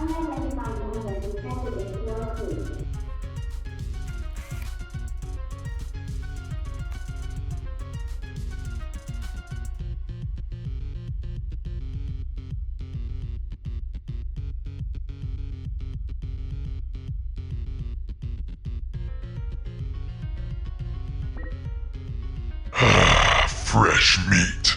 Unidentified movement detected in CO2. Fresh meat.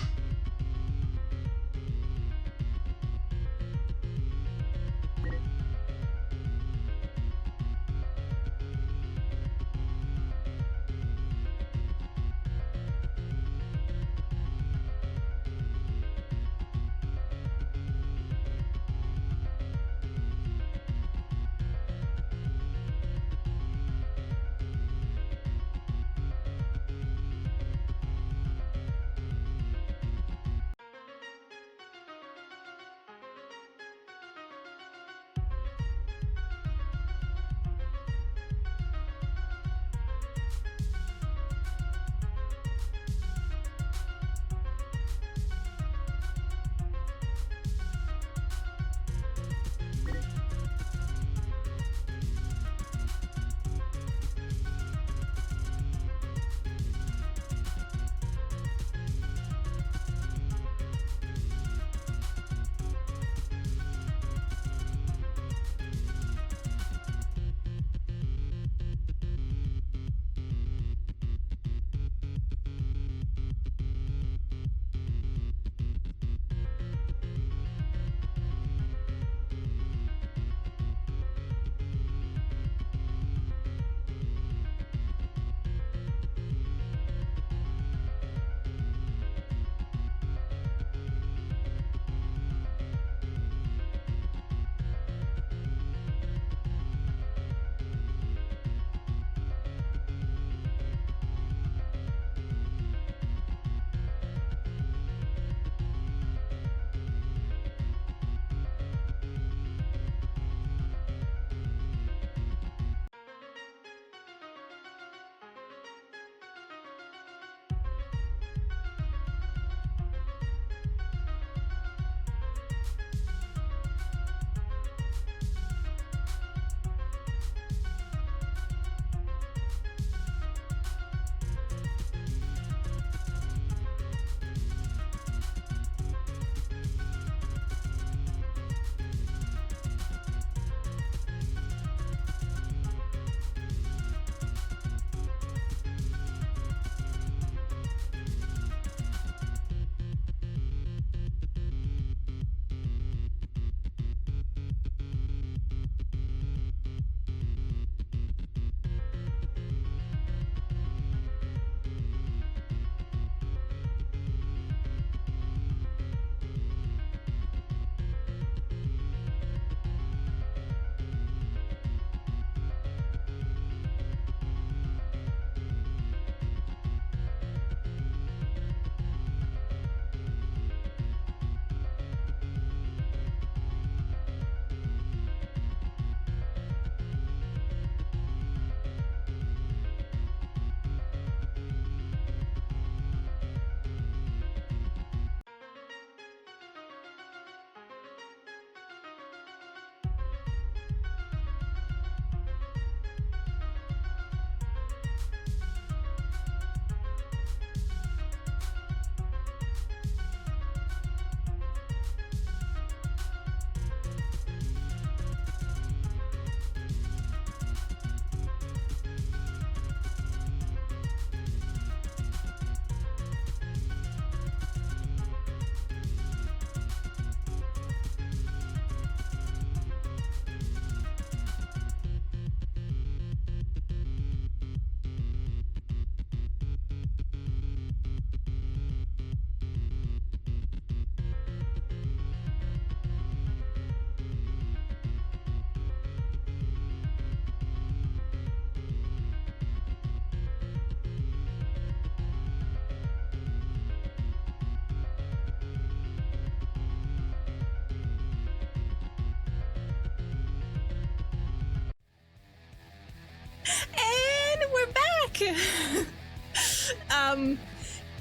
And we're back!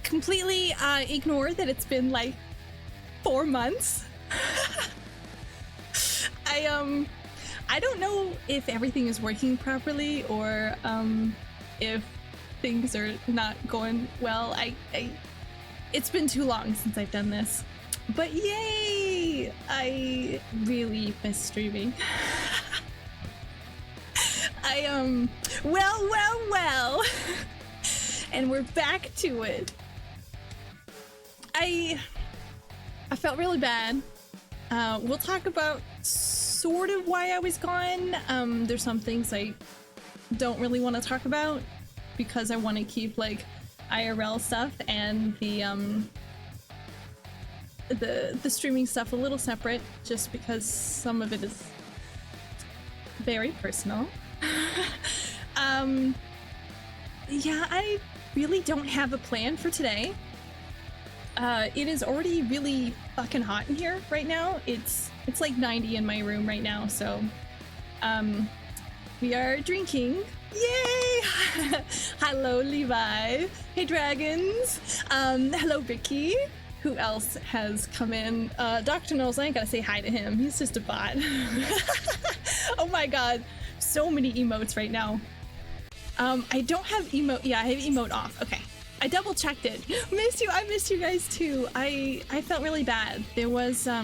Completely ignore that it's been like 4 months. I don't know if everything is working properly or if things are not going well. It's been too long since I've done this. But yay! I really miss streaming. Well. And we're back to it. I felt really bad. We'll talk about sort of why I was gone. There's some things I don't really want to talk about because I want to keep like IRL stuff and the streaming stuff a little separate, just because some of it is very personal. Yeah, I really don't have a plan for today. It is already really fucking hot in here right now. It's like 90 in my room right now, so we are drinking. Yay! Hello, Levi. Hey, dragons. Hello, Vicky. Who else has come in? Dr. Knowles, I ain't gotta say hi to him. He's just a bot. Oh my god. So many emotes right now. I don't have emote. Yeah, I have emote off. Okay. I double checked it. Missed you. I missed you guys too. I felt really bad. There was a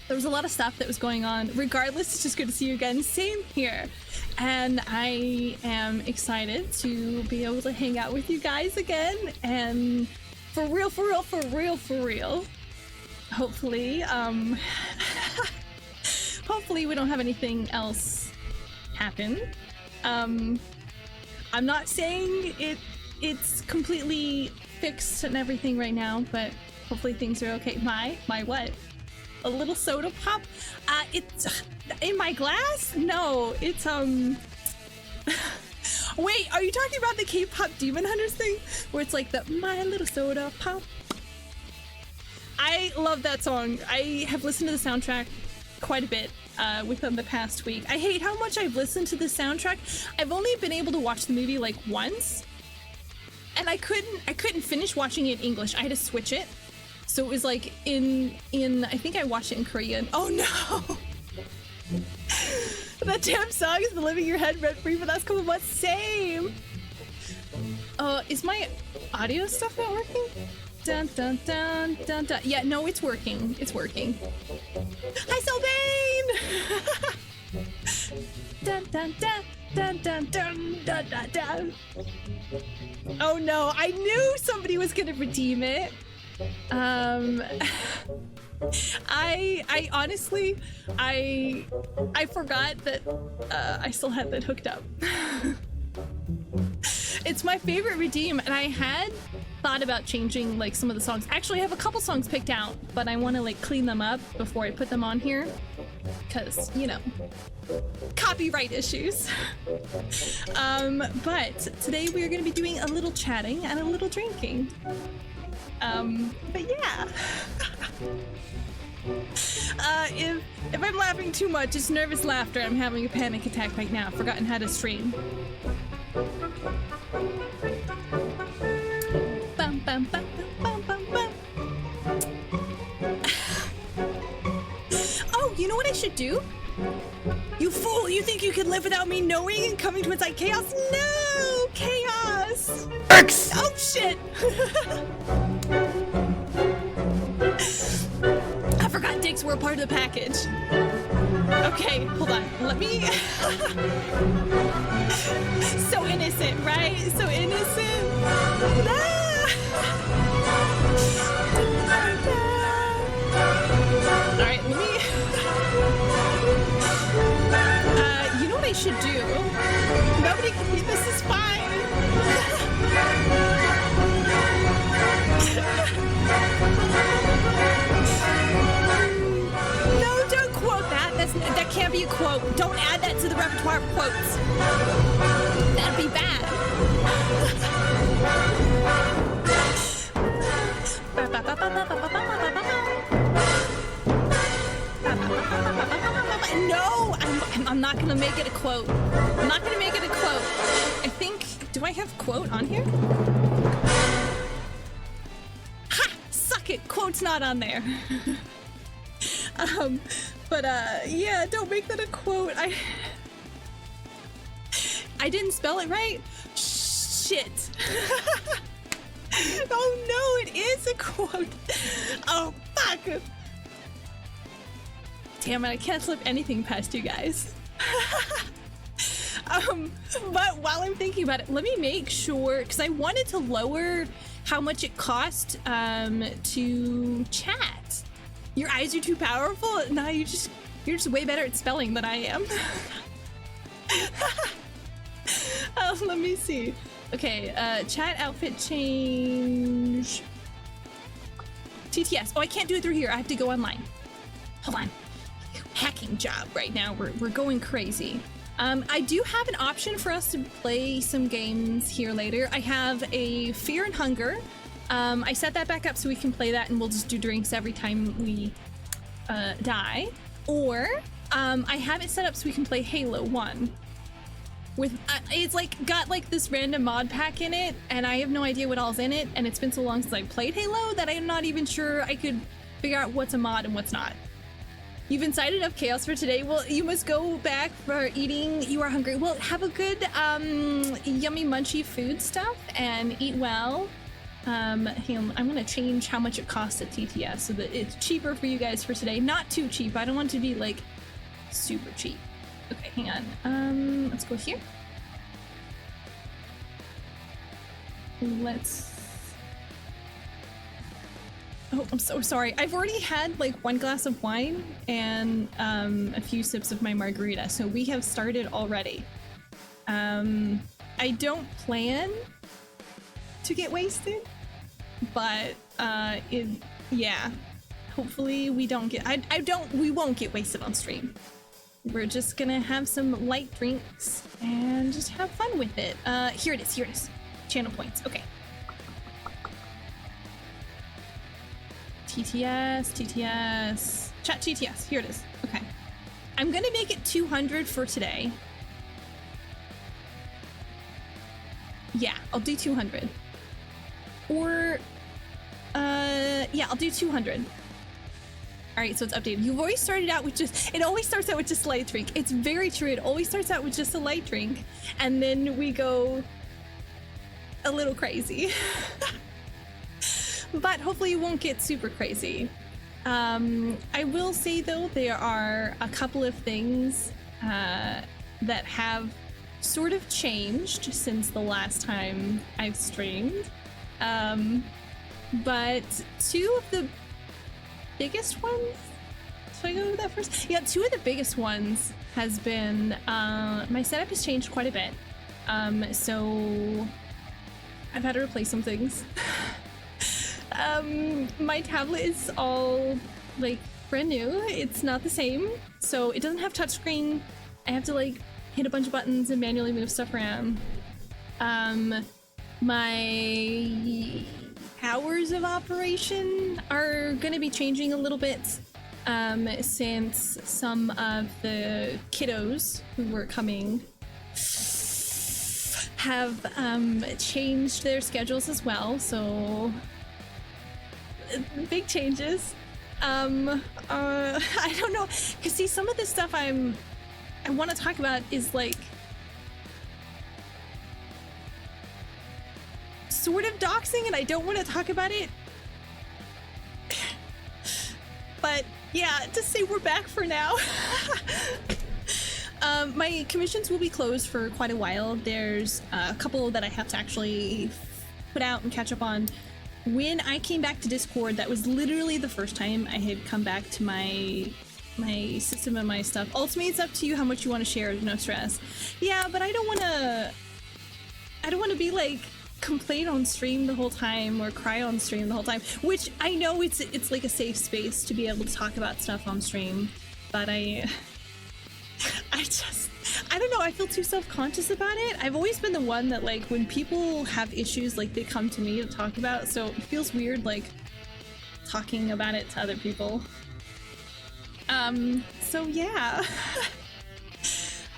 lot of stuff that was going on. Regardless, it's just good to see you again. Same here. And I am excited to be able to hang out with you guys again. And for real. Hopefully, hopefully we don't have anything else happen. I'm not saying it's completely fixed and everything right now, but hopefully things are okay. My what? A little soda pop? It's in my glass? No, it's Wait, are you talking about the K-pop Demon Hunters thing? Where it's like the my little soda pop? I love that song. I have listened to the soundtrack quite a bit within the past week. I hate how much I've listened to the soundtrack. I've only been able to watch the movie like once, and I couldn't finish watching it in English. I had to switch it, so it was like in I think I watched it in Korean. Oh no! That damn song has been living in your head rent free for the last couple of months. Same. Is my audio stuff not working? Dun dun dun dun dun. Yeah, no, it's working. It's working. Hi, Sylvain! Dun dun dun dun dun dun dun dun dun. Oh no, I knew somebody was gonna redeem it. I honestly, I forgot that I still had that hooked up. It's my favorite redeem, and I had thought about changing like some of the songs. Actually, I have a couple songs picked out, but I want to like clean them up before I put them on here, because you know, copyright issues. But today we are going to be doing a little chatting and a little drinking. But yeah. If I'm laughing too much, it's nervous laughter. I'm having a panic attack right now. I've forgotten how to stream. Bum, bum, bum, bum, bum, bum. Oh, you know what I should do? You fool! You think you can live without me knowing and coming to incite chaos? No! Chaos! X! Oh shit! I forgot dicks were a part of the package. Okay, hold on. Let me... So innocent, right? So innocent. Ah! Alright, let me... you know what I should do? Nobody can leave. This is fine. No, don't quote that. That can't be a quote. Don't add that to the repertoire of quotes. That'd be bad. No, I'm not gonna make it a quote. I'm not gonna make it a quote. I think, do I have quote on here? Ha! Suck it, quote's not on there. But yeah, don't make that a quote. I didn't spell it right. Shit. Oh no, it is a quote. Oh fuck. Damn it, I can't slip anything past you guys. But while I'm thinking about it, let me make sure, because I wanted to lower how much it cost to chat. Your eyes are too powerful? No, you're just way better at spelling than I am. Let me see. Okay, chat outfit change. TTS. Oh, I can't do it through here. I have to go online. Hold on. Hacking job right now. We're going crazy. I do have an option for us to play some games here later. I have a Fear and Hunger. I set that back up so we can play that, and we'll just do drinks every time we die. Or I have it set up so we can play Halo 1. With it's like got like this random mod pack in it, and I have no idea what all's in it, and it's been so long since I played Halo that I'm not even sure I could figure out what's a mod and what's not. You've incited up chaos for today. Well, you must go back for eating. You are hungry. Well, have a good yummy munchy food stuff and eat well. Hang on, I'm gonna change how much it costs at TTS so that it's cheaper for you guys for today. Not too cheap. I don't want it to be like super cheap. Okay, hang on. Let's go here. Oh, I'm so sorry. I've already had like 1 glass of wine and a few sips of my margarita, so we have started already. I don't plan to get wasted, but yeah. Hopefully we don't get. We won't get wasted on stream. We're just gonna have some light drinks and just have fun with it. Here it is. Channel points. Okay. TTS. Chat TTS. Here it is. Okay. I'm gonna make it 200 for today. Yeah, I'll do 200. Or, yeah, I'll do 200. All right, so it's updated. You've always started out with it always starts out with just a light drink. It's very true. It always starts out with just a light drink, and then we go a little crazy. But hopefully you won't get super crazy. I will say though, there are a couple of things that have sort of changed since the last time I've streamed. But two of the biggest ones, should I go with that first? Yeah, two of the biggest ones has been, my setup has changed quite a bit. So I've had to replace some things. My tablet is all like brand new. It's not the same, so it doesn't have touchscreen. I have to like hit a bunch of buttons and manually move stuff around. My hours of operation are gonna be changing a little bit since some of the kiddos who were coming have changed their schedules as well, so big changes. I don't know, because see, some of this stuff I want to talk about is like sort of doxing, and I don't want to talk about it. But yeah, just say we're back for now. My commissions will be closed for quite a while. There's a couple that I have to actually put out and catch up on. When I came back to Discord, that was literally the first time I had come back to my system and my stuff. Ultimately, it's up to you how much you want to share, no stress. Yeah, but I don't want to be like complain on stream the whole time or cry on stream the whole time, which I know it's like a safe space to be able to talk about stuff on stream, but I don't know, I feel too self-conscious about it. I've always been the one that like when people have issues, like they come to me to talk about, so it feels weird like talking about it to other people. So yeah.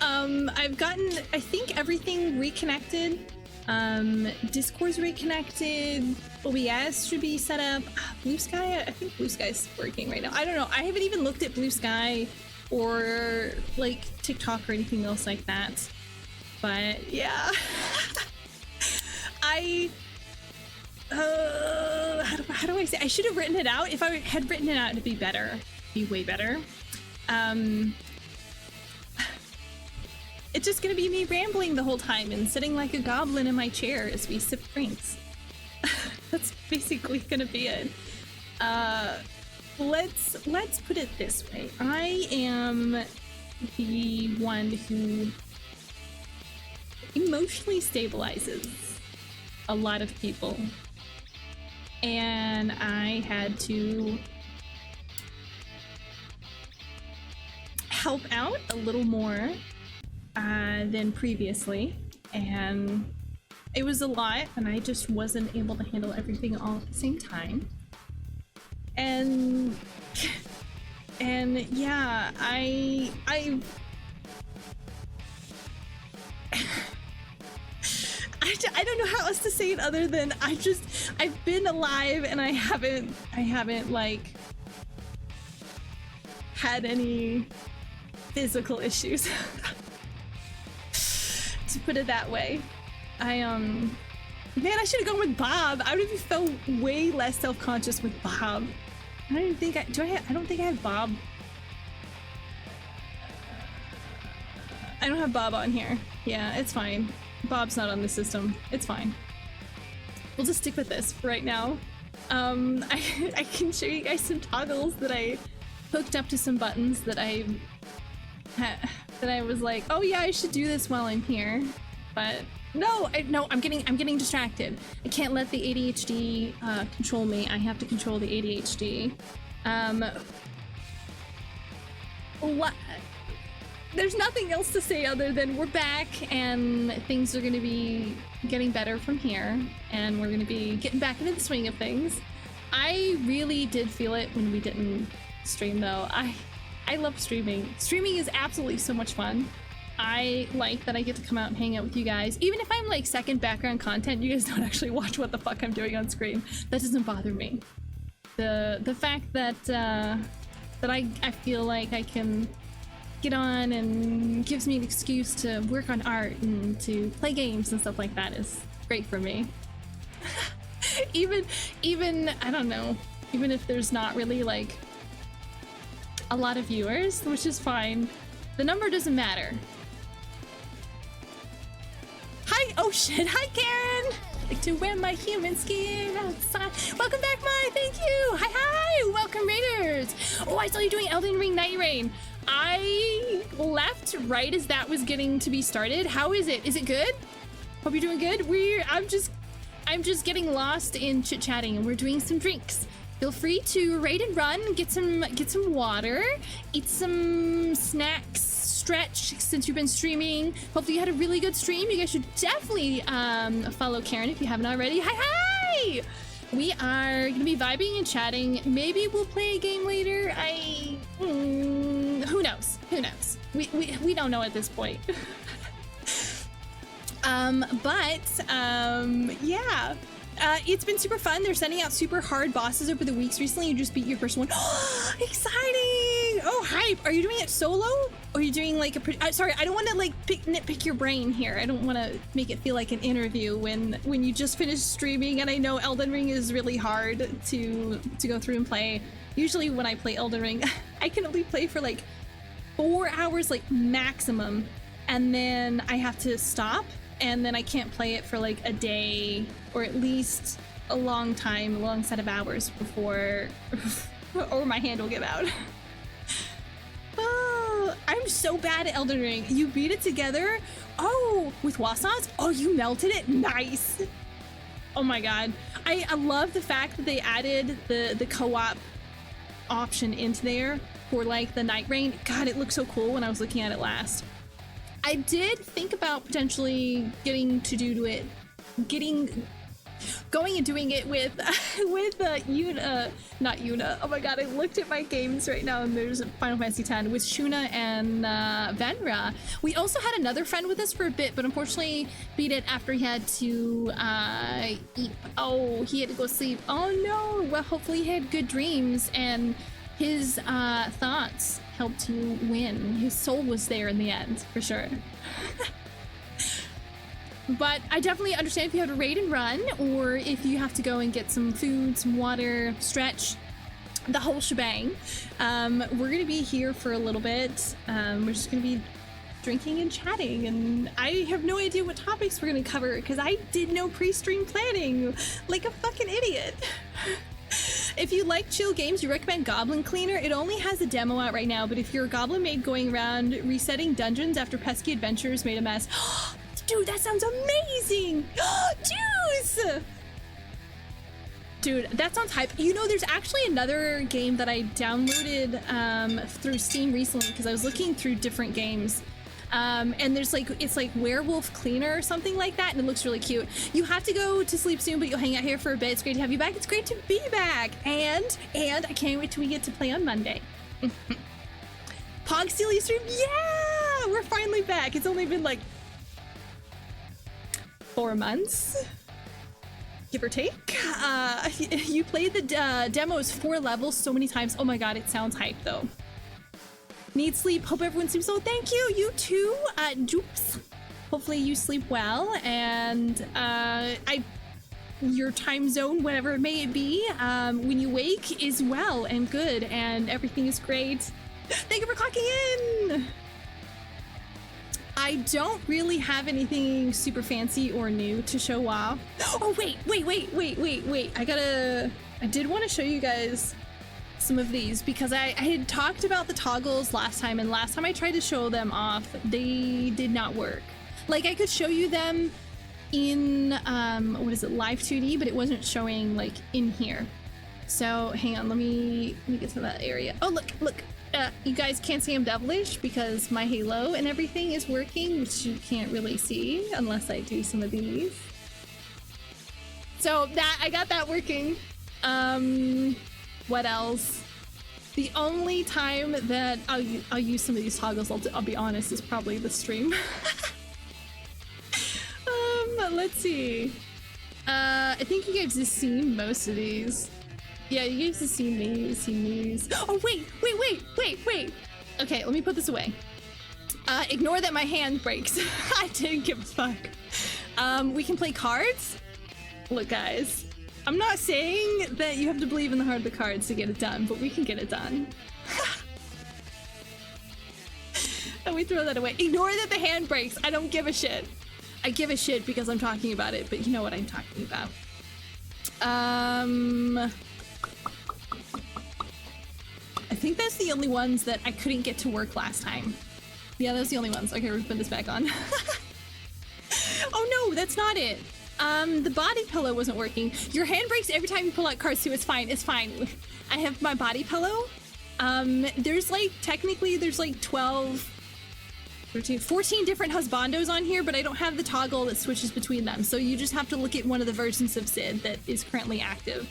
I've gotten, I think, everything reconnected Discord's reconnected. OBS should be set up. Blue Sky, I think Blue Sky's working right now. I don't know. I haven't even looked at Blue Sky or like TikTok or anything else like that. But yeah. How do I say? I should have written it out. If I had written it out, it'd be better. Be way better. It's just gonna be me rambling the whole time and sitting like a goblin in my chair as we sip drinks. That's basically gonna be it. Let's put it this way. I am the one who emotionally stabilizes a lot of people. And I had to help out a little more than previously, and it was a lot, and I just wasn't able to handle everything all at the same time. And yeah, I don't know how else to say it other than I've been alive and I haven't like had any physical issues. To put it that way. Man, I should have gone with Bob. I would have felt way less self-conscious with Bob. I don't even think I don't think I have Bob. I don't have Bob on here. Yeah, it's fine. Bob's not on the system. It's fine. We'll just stick with this for right now. I can show you guys some toggles that I hooked up to some buttons that I was like, oh yeah, I should do this while I'm here. But no, I'm getting distracted. I can't let the ADHD control me. I have to control the ADHD. There's nothing else to say other than we're back and things are going to be getting better from here, and we're going to be getting back into the swing of things. I really did feel it when we didn't stream though. I love streaming. Streaming is absolutely so much fun. I like that I get to come out and hang out with you guys. Even if I'm like second background content, you guys don't actually watch what the fuck I'm doing on screen. That doesn't bother me. The fact that I feel like I can get on and gives me an excuse to work on art and to play games and stuff like that is great for me. even I don't know, even if there's not really like a lot of viewers, which is fine. The number doesn't matter. Hi, oh shit, hi Karen! Like to wear my human skin outside. Welcome back, Mai, thank you! Hi, welcome Raiders! Oh, I saw you doing Elden Ring Night Rain. I left right as that was getting to be started. How is it? Is it good? Hope you're doing good. I'm just getting lost in chit-chatting and we're doing some drinks. Feel free to raid and run, get some water, eat some snacks, stretch since you've been streaming. Hopefully you had a really good stream. You guys should definitely follow Karen if you haven't already. Hi! We are gonna be vibing and chatting. Maybe we'll play a game later. Who knows? Who knows? We don't know at this point. Yeah. It's been super fun. They're sending out super hard bosses over the weeks recently. You just beat your first one. Exciting! Oh, hype! Are you doing it solo? Or are you doing like a... sorry, I don't want to like nitpick your brain here. I don't want to make it feel like an interview when you just finished streaming. And I know Elden Ring is really hard to go through and play. Usually when I play Elden Ring, I can only play for like 4 hours, like maximum. And then I have to stop. And then I can't play it for like a day or at least a long time, a long set of hours before or my hand will give out. Oh, I'm so bad at Elden Ring. You beat it together? Oh, with Wassauce? Oh, you melted it? Nice. Oh my god. I love the fact that they added the co-op option into there for like the Night Rain. God, it looked so cool when I was looking at it last. I did think about potentially getting going and doing it with not Yuna. Oh my god, I looked at my games right now and there's Final Fantasy X with Shuna and Venra. We also had another friend with us for a bit, but unfortunately beat it after he had to eat. Oh, he had to go sleep. Oh no. Well, hopefully he had good dreams and his thoughts helped you win. His soul was there in the end, for sure. But I definitely understand if you have to raid and run, or if you have to go and get some food, some water, stretch, the whole shebang. We're gonna be here for a little bit. We're just gonna be drinking and chatting, and I have no idea what topics we're gonna cover because I did no pre-stream planning, like a fucking idiot. If you like chill games, you recommend Goblin Cleaner. It only has a demo out right now, but if you're a goblin maid going around resetting dungeons after pesky adventures made a mess, dude, that sounds amazing! Juice! Dude, that sounds hype. You know, there's actually another game that I downloaded through Steam recently because I was looking through different games. And there's like, it's like Werewolf Cleaner or something like that, and it looks really cute. You have to go to sleep soon, but you'll hang out here for a bit. It's great to have you back. It's great to be back. And I can't wait till we get to play on Monday. Pog Steely stream, yeah! We're finally back. It's only been like 4 months, give or take. You played the demos 4 levels so many times. Oh my god, it sounds hype though. Need sleep. Hope everyone sleeps well. Thank you. You too, Joops. Hopefully you sleep well, and your time zone, whatever it may be, when you wake is well and good, and everything is great. Thank you for clocking in. I don't really have anything super fancy or new to show off. Oh, wait. I did want to show you guys some of these because I had talked about the toggles last time, and last time I tried to show them off, they did not work. Like, I could show you them in, what is it, Live 2D, but it wasn't showing, like, in here. So, hang on, let me get to that area. Oh, look. You guys can't see I'm devilish because my halo and everything is working, which you can't really see unless I do some of these. So that I got that working. What else? The only time that I'll use some of these toggles, I'll be honest, is probably the stream. Let's see. I think you guys have seen most of these. Yeah, you guys have seen these. Oh, wait. Okay, let me put this away. Ignore that my hand breaks. I didn't give a fuck. We can play cards. Look, guys, I'm not saying that you have to believe in the heart of the cards to get it done, but we can get it done. And we throw that away. Ignore that the hand breaks. I don't give a shit. I give a shit because I'm talking about it, but you know what I'm talking about. I think that's the only ones that I couldn't get to work last time. Yeah, those are the only ones. Okay, we'll put this back on. Oh no, that's not it. The body pillow wasn't working. Your hand breaks every time you pull out cards too. It's fine. I have my body pillow. There's like, technically there's like 12, 13, 14 different husbandos on here, but I don't have the toggle that switches between them. So you just have to look at one of the versions of Sid that is currently active.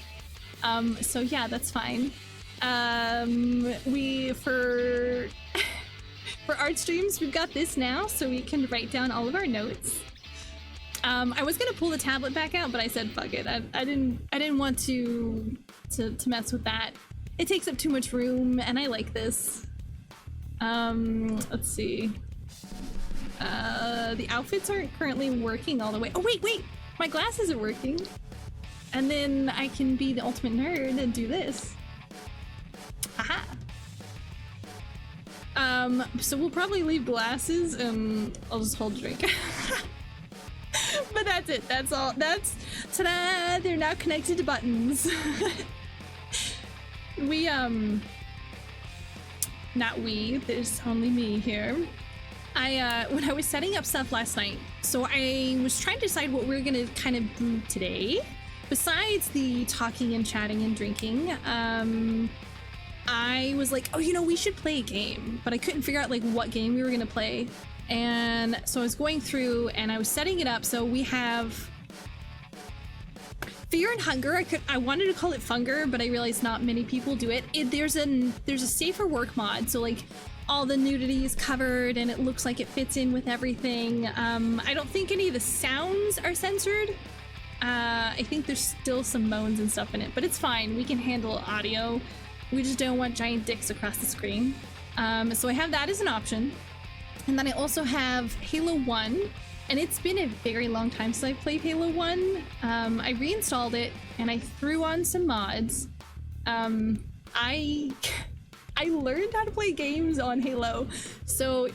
So yeah, that's fine. For art streams, we've got this now, so we can write down all of our notes. I was gonna pull the tablet back out, but I said fuck it. I didn't want to mess with that. It takes up too much room, and I like this. Let's see. The outfits aren't currently working all the way. Oh wait, my glasses are working, and then I can be the ultimate nerd and do this. Aha. So we'll probably leave glasses and I'll just hold a drink. But that's it. That's all. That's ta-da! They're now connected to buttons. There's only me here. When I was setting up stuff last night, so I was trying to decide what we were gonna kind of do today. Besides the talking and chatting and drinking, I was like, oh, you know, we should play a game, but I couldn't figure out like what game we were gonna play. And so I was going through and I was setting it up. So we have Fear and Hunger, I wanted to call it Funger, but I realized not many people do it. There's a safer work mod, so like all the nudity is covered and it looks like it fits in with everything. I don't think any of the sounds are censored. I think there's still some moans and stuff in it, but it's fine. We can handle audio. We just don't want giant dicks across the screen. So I have that as an option. And then I also have Halo 1. And it's been a very long time since I played Halo 1. I reinstalled it and I threw on some mods. I learned how to play games on Halo, so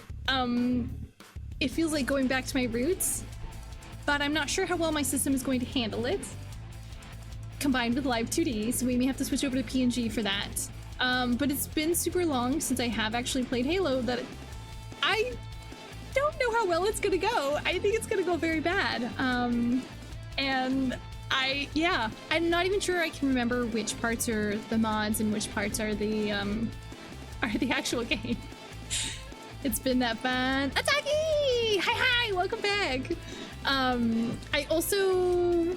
it feels like going back to my roots, but I'm not sure how well my system is going to handle it. Combined with Live 2D, so we may have to switch over to PNG for that. But it's been super long since I have actually played Halo that I don't know how well it's gonna go. I think it's gonna go very bad. And I'm not even sure I can remember which parts are the mods and which parts are the actual game. It's been that fun. Ataki! Hi, welcome back. I also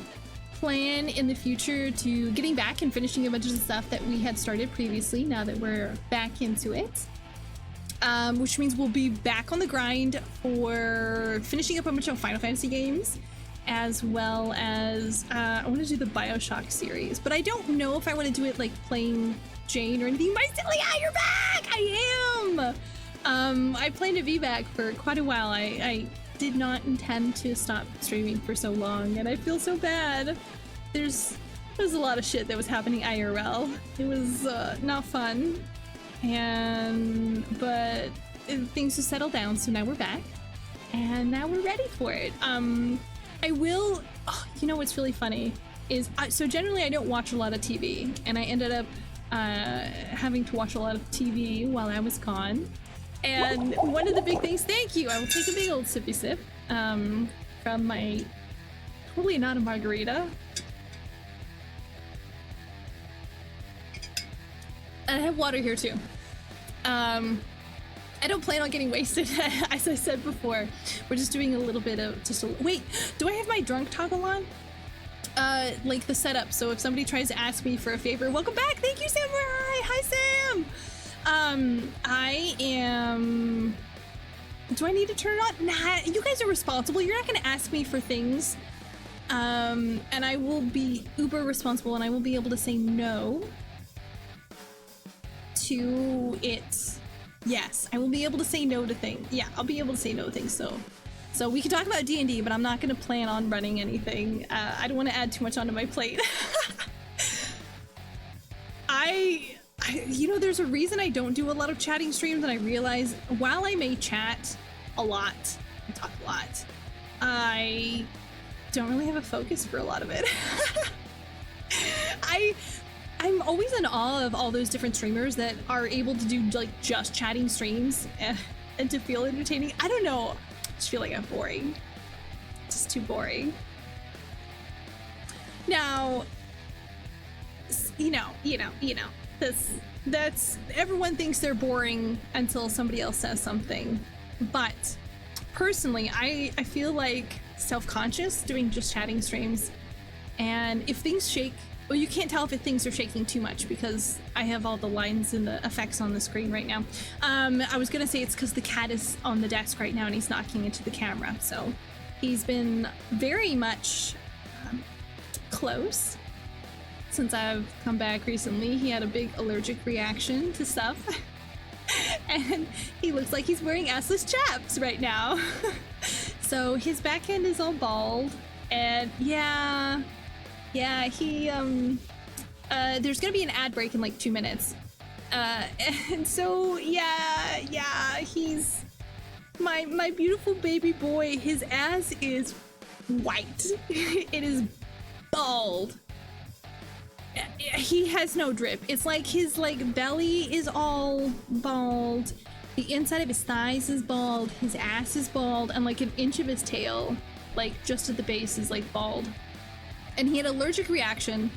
plan in the future to getting back and finishing a bunch of the stuff that we had started previously now that we're back into it. Which means we'll be back on the grind for finishing up a bunch of Final Fantasy games, as well as I want to do the BioShock series, but I don't know if I want to do it like playing Jane or anything. Mycelia, you're back! I am! I planned to be back for quite a while. I did not intend to stop streaming for so long, and I feel so bad. There's a lot of shit that was happening IRL. It was not fun. But things have settled down, so now we're back and now we're ready for it. I will, you know what's really funny is, so generally I don't watch a lot of TV, and I ended up having to watch a lot of TV while I was gone. And one of the big things, thank you, I will take a big old sippy sip from my totally not a margarita. I have water here too. I don't plan on getting wasted, as I said before. We're just doing a little bit of wait, do I have my drunk toggle on? Like the setup, so if somebody tries to ask me for a favor, welcome back, thank you, Samurai! Hi, Sam! I am... Do I need to turn it on? Nah, you guys are responsible. You're not gonna ask me for things. And I will be uber responsible, and I will be able to say no to it. Yes, I will be able to say no to things. Yeah, I'll be able to say no to things, so we can talk about D&D, but I'm not gonna plan on running anything. I don't want to add too much onto my plate. You know, there's a reason I don't do a lot of chatting streams, and I realize while I may chat a lot and talk a lot, I don't really have a focus for a lot of it. I'm always in awe of all those different streamers that are able to do like just chatting streams and to feel entertaining. I don't know, I just feel like I'm boring. It's just too boring. Now, you know, that's everyone thinks they're boring until somebody else says something. But personally, I feel like self-conscious doing just chatting streams, and if things shake, well, you can't tell if things are shaking too much because I have all the lines and the effects on the screen right now. I was gonna say it's because the cat is on the desk right now and he's knocking into the camera, so he's been very much close since I've come back recently. He had a big allergic reaction to stuff. And he looks like he's wearing assless chaps right now. So his back end is all bald, and yeah, he there's gonna be an ad break in like 2 minutes, and so yeah, he's my beautiful baby boy. His ass is white. It is bald. He has no drip. It's like his belly is all bald, the inside of his thighs is bald, his ass is bald, and like an inch of his tail, like just at the base, is like bald. And he had an allergic reaction,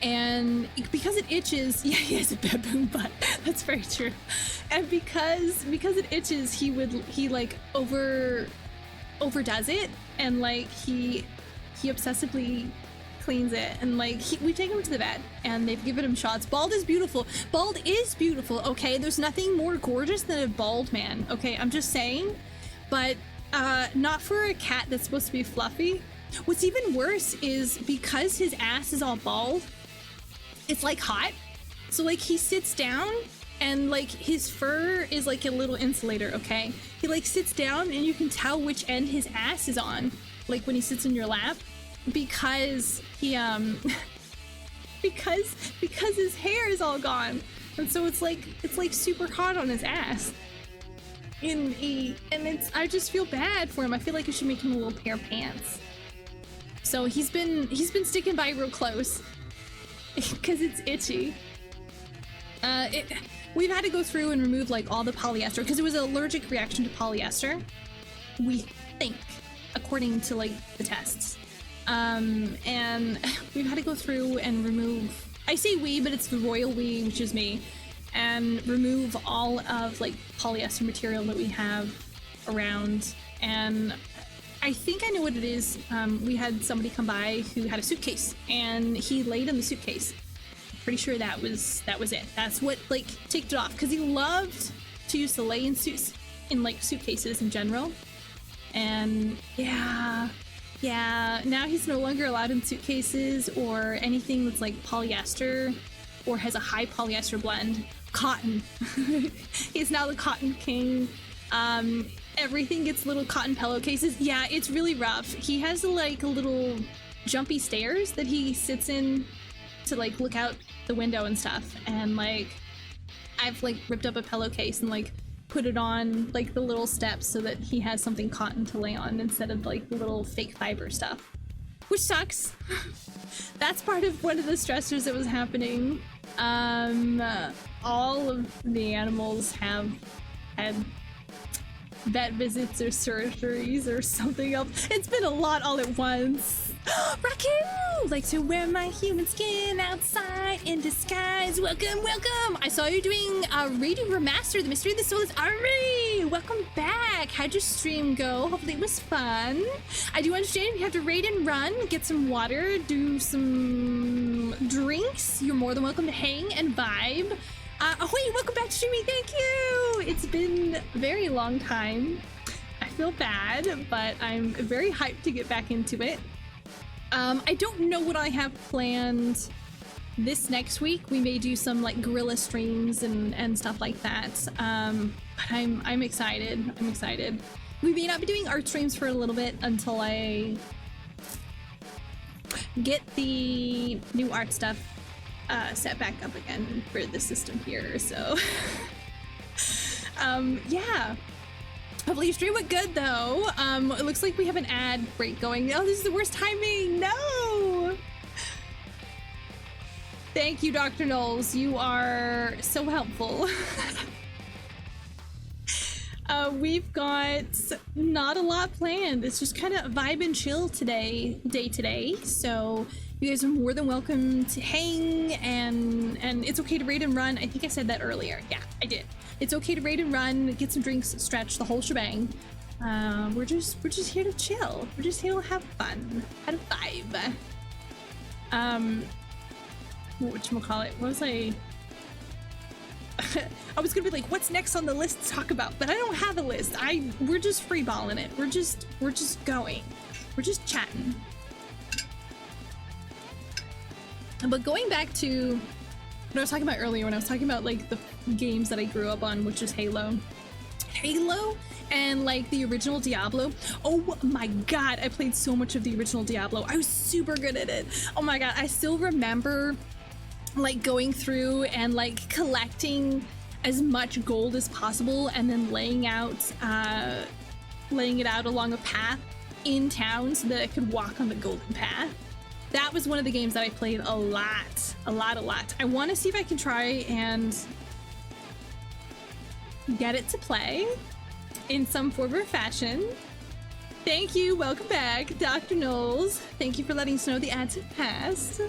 and because it itches, yeah, he has a baboon butt. That's very true. And because it itches, he like overdoes it, and like he obsessively cleans it, and like we take him to the vet, and they've given him shots. Bald is beautiful. Bald is beautiful. Okay, there's nothing more gorgeous than a bald man. Okay, I'm just saying, but not for a cat that's supposed to be fluffy. What's even worse is because his ass is all bald, it's like hot. So like he sits down and like his fur is like a little insulator, okay? He like sits down and you can tell which end his ass is on, like when he sits in your lap, because he because his hair is all gone. And so it's like super hot on his ass. And I just feel bad for him. I feel like I should make him a little pair of pants. So he's been sticking by real close because it's itchy. We've had to go through and remove like all the polyester because it was an allergic reaction to polyester. We think, according to like the tests, and we've had to go through and remove. I say we, but it's the royal we, which is me, and remove all of like polyester material that we have around. And I think I know what it is. We had somebody come by who had a suitcase, and he laid in the suitcase. Pretty sure that was it. That's what like ticked it off, because he loved to use to lay in suitcases in general. And yeah, now he's no longer allowed in suitcases or anything that's like polyester or has a high polyester blend. Cotton. He's now the cotton king. Everything gets little cotton pillowcases. Yeah, it's really rough. He has like a little jumpy stairs that he sits in to like look out the window and stuff, and like I've like ripped up a pillowcase and like put it on like the little steps so that he has something cotton to lay on instead of like the little fake fiber stuff, which sucks. That's part of one of the stressors that was happening. All of the animals have had vet visits or surgeries or something else. It's been a lot all at once. Raccoon! Like to wear my human skin outside in disguise. Welcome, welcome! I saw you doing a redo remaster, The Mystery of the Soulless Armory! Welcome back! How'd your stream go? Hopefully it was fun. I do understand if you have to raid and run, get some water, do some drinks, you're more than welcome to hang and vibe. Ahoy, welcome back to streaming, thank you! It's been a very long time. I feel bad, but I'm very hyped to get back into it. I don't know what I have planned this next week. We may do some like guerrilla streams and stuff like that. But I'm excited. I'm excited. We may not be doing art streams for a little bit until I get the new art stuff set back up again for the system here. So yeah. Hopefully your stream went good though. It looks like we have an ad break going. Oh, this is the worst timing. No. Thank you, Dr. Knowles. You are so helpful. We've got not a lot planned. It's just kind of vibe and chill day today. So you guys are more than welcome to hang, and it's okay to raid and run. I think I said that earlier. Yeah, I did. It's okay to raid and run, get some drinks, stretch, the whole shebang. We're just here to chill. We're just here to have fun, have a vibe. Whatchamacallit? What was I? I was gonna be like, what's next on the list to talk about? But I don't have a list. We're just freeballing it. We're just going. We're just chatting. But going back to what I was talking about earlier, when I was talking about like the games that I grew up on, which is Halo and like the original Diablo. Oh my god, I played so much of the original Diablo. I was super good at it. Oh my god, I still remember like going through and like collecting as much gold as possible and then laying it out along a path in town so that I could walk on the golden path. That was one of the games that I played a lot. I want to see if I can try and get it to play in some form or fashion. Thank you, welcome back, Dr. Knowles. Thank you for letting us know the ads have passed.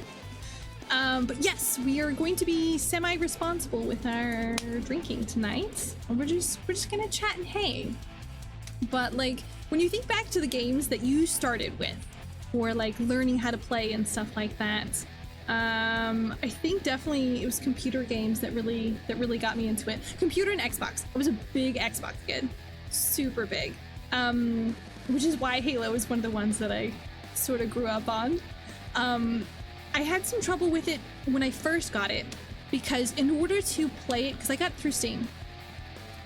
But yes, we are going to be semi-responsible with our drinking tonight. And we're just gonna chat and hang. But like, when you think back to the games that you started with, for like learning how to play and stuff like that. I think definitely it was computer games that really got me into it. Computer and Xbox. I was a big Xbox kid, super big. Which is why Halo is one of the ones that I sort of grew up on. I had some trouble with it when I first got it, because in order to play it, because I got it through Steam.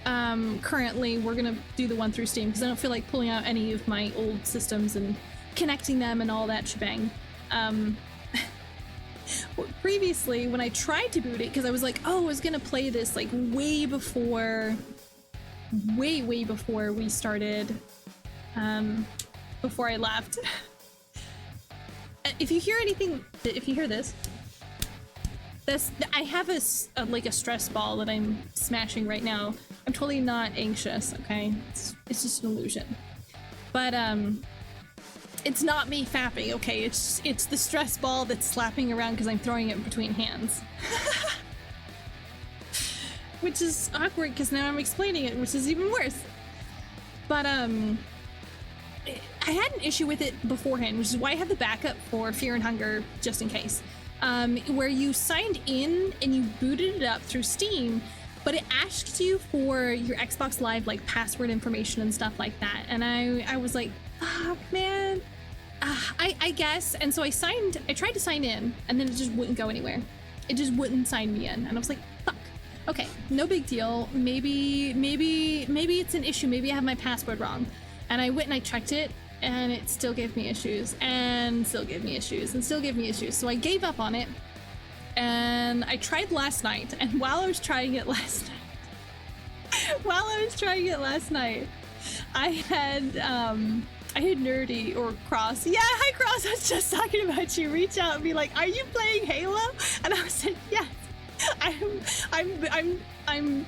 Currently, we're gonna do the one through Steam because I don't feel like pulling out any of my old systems and connecting them and all that shebang. Previously, when I tried to boot it, because I was like, oh, I was gonna play this like way before we started, before I left. If you hear anything, if you hear this, I have a like a stress ball that I'm smashing right now. I'm totally not anxious, okay? It's just an illusion. But it's not me fapping, okay? It's the stress ball that's slapping around because I'm throwing it between hands. Which is awkward because now I'm explaining it, which is even worse. But I had an issue with it beforehand, which is why I have the backup for Fear and Hunger just in case. Where you signed in and you booted it up through Steam, but it asked you for your Xbox Live like password information and stuff like that, and I was like, fuck, man. I guess. And so I tried to sign in, and then it just wouldn't go anywhere. It just wouldn't sign me in, and I was like, fuck. Okay, no big deal. Maybe it's an issue. Maybe I have my password wrong. And I went and I checked it, and it still gave me issues, and still gave me issues, and still gave me issues. So I gave up on it, and I tried last night. And while I was trying it last night, I had Nerdy or Cross. Yeah, hi Cross. I was just talking about you. Reach out and be like, "Are you playing Halo?" And I said, "Yes, I'm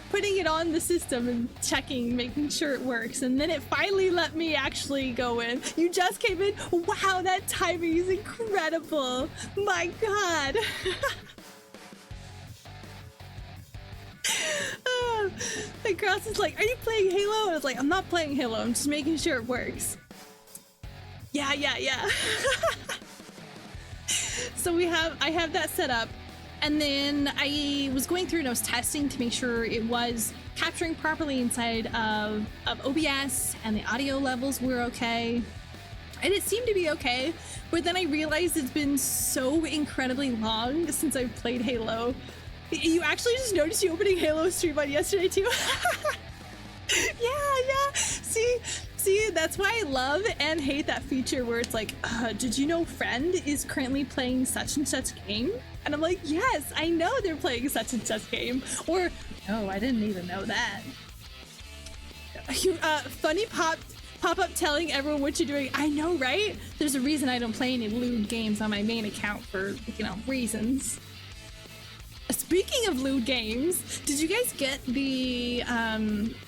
putting it on the system and checking, making sure it works." And then it finally let me actually go in. You just came in? Wow, that timing is incredible. My God. And Cross is like, "Are you playing Halo?" And I was like, "I'm not playing Halo, I'm just making sure it works." Yeah. So I have that set up. And then I was going through and I was testing to make sure it was capturing properly inside of OBS, and the audio levels were okay. And it seemed to be okay, but then I realized it's been so incredibly long since I've played Halo. You actually just noticed you opening Halo stream on yesterday too? Yeah. See, that's why I love and hate that feature where it's like, did you know friend is currently playing such and such game? And I'm like, yes, I know they're playing such and such game. Or, no, I didn't even know that. Funny pop-up telling everyone what you're doing. I know, right? There's a reason I don't play any lewd games on my main account for, reasons. Speaking of lewd games, did you guys get the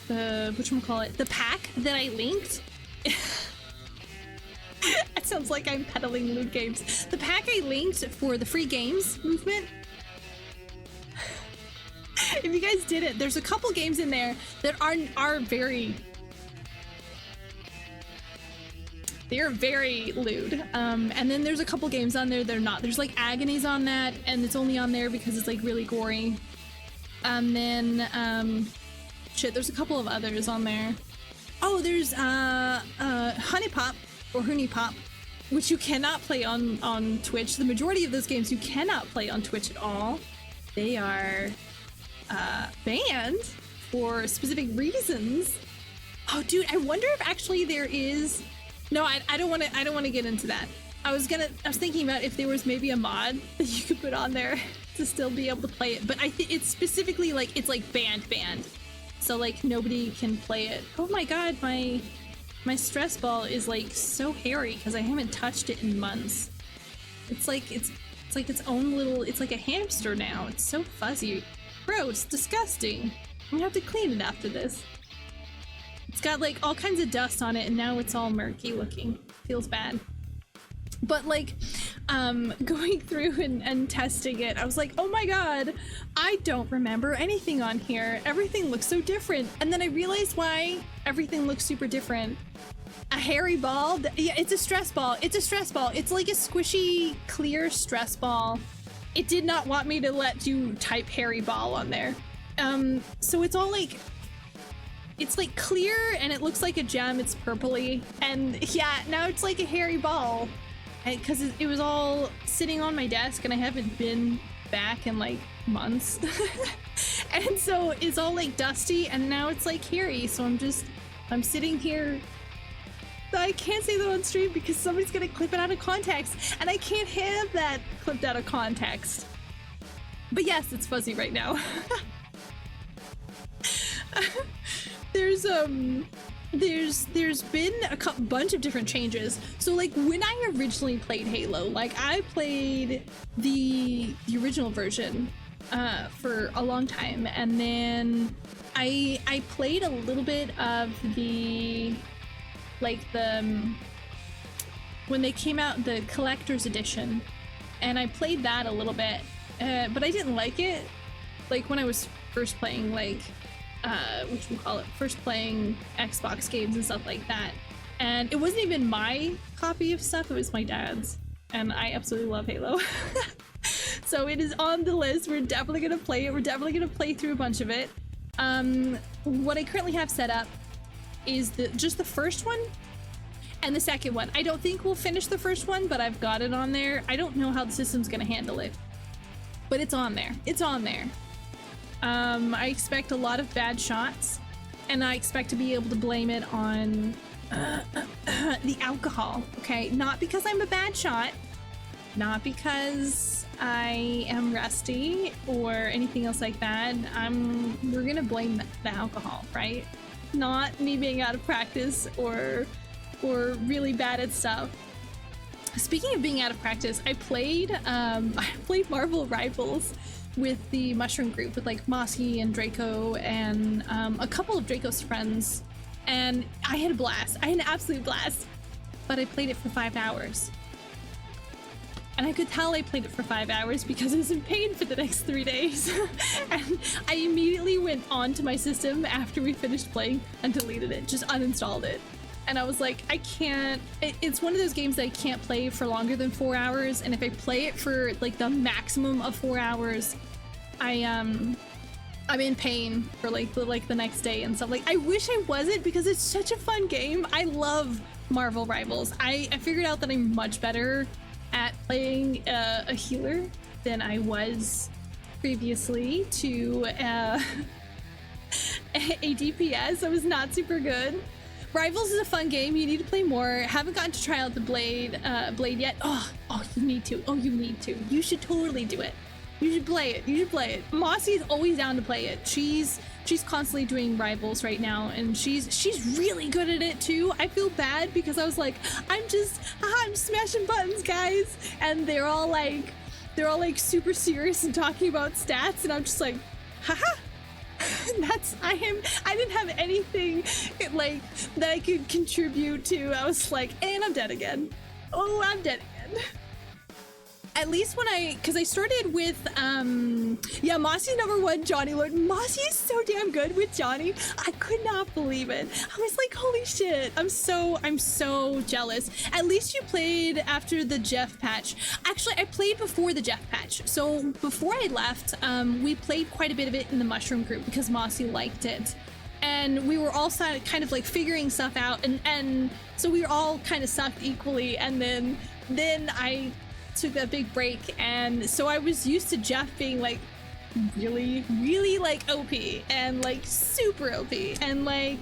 whatchamacallit, the pack that I linked? It sounds like I'm peddling lewd games. The pack I linked for the free games movement. If you guys didn't, there's a couple games in there that are very lewd. And then there's a couple games on there that are not. There's like Agony's on that, and it's only on there because it's like really gory. And then there's a couple of others on there. Oh, there's Honey Pop or Hooney Pop, which you cannot play on Twitch. The majority of those games you cannot play on Twitch at all. They are banned for specific reasons. Oh, dude, I wonder if actually there is. No, I don't want to get into that. I was thinking about if there was maybe a mod that you could put on there to still be able to play it, but I think it's specifically like it's like banned, so like nobody can play it. Oh my god, my stress ball is like so hairy because I haven't touched it in months. It's like its own little. It's like a hamster now. It's so fuzzy, gross, disgusting. I'm gonna have to clean it after this. It's got like all kinds of dust on it, and now it's all murky looking. Feels bad. But like, going through and testing it, I was like, oh my god, I don't remember anything on here. Everything looks so different. And then I realized why everything looks super different. A hairy ball? Yeah, it's a stress ball. It's a stress ball. It's like a squishy, clear stress ball. It did not want me to let you type hairy ball on there. So it's all like, it's like clear and it looks like a gem. It's purpley. And yeah, now it's like a hairy ball. Because it was all sitting on my desk and I haven't been back in like months. And so it's all like dusty and now it's like hairy. So I'm sitting here. I can't say that on stream because somebody's gonna clip it out of context and I can't have that clipped out of context. But yes, it's fuzzy right now. There's been a bunch of different changes. So like when I originally played Halo, like I played the original version for a long time, and then I played a little bit of the when they came out, the collector's edition, and I played that a little bit, but I didn't like it. Like when I was first playing first playing Xbox games and stuff like that. And it wasn't even my copy of stuff, it was my dad's. And I absolutely love Halo. So it is on the list. We're definitely gonna play it. We're definitely gonna play through a bunch of it. What I currently have set up is just the first one and the second one. I don't think we'll finish the first one, but I've got it on there. I don't know how the system's gonna handle it, but it's on there. It's on there. I expect a lot of bad shots, and I expect to be able to blame it on the alcohol, okay? Not because I'm a bad shot, not because I am rusty or anything else like that. We're gonna blame the alcohol, right? Not me being out of practice or really bad at stuff. Speaking of being out of practice, I played Marvel Rivals with the Mushroom group, with like Mossy and Draco and a couple of Draco's friends, and I had a blast. I had an absolute blast, but I played it for 5 hours. And I could tell I played it for 5 hours because I was in pain for the next 3 days. And I immediately went onto my system after we finished playing and deleted it, just uninstalled it. And I was like, I can't, it's one of those games that I can't play for longer than 4 hours. And if I play it for like the maximum of 4 hours, I'm in pain for like the next day and stuff. Like, I wish I wasn't, because it's such a fun game. I love Marvel Rivals. I figured out that I'm much better at playing a healer than I was previously to a DPS. I was not super good. Rivals is a fun game. You need to play more. Haven't gotten to try out the Blade yet. Oh, you need to. Oh, you need to. You should totally do it. You should play it. You should play it. Mossy is always down to play it. She's constantly doing Rivals right now, and she's really good at it too. I feel bad because I was like, I'm smashing buttons, guys, and they're all like super serious and talking about stats, and I'm just like, haha. I didn't have anything like that I could contribute to. I was like, and I'm dead again. Oh, I'm dead again. At least because I started with, yeah, Mossy's #1, Johnny Lord. Mossy is so damn good with Johnny. I could not believe it. I was like, holy shit. I'm so jealous. At least you played after the Jeff patch. Actually, I played before the Jeff patch. So before I left, we played quite a bit of it in the Mushroom group because Mossy liked it. And we were all kind of like figuring stuff out, and so we were all kind of sucked equally, and then I took that big break, and so I was used to Jeff being like really like OP and like super OP, and like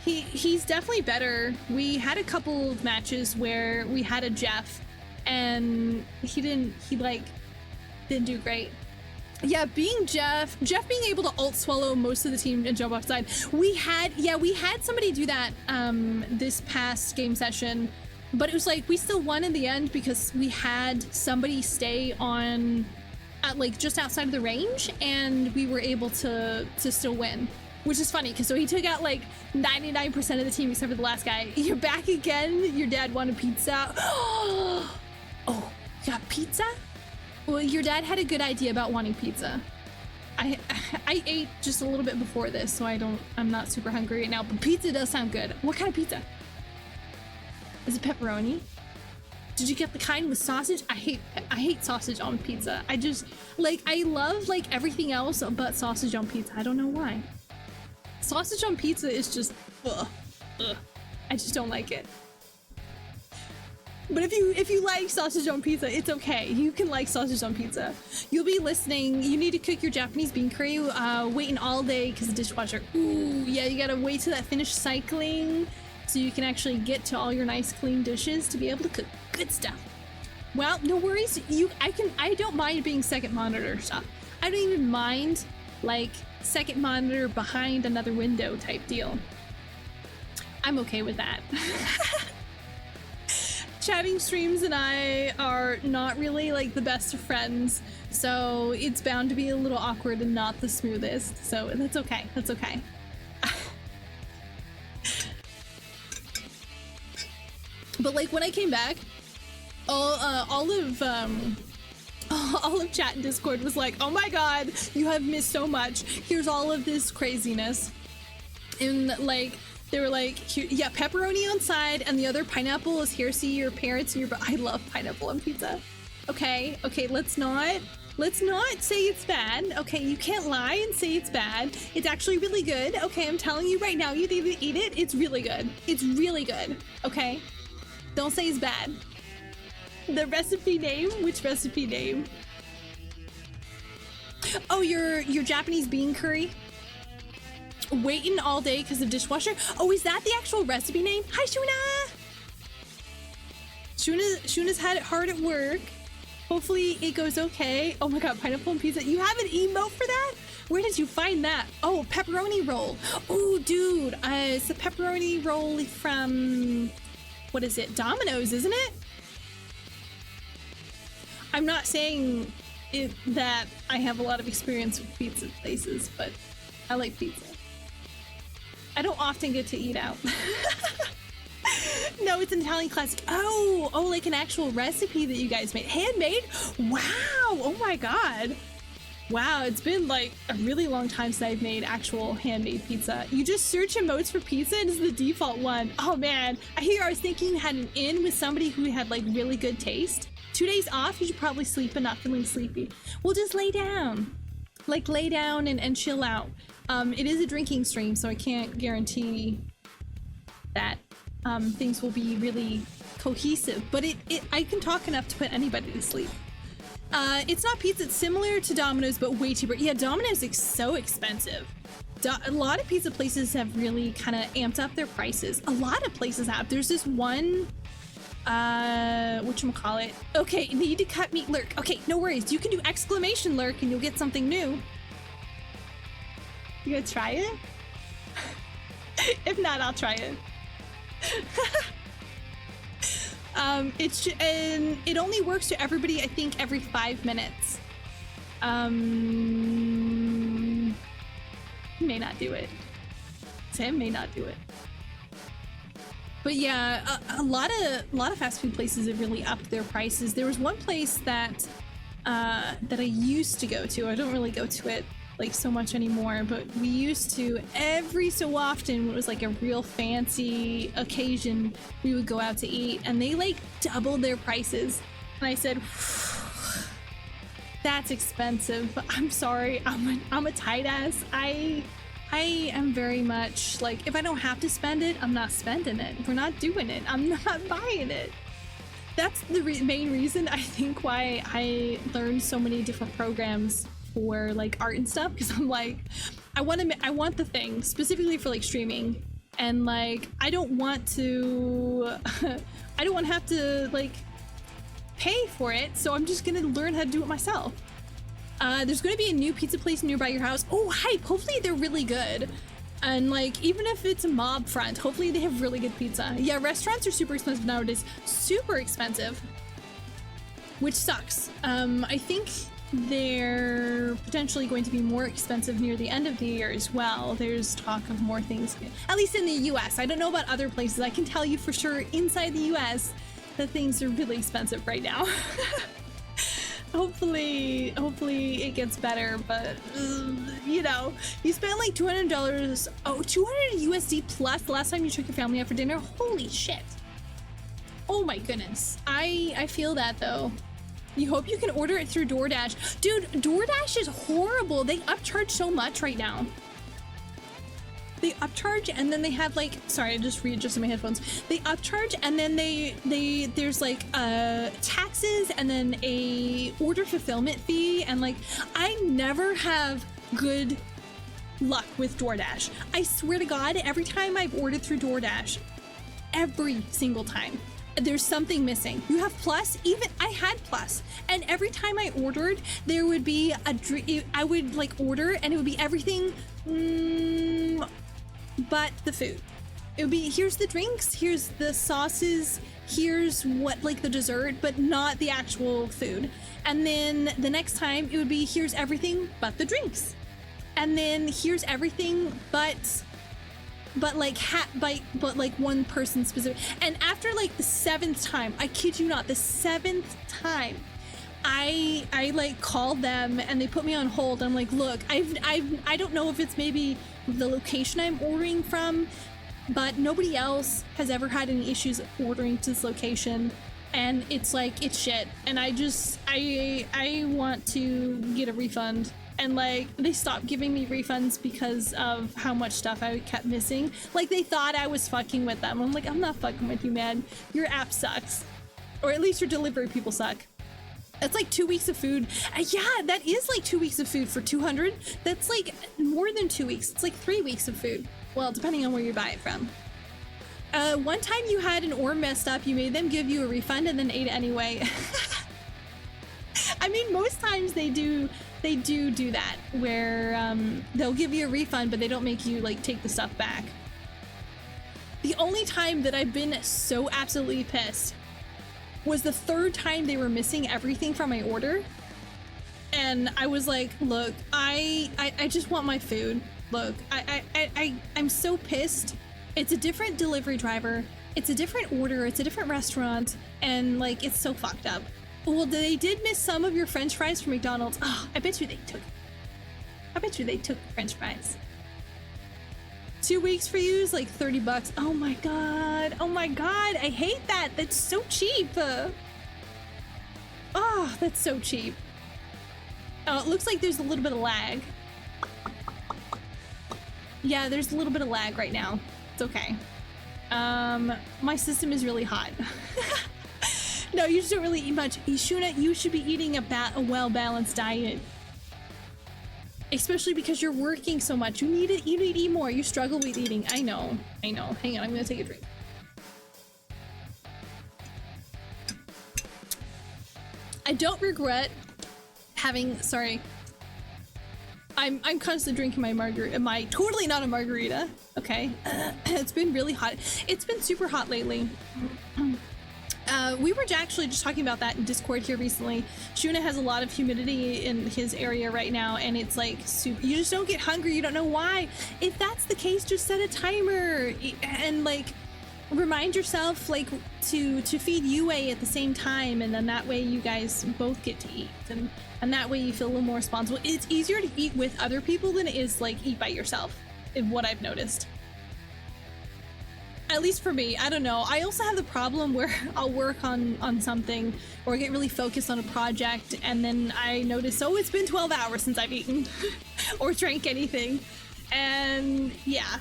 he's definitely better. We had a couple of matches where we had a Jeff and he didn't do great. Yeah, being Jeff being able to ult swallow most of the team and jump offside. We had somebody do that this past game session. But it was like, we still won in the end because we had somebody stay on at like just outside of the range, and we were able to still win, which is funny because so he took out like 99% of the team except for the last guy. You're back again. Your dad wanted pizza. Oh, got pizza? Well, your dad had a good idea about wanting pizza. I ate just a little bit before this, so I'm not super hungry right now, but pizza does sound good. What kind of pizza? Is it pepperoni? Did you get the kind with sausage? I hate sausage on pizza. I just, like, I love, like, everything else but sausage on pizza. I don't know why. Sausage on pizza is just, ugh. I just don't like it. But if you like sausage on pizza, it's okay. You can like sausage on pizza. You'll be listening. You need to cook your Japanese bean curry, waiting all day because the dishwasher. Ooh, yeah, you gotta wait till that finished cycling so you can actually get to all your nice clean dishes to be able to cook good stuff. Well, no worries. I don't mind being second monitor stuff. I don't even mind like second monitor behind another window type deal. I'm okay with that. Chatting streams and I are not really like the best of friends, so it's bound to be a little awkward and not the smoothest, so that's okay. That's okay. But like when I came back, all of chat and Discord was like, oh my god, you have missed so much. Here's all of this craziness. And like they were like, yeah, pepperoni on side and the other pineapple is here. See your parents and your. I love pineapple on pizza. Okay, let's not say it's bad. Okay, you can't lie and say it's bad. It's actually really good. Okay, I'm telling you right now, you need to eat it. It's really good. It's really good. Okay, don't say it's bad. The recipe name? Which recipe name? Oh, your Japanese bean curry. Waiting all day because of dishwasher. Oh, is that the actual recipe name? Hi, Shuna. Shuna's had it hard at work. Hopefully it goes okay. Oh my god, pineapple and pizza. You have an emote for that? Where did you find that? Oh, pepperoni roll. Oh, dude. It's the pepperoni roll from, what is it? Domino's, isn't it? I'm not saying that I have a lot of experience with pizza places, but I like pizza. I don't often get to eat out. No, it's an Italian classic. Oh, like an actual recipe that you guys made. Handmade? Wow. Oh my god. Wow, it's been like a really long time since I've made actual handmade pizza. You just search emotes for pizza and it's the default one. Oh man, I was thinking you had an in with somebody who had like really good taste. 2 days off, you should probably sleep and not feeling sleepy. Well, just lay down. Like lay down and chill out. It is a drinking stream, so I can't guarantee that things will be really cohesive, but I can talk enough to put anybody to sleep. It's not pizza, it's similar to Domino's, but way cheaper. Yeah, Domino's is so expensive. A lot of pizza places have really kind of amped up their prices. A lot of places have. There's this one, whatchamacallit? Okay, need to cut meat lurk. Okay, no worries. You can do exclamation lurk and you'll get something new. You gonna try it? If not, I'll try it. It only works to everybody, I think, every 5 minutes. May not do it. Sam may not do it. But yeah, a lot of fast food places have really upped their prices. There was one place that I used to go to. I don't really go to it like so much anymore, but we used to every so often when it was like a real fancy occasion, we would go out to eat and they like doubled their prices. And I said, that's expensive. I'm sorry. I'm a tight ass. I am very much like, if I don't have to spend it, I'm not spending it. If we're not doing it, I'm not buying it. That's the main reason I think why I learned so many different programs for like art and stuff, because I'm like, I want the thing specifically for like streaming, and like I don't want to have to like pay for it, so I'm just gonna learn how to do it myself. There's gonna be a new pizza place nearby your house. Oh, hype! Hopefully they're really good, and like even if it's a mob front, hopefully they have really good pizza. Yeah, restaurants are super expensive nowadays, super expensive, which sucks. I think they're potentially going to be more expensive near the end of the year as well. There's talk of more things, at least in the US. I don't know about other places. I can tell you for sure inside the US that things are really expensive right now. hopefully it gets better, but you know, you spent like $200, 200 USD plus the last time you took your family out for dinner. Holy shit. Oh my goodness. I feel that though. You hope you can order it through DoorDash. Dude, DoorDash is horrible. They upcharge so much right now. They upcharge and then they have like, sorry, I just readjusted my headphones. They upcharge and then there's like taxes and then a order fulfillment fee, and like I never have good luck with DoorDash. I swear to God, every time I've ordered through DoorDash, every single time, there's something missing. You have Plus? Even I had Plus, and every time I ordered, there would be I would like order and it would be everything but the food. It would be, here's the drinks, here's the sauces, here's what like the dessert, but not the actual food. And then the next time it would be, here's everything but the drinks. And then here's everything but like one person specific. And after like the 7th time, I kid you not, the 7th time, I like called them and they put me on hold. I'm like, look, I don't know if it's maybe the location I'm ordering from, but nobody else has ever had any issues ordering to this location, and it's like, it's shit, and I want to get a refund. And like, they stopped giving me refunds because of how much stuff I kept missing. Like, they thought I was fucking with them. I'm like, I'm not fucking with you, man. Your app sucks. Or at least your delivery people suck. That's like 2 weeks of food. Yeah, that is like 2 weeks of food for 200. That's like more than 2 weeks. It's like 3 weeks of food. Well, depending on where you buy it from. One time you had an orb messed up, you made them give you a refund and then ate it anyway. I mean, most times they do that, where they'll give you a refund, but they don't make you like take the stuff back. The only time that I've been so absolutely pissed was the 3rd time they were missing everything from my order. And I was like, look, I just want my food. Look, I'm so pissed. It's a different delivery driver. It's a different order. It's a different restaurant. And like, it's so fucked up. Well, they did miss some of your French fries from McDonald's. Oh, I bet you they took the French fries. 2 weeks for you is like $30. Oh my god. Oh my god. I hate that. That's so cheap. Oh, that's so cheap. Oh, it looks like there's a little bit of lag. Yeah, there's a little bit of lag right now. It's okay. My system is really hot. No, you just don't really eat much. You should be eating a well-balanced diet. Especially because you're working so much. You need to eat more. You struggle with eating. I know. Hang on, I'm gonna take a drink. I don't regret having, sorry. I'm constantly drinking my margarita. Totally not a margarita. Okay. It's been really hot. It's been super hot lately. We were actually just talking about that in Discord here recently. Shuna has a lot of humidity in his area right now, and it's like super, you just don't get hungry. You don't know why. If that's the case, just set a timer and like remind yourself like to feed UA at the same time, and then that way you guys both get to eat, and that way you feel a little more responsible. It's easier to eat with other people than it is like eat by yourself, is what I've noticed. At least for me, I don't know. I also have the problem where I'll work on something or get really focused on a project, and then I notice, oh, it's been 12 hours since I've eaten or drank anything. And yeah,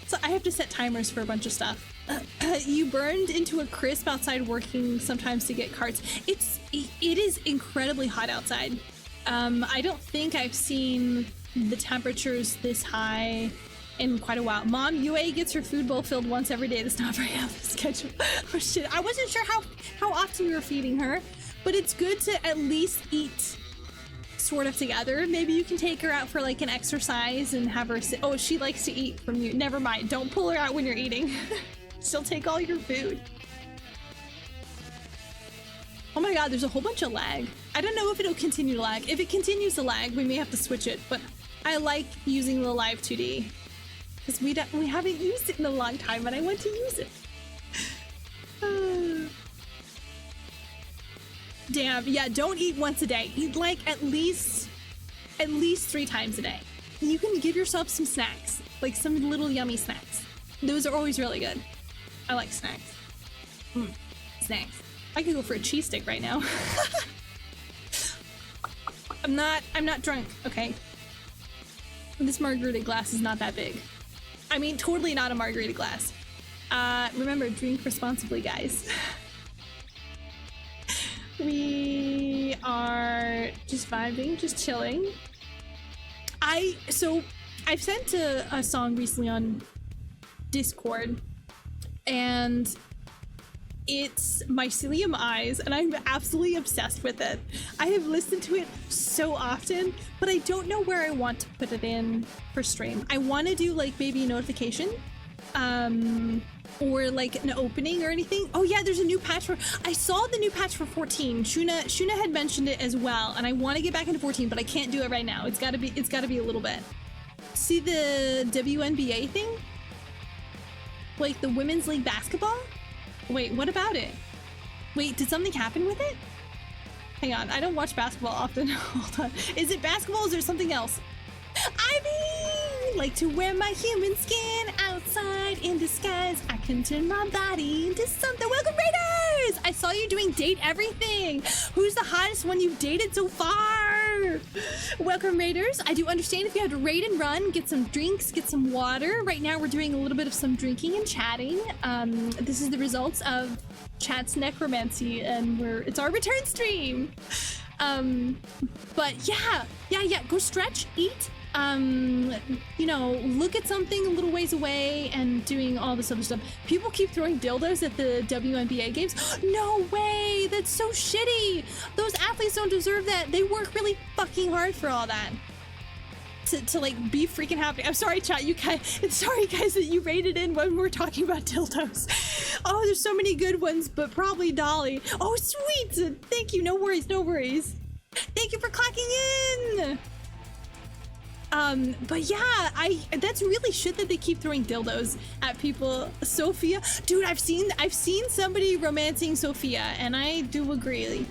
so I have to set timers for a bunch of stuff. You burned into a crisp outside working sometimes to get carts. It is incredibly hot outside. I don't think I've seen the temperatures this high in quite a while. Mom, UA gets her food bowl filled once every day. That's not very healthy schedule. Oh shit, I wasn't sure how often you were feeding her, but it's good to at least eat sort of together. Maybe you can take her out for like an exercise and have her sit. Oh, she likes to eat from you. Never mind, don't pull her out when you're eating. She'll take all your food. Oh my god, there's a whole bunch of lag. I don't know if it'll continue to lag. If it continues to lag, we may have to switch it, but I like using the live 2D. Because we haven't used it in a long time, and I want to use it. damn. Yeah, don't eat once a day. Eat like at least 3 times a day. You can give yourself some snacks, like some little yummy snacks. Those are always really good. I like snacks. Snacks. I could go for a cheese stick right now. I'm not drunk, okay? This margarita glass is not that big. I mean, totally not a margarita glass. Remember, drink responsibly, guys. We are just vibing, just chilling. I've sent a song recently on Discord, and it's Mycelium Eyes, and I'm absolutely obsessed with it. I have listened to it so often, but I don't know where I want to put it in for stream. I want to do like maybe a notification, or like an opening or anything. Oh yeah, there's a new patch for, I saw the new patch for 14. Shuna had mentioned it as well, and I want to get back into 14, but I can't do it right now. It's gotta be a little bit. See the WNBA thing? Like the Women's League Basketball? Wait, what about it? Wait, did something happen with it? Hang on, I don't watch basketball often. Hold on. Is it basketball or is there something else? I mean, like to wear my human skin outside in disguise. I can turn my body into something. Welcome, Raiders! I saw you doing date everything. Who's the hottest one you've dated so far? Welcome, Raiders. I do understand if you have to raid and run, get some drinks, get some water. Right now, we're doing a little bit of some drinking and chatting. This is the results of Chat's necromancy, and it's our return stream. But yeah, go stretch, eat, you know, look at something a little ways away and doing all this other stuff. People keep throwing dildos at the WNBA games. No way, that's so shitty. Those athletes don't deserve that. They work really fucking hard for all that. To like be freaking happy. I'm sorry, chat, you guys. Sorry, guys, that you raided in when we're talking about dildos. Oh, there's so many good ones, but probably Dolly. Oh, sweet. Thank you. No worries. No worries. Thank you for clocking in. But yeah, that's really shit that they keep throwing dildos at people. Sophia, dude, I've seen somebody romancing Sophia, and I do agree.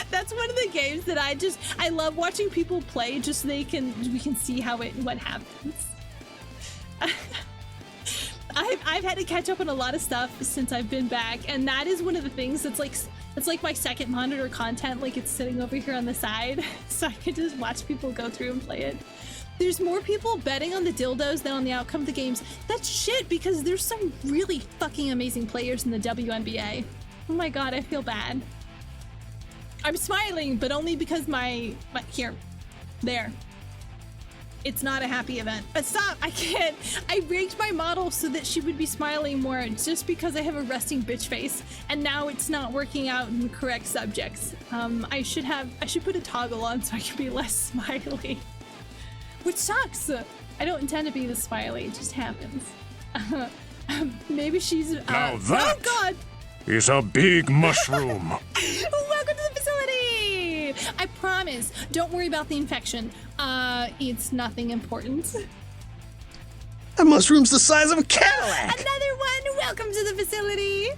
That's one of the games that I love watching people play, just so we can see what happens. I've had to catch up on a lot of stuff since I've been back, and that is one of the things that's like my second monitor content. Like, it's sitting over here on the side, so I can just watch people go through and play it. There's more people betting on the dildos than on the outcome of the games. That's shit, because there's some really fucking amazing players in the WNBA. Oh my god, I feel bad. I'm smiling, but only because here, there. It's not a happy event. Stop, I can't. I rigged my model so that she would be smiling more, just because I have a resting bitch face, and now it's not working out in the correct subjects. I should put a toggle on so I can be less smiley. Which sucks. I don't intend to be this smiley, it just happens. Maybe she's, Now that oh god! is a big mushroom. Welcome to the facility! I promise, don't worry about the infection. It's nothing important. That mushroom's the size of a Cadillac! Another one! Welcome to the facility!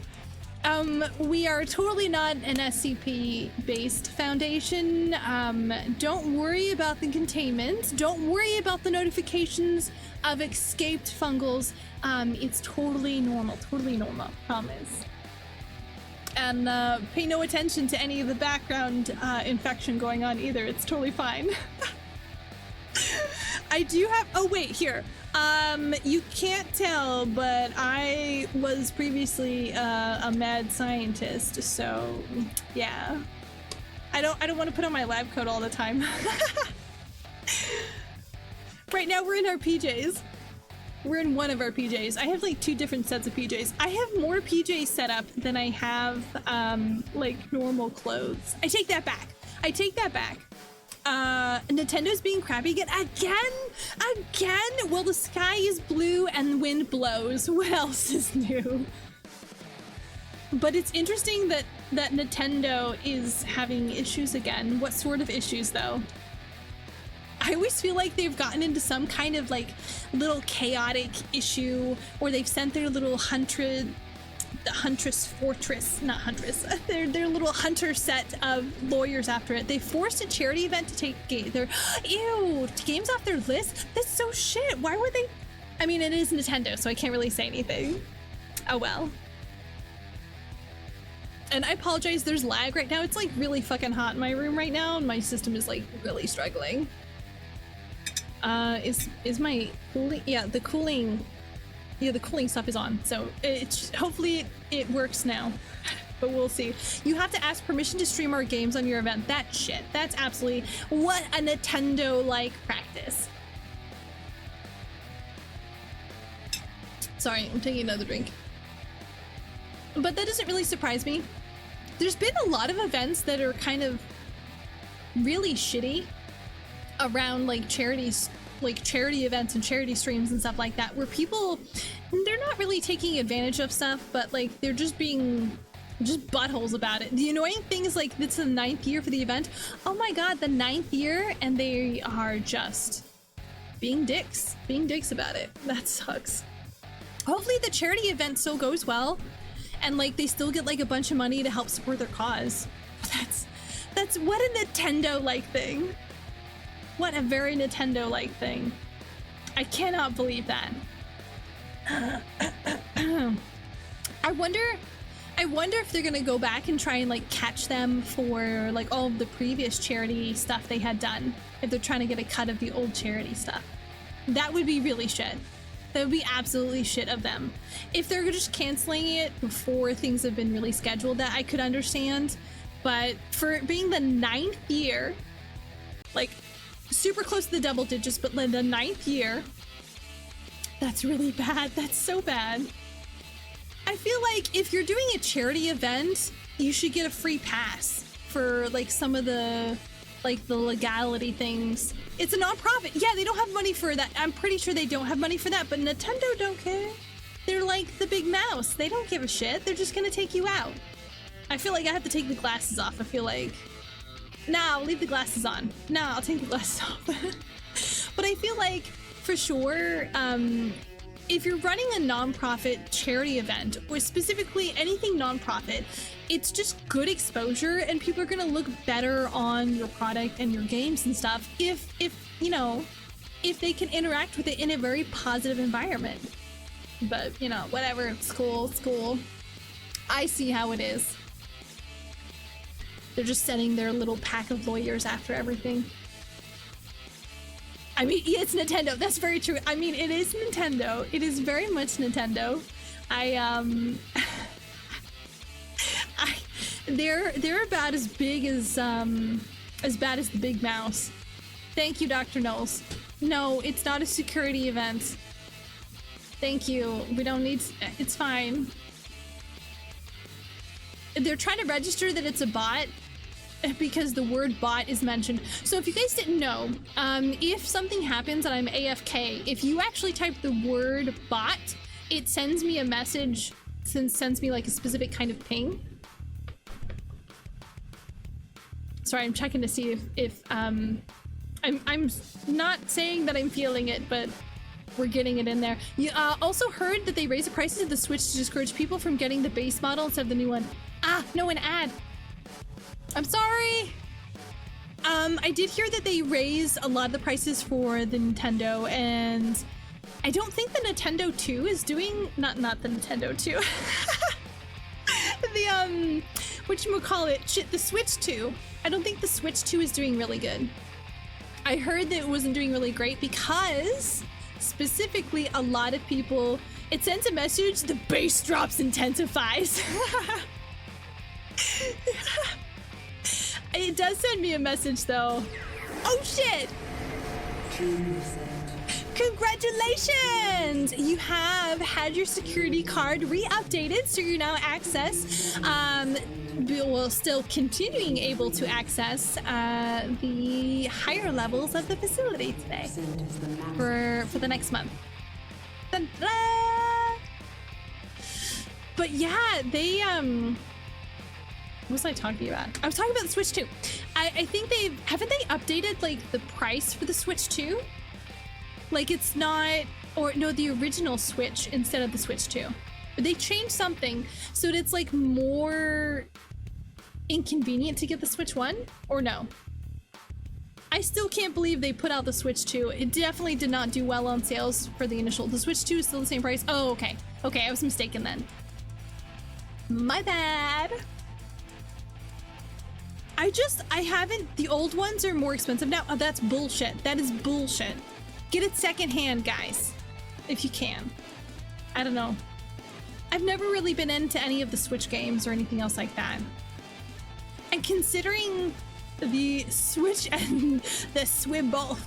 We are totally not an SCP-based foundation. Don't worry about the containment. Don't worry about the notifications of escaped fungals. It's totally normal, promise. And pay no attention to any of the background infection going on either. It's totally fine. I do have, oh wait, here. You can't tell, but I was previously a mad scientist, so yeah. I don't want to put on my lab coat all the time. Right now we're in our PJs. We're in one of our PJs. I have like 2 different sets of PJs. I have more PJs set up than I have like normal clothes. I take that back. Nintendo's being crappy again. Well, the sky is blue and the wind blows. What else is new? But it's interesting that Nintendo is having issues again. What sort of issues, though? I always feel like they've gotten into some kind of like little chaotic issue, or they've sent their little 100 the Huntress Fortress, not Huntress, their little hunter set of lawyers after it. They forced a charity event to take their games off their list. That's so shit. Why would they? I mean, it is Nintendo, so I can't really say anything. Oh well. And I apologize, there's lag right now. It's like really fucking hot in my room right now, and my system is like really struggling. Is my cooling? Yeah, the cooling stuff is on, so hopefully it works now, but we'll see. You have to ask permission to stream our games on your event. That shit, that's absolutely what a Nintendo-like practice. Sorry, I'm taking another drink. But that doesn't really surprise me. There's been a lot of events that are kind of really shitty around like charities, like charity events and charity streams and stuff like that, where people, they're not really taking advantage of stuff, but like they're just being buttholes about it. The annoying thing is like it's the 9th year for the event. Oh my god, the 9th year, and they are just being dicks about it. That sucks. Hopefully the charity event still goes well, and like they still get like a bunch of money to help support their cause. That's what a Nintendo-like thing. What a very Nintendo-like thing. I cannot believe that. I wonder if they're gonna go back and try and like catch them for like all of the previous charity stuff they had done. If they're trying to get a cut of the old charity stuff. That would be really shit. That would be absolutely shit of them. If they're just canceling it before things have been really scheduled, that I could understand. But for it being the 9th year, like super close to the double digits, but like the 9th year, that's really bad. That's so bad. I feel like if you're doing a charity event, you should get a free pass for like some of the like the legality things. It's a non-profit. Yeah, they don't have money for that. I'm pretty sure they don't have money for that, but Nintendo don't care. They're like the big mouse. They don't give a shit. They're just gonna take you out. I feel like I have to take the glasses off. I feel like, nah, I'll leave the glasses on. Nah, I'll take the glasses off. But I feel like for sure, if you're running a non-profit charity event, or specifically anything non-profit, it's just good exposure, and people are gonna look better on your product and your games and stuff if you know, if they can interact with it in a very positive environment. But you know, whatever, it's cool. I see how it is. They're just sending their little pack of lawyers after everything. I mean, yeah, it's Nintendo. That's very true. I mean, it is Nintendo. It is very much Nintendo. They're about as big as bad as the big mouse. Thank you, Dr. Knowles. No, it's not a security event. Thank you. We don't need. It's fine. They're trying to register that it's a bot because the word bot is mentioned. So if you guys didn't know, if something happens and I'm AFK, if you actually type the word bot, it sends me a message, sends me like a specific kind of ping. Sorry, I'm checking to see if I'm not saying that I'm feeling it, but we're getting it in there. You also heard that they raised the prices of the Switch to discourage people from getting the base model instead of the new one. Ah, no, an ad. I'm sorry. I did hear that they raised a lot of the prices for the Nintendo, and I don't think the Nintendo 2 is doing, not the Nintendo 2. The, whatchamacallit, shit, the Switch 2. I don't think the Switch 2 is doing really good. I heard that it wasn't doing really great because, specifically, a lot of people, it sends a message, the bass drops intensifies. It does send me a message though. Oh shit! Congratulations! You have had your security card re-updated, so you're now still continuing able to access the higher levels of the facility today for the next month. Ta-da! But yeah, they what was I talking about? I was talking about the Switch 2. I think haven't they updated like the price for the Switch 2? Like it's not, or no, the original Switch instead of the Switch 2. They changed something so that it's like more inconvenient to get the Switch 1, or no? I still can't believe they put out the Switch 2. It definitely did not do well on sales for the initial. The Switch 2 is still the same price. Oh, okay. Okay, I was mistaken then. My bad. I haven't, the old ones are more expensive now. Oh, that's bullshit. That is bullshit. Get it secondhand, guys, if you can. I don't know. I've never really been into any of the Switch games or anything else like that. And considering the Switch and the Swibboth.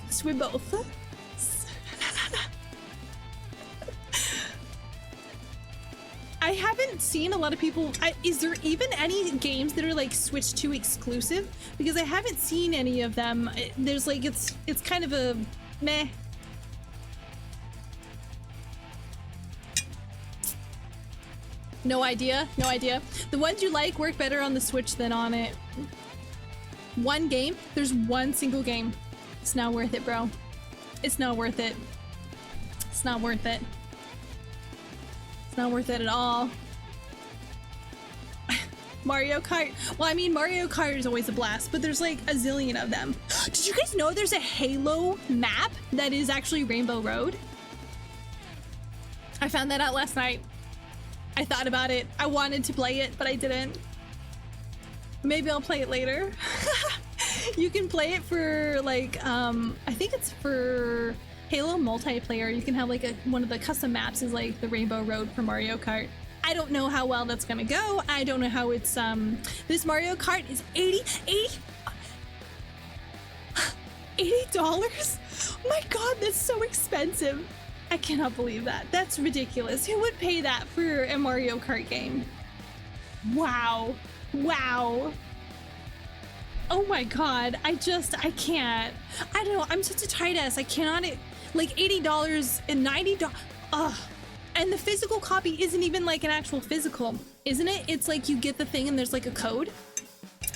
I haven't seen a lot of people. Is there even any games that are like Switch 2 exclusive? Because I haven't seen any of them. There's like, it's kind of a meh. No idea. No idea. The ones you like work better on the Switch than on it. One game? There's one single game. It's not worth it, bro. It's not worth it. It's not worth it. It's not worth it at all. Mario Kart. Well, I mean, Mario Kart is always a blast, but there's like a zillion of them. Did you guys know there's a Halo map that is actually Rainbow Road? I found that out last night. I thought about it. I wanted to play it, but I didn't. Maybe I'll play it later. You can play it for like, I think it's for Halo multiplayer. You can have like one of the custom maps is like the Rainbow Road for Mario Kart. I don't know how well that's gonna go. I don't know how it's, this Mario Kart is $80. Oh my God, that's so expensive. I cannot believe that. That's ridiculous. Who would pay that for a Mario Kart game? Wow. Wow. Oh my God. I can't. I don't know. I'm such a tight ass. I cannot, like $80 and $90. Ugh. And the physical copy isn't even like an actual physical, isn't it? It's like you get the thing and there's like a code.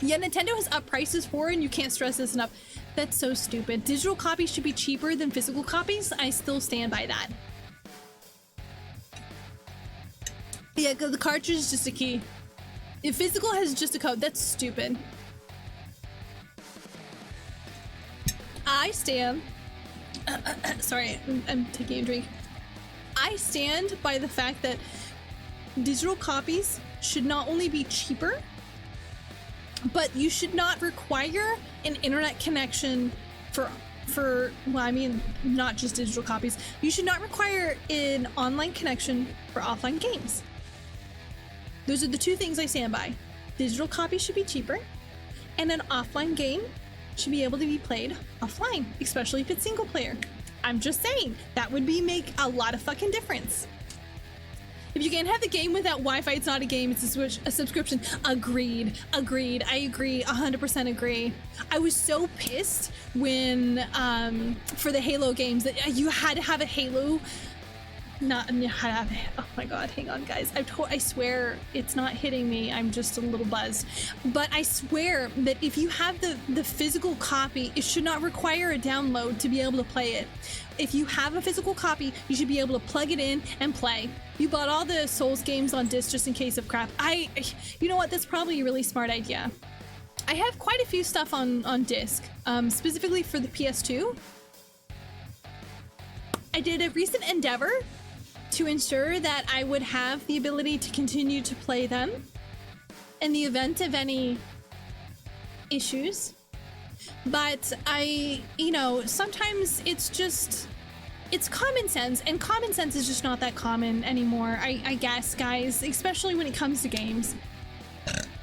Yeah, Nintendo has upped prices for it and you can't stress this enough. That's so stupid. Digital copies should be cheaper than physical copies. I still stand by that. Yeah, the cartridge is just a key. If physical has just a code, that's stupid. I stand... sorry, I'm taking a drink. I stand by the fact that digital copies should not only be cheaper, but you should not require an internet connection for well, I mean, not just digital copies. You should not require an online connection for offline games. Those are the two things I stand by. Digital copies should be cheaper, and an offline game should be able to be played offline, especially if it's single player. I'm just saying, that would make a lot of fucking difference. If you can't have the game without Wi-Fi, it's not a game, it's a subscription. Agreed. I agree, 100% agree. I was so pissed when, for the Halo games, that you had to have a Halo. Oh my God, hang on guys. I swear it's not hitting me. I'm just a little buzzed. But I swear that if you have the physical copy, it should not require a download to be able to play it. If you have a physical copy, you should be able to plug it in and play. You bought all the Souls games on disc just in case of crap. You know what? That's probably a really smart idea. I have quite a few stuff on disc, specifically for the PS2. I did a recent endeavor to ensure that I would have the ability to continue to play them in the event of any issues. But you know, sometimes it's common sense, and common sense is just not that common anymore, I guess, guys, especially when it comes to games.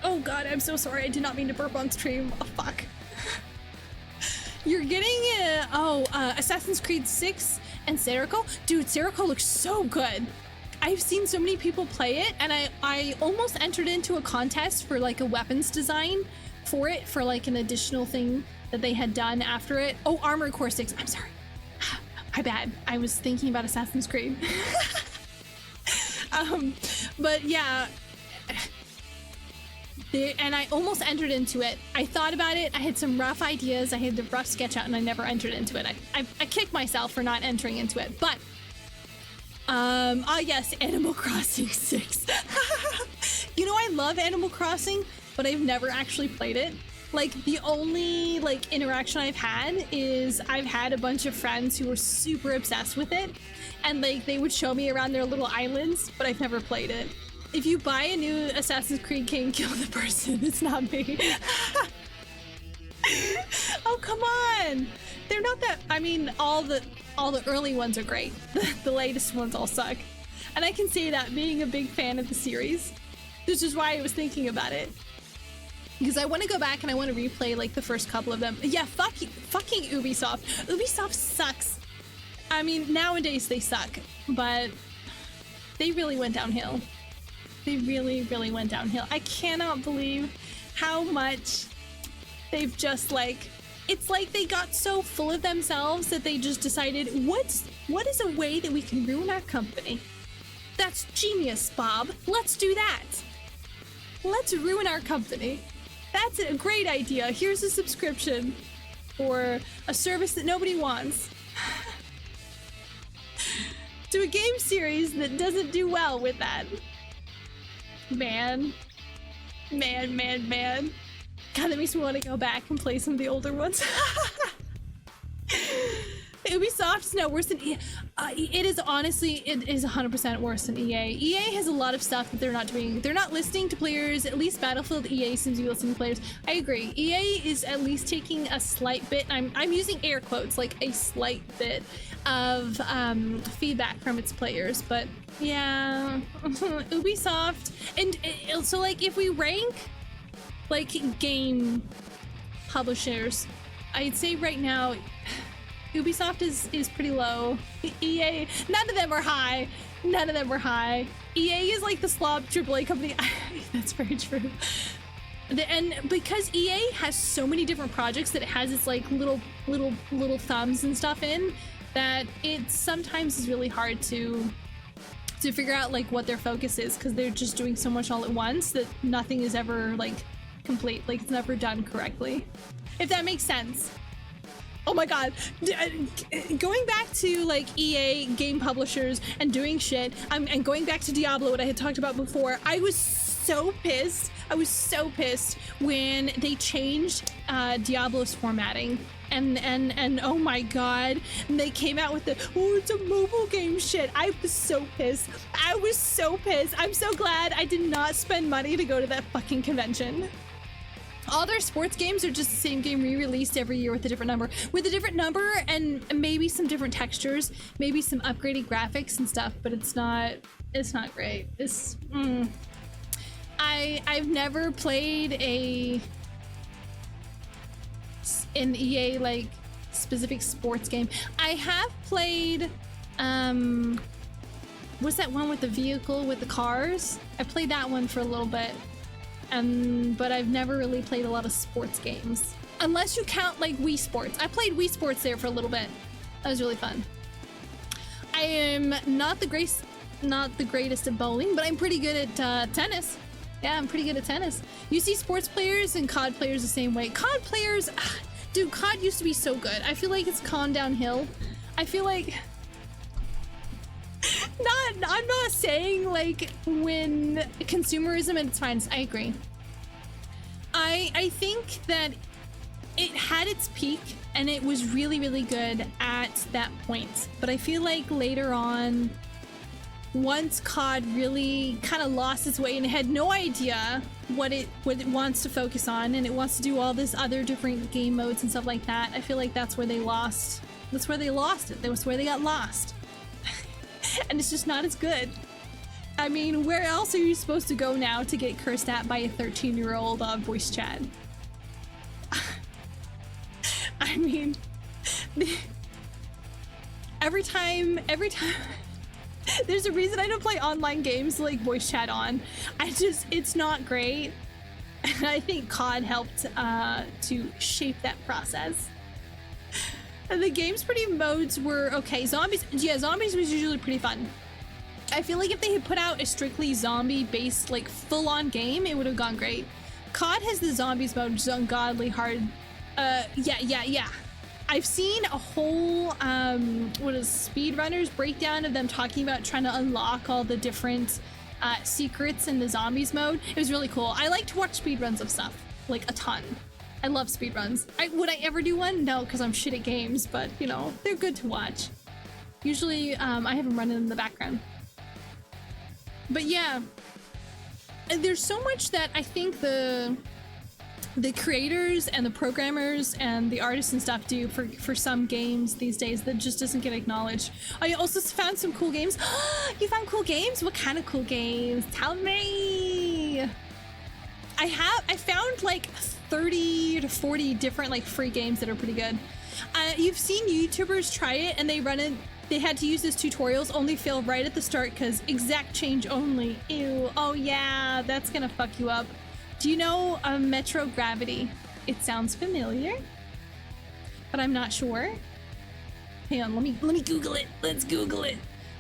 Oh God, I'm so sorry. I did not mean to burp on stream. Oh, fuck. You're getting Assassin's Creed 6 and Serico? Dude, Serico looks so good. I've seen so many people play it, and I almost entered into a contest for like a weapons design for it, for like an additional thing that they had done after it. Oh, Armored Core 6. I'm sorry. My bad. I was thinking about Assassin's Creed. But yeah. And I almost entered into it. I thought about it. I had some rough ideas. I had the rough sketch out, and I never entered into it. I kicked myself for not entering into it. But Yes, Animal Crossing 6. You know, I love Animal Crossing, but I've never actually played it. Like, the only, like, interaction I've had is I've had a bunch of friends who were super obsessed with it, and, like, they would show me around their little islands, but I've never played it. If you buy a new Assassin's Creed game, kill the person. It's not me. Oh, come on! They're not that... I mean, all the early ones are great. The latest ones all suck. And I can say that being a big fan of the series. This is why I was thinking about it. Because I want to go back and I want to replay like the first couple of them. Yeah, fucking Ubisoft. Ubisoft sucks. I mean, nowadays they suck, but they really went downhill. They really, really went downhill. I cannot believe how much they've just like... It's like they got so full of themselves that they just decided, what is a way that we can ruin our company? That's genius, Bob. Let's do that. Let's ruin our company. That's a great idea. Here's a subscription for a service that nobody wants. To a game series that doesn't do well with that. Man. God, that makes me want to go back and play some of the older ones. Ubisoft's no worse than EA. It is honestly, it is 100% worse than EA. EA has a lot of stuff that they're not doing. They're not listening to players. At least Battlefield EA seems to be listening to players. I agree. EA is at least taking a slight bit, I'm using air quotes, like a slight bit of feedback from its players. But yeah, Ubisoft. And so like if we rank like game publishers, I'd say right now Ubisoft is pretty low. EA, none of them are high. None of them are high. EA is like the slob AAA company. That's very true. And because EA has so many different projects that it has its like little thumbs and stuff in, that it sometimes is really hard to figure out like what their focus is, because they're just doing so much all at once that nothing is ever like complete, like it's never done correctly, if that makes sense. Oh my god, going back to like EA game publishers and doing shit, and going back to Diablo, what I had talked about before, I was so pissed. I was so pissed when they changed Diablo's formatting. And oh my god, and they came out with the, oh, it's a mobile game shit. I was so pissed. I was so pissed. I'm so glad I did not spend money to go to that fucking convention. All their sports games are just the same game re-released every year with a different number. With a different number and maybe some different textures, maybe some upgraded graphics and stuff, but it's not great. I've never played an EA like specific sports game. I have played what's that one with the vehicle with the cars? I played that one for a little bit. But I've never really played a lot of sports games. Unless you count like Wii Sports. I played Wii Sports there for a little bit. That was really fun. I am not the greatest at bowling, but I'm pretty good at tennis. Yeah, I'm pretty good at tennis. You see sports players and COD players the same way. COD players, dude, COD used to be so good. I feel like it's gone downhill. I feel like... I'm not saying like when consumerism and it's fine. I agree. I think that it had its peak and it was really, really good at that point. But I feel like later on, once COD really kind of lost its way and it had no idea what it wants to focus on, and it wants to do all this other different game modes and stuff like that, I feel like that's where they lost. That's where they lost it. That's where they got lost. And it's just not as good. I mean, where else are you supposed to go now to get cursed at by a 13-year-old voice chat? I mean, every time, there's a reason I don't play online games like voice chat on. It's not great. And I think COD helped to shape that process. And the game's pretty modes were okay. Zombies was usually pretty fun. I feel like if they had put out a strictly zombie-based, like, full-on game, it would have gone great. COD has the zombies mode, which is ungodly hard. Yeah. I've seen a whole speedrunners breakdown of them talking about trying to unlock all the different secrets in the zombies mode. It was really cool. I like to watch speedruns of stuff, like a ton. I love speedruns. Would I ever do one? No, because I'm shit at games, but you know, they're good to watch. Usually I have them running in the background. But yeah, there's so much that I think the creators and the programmers and the artists and stuff do for some games these days that just doesn't get acknowledged. I also found some cool games. You found cool games? What kind of cool games? Tell me. I found like 30 to 40 different like free games that are pretty good. You've seen YouTubers try it and they had to use this tutorials, only fail right at the start because exact change only. Ew. Oh yeah, that's gonna fuck you up. Do you know Metro Gravity? It sounds familiar, but I'm not sure. Hang on, let me Google it. Let's Google it.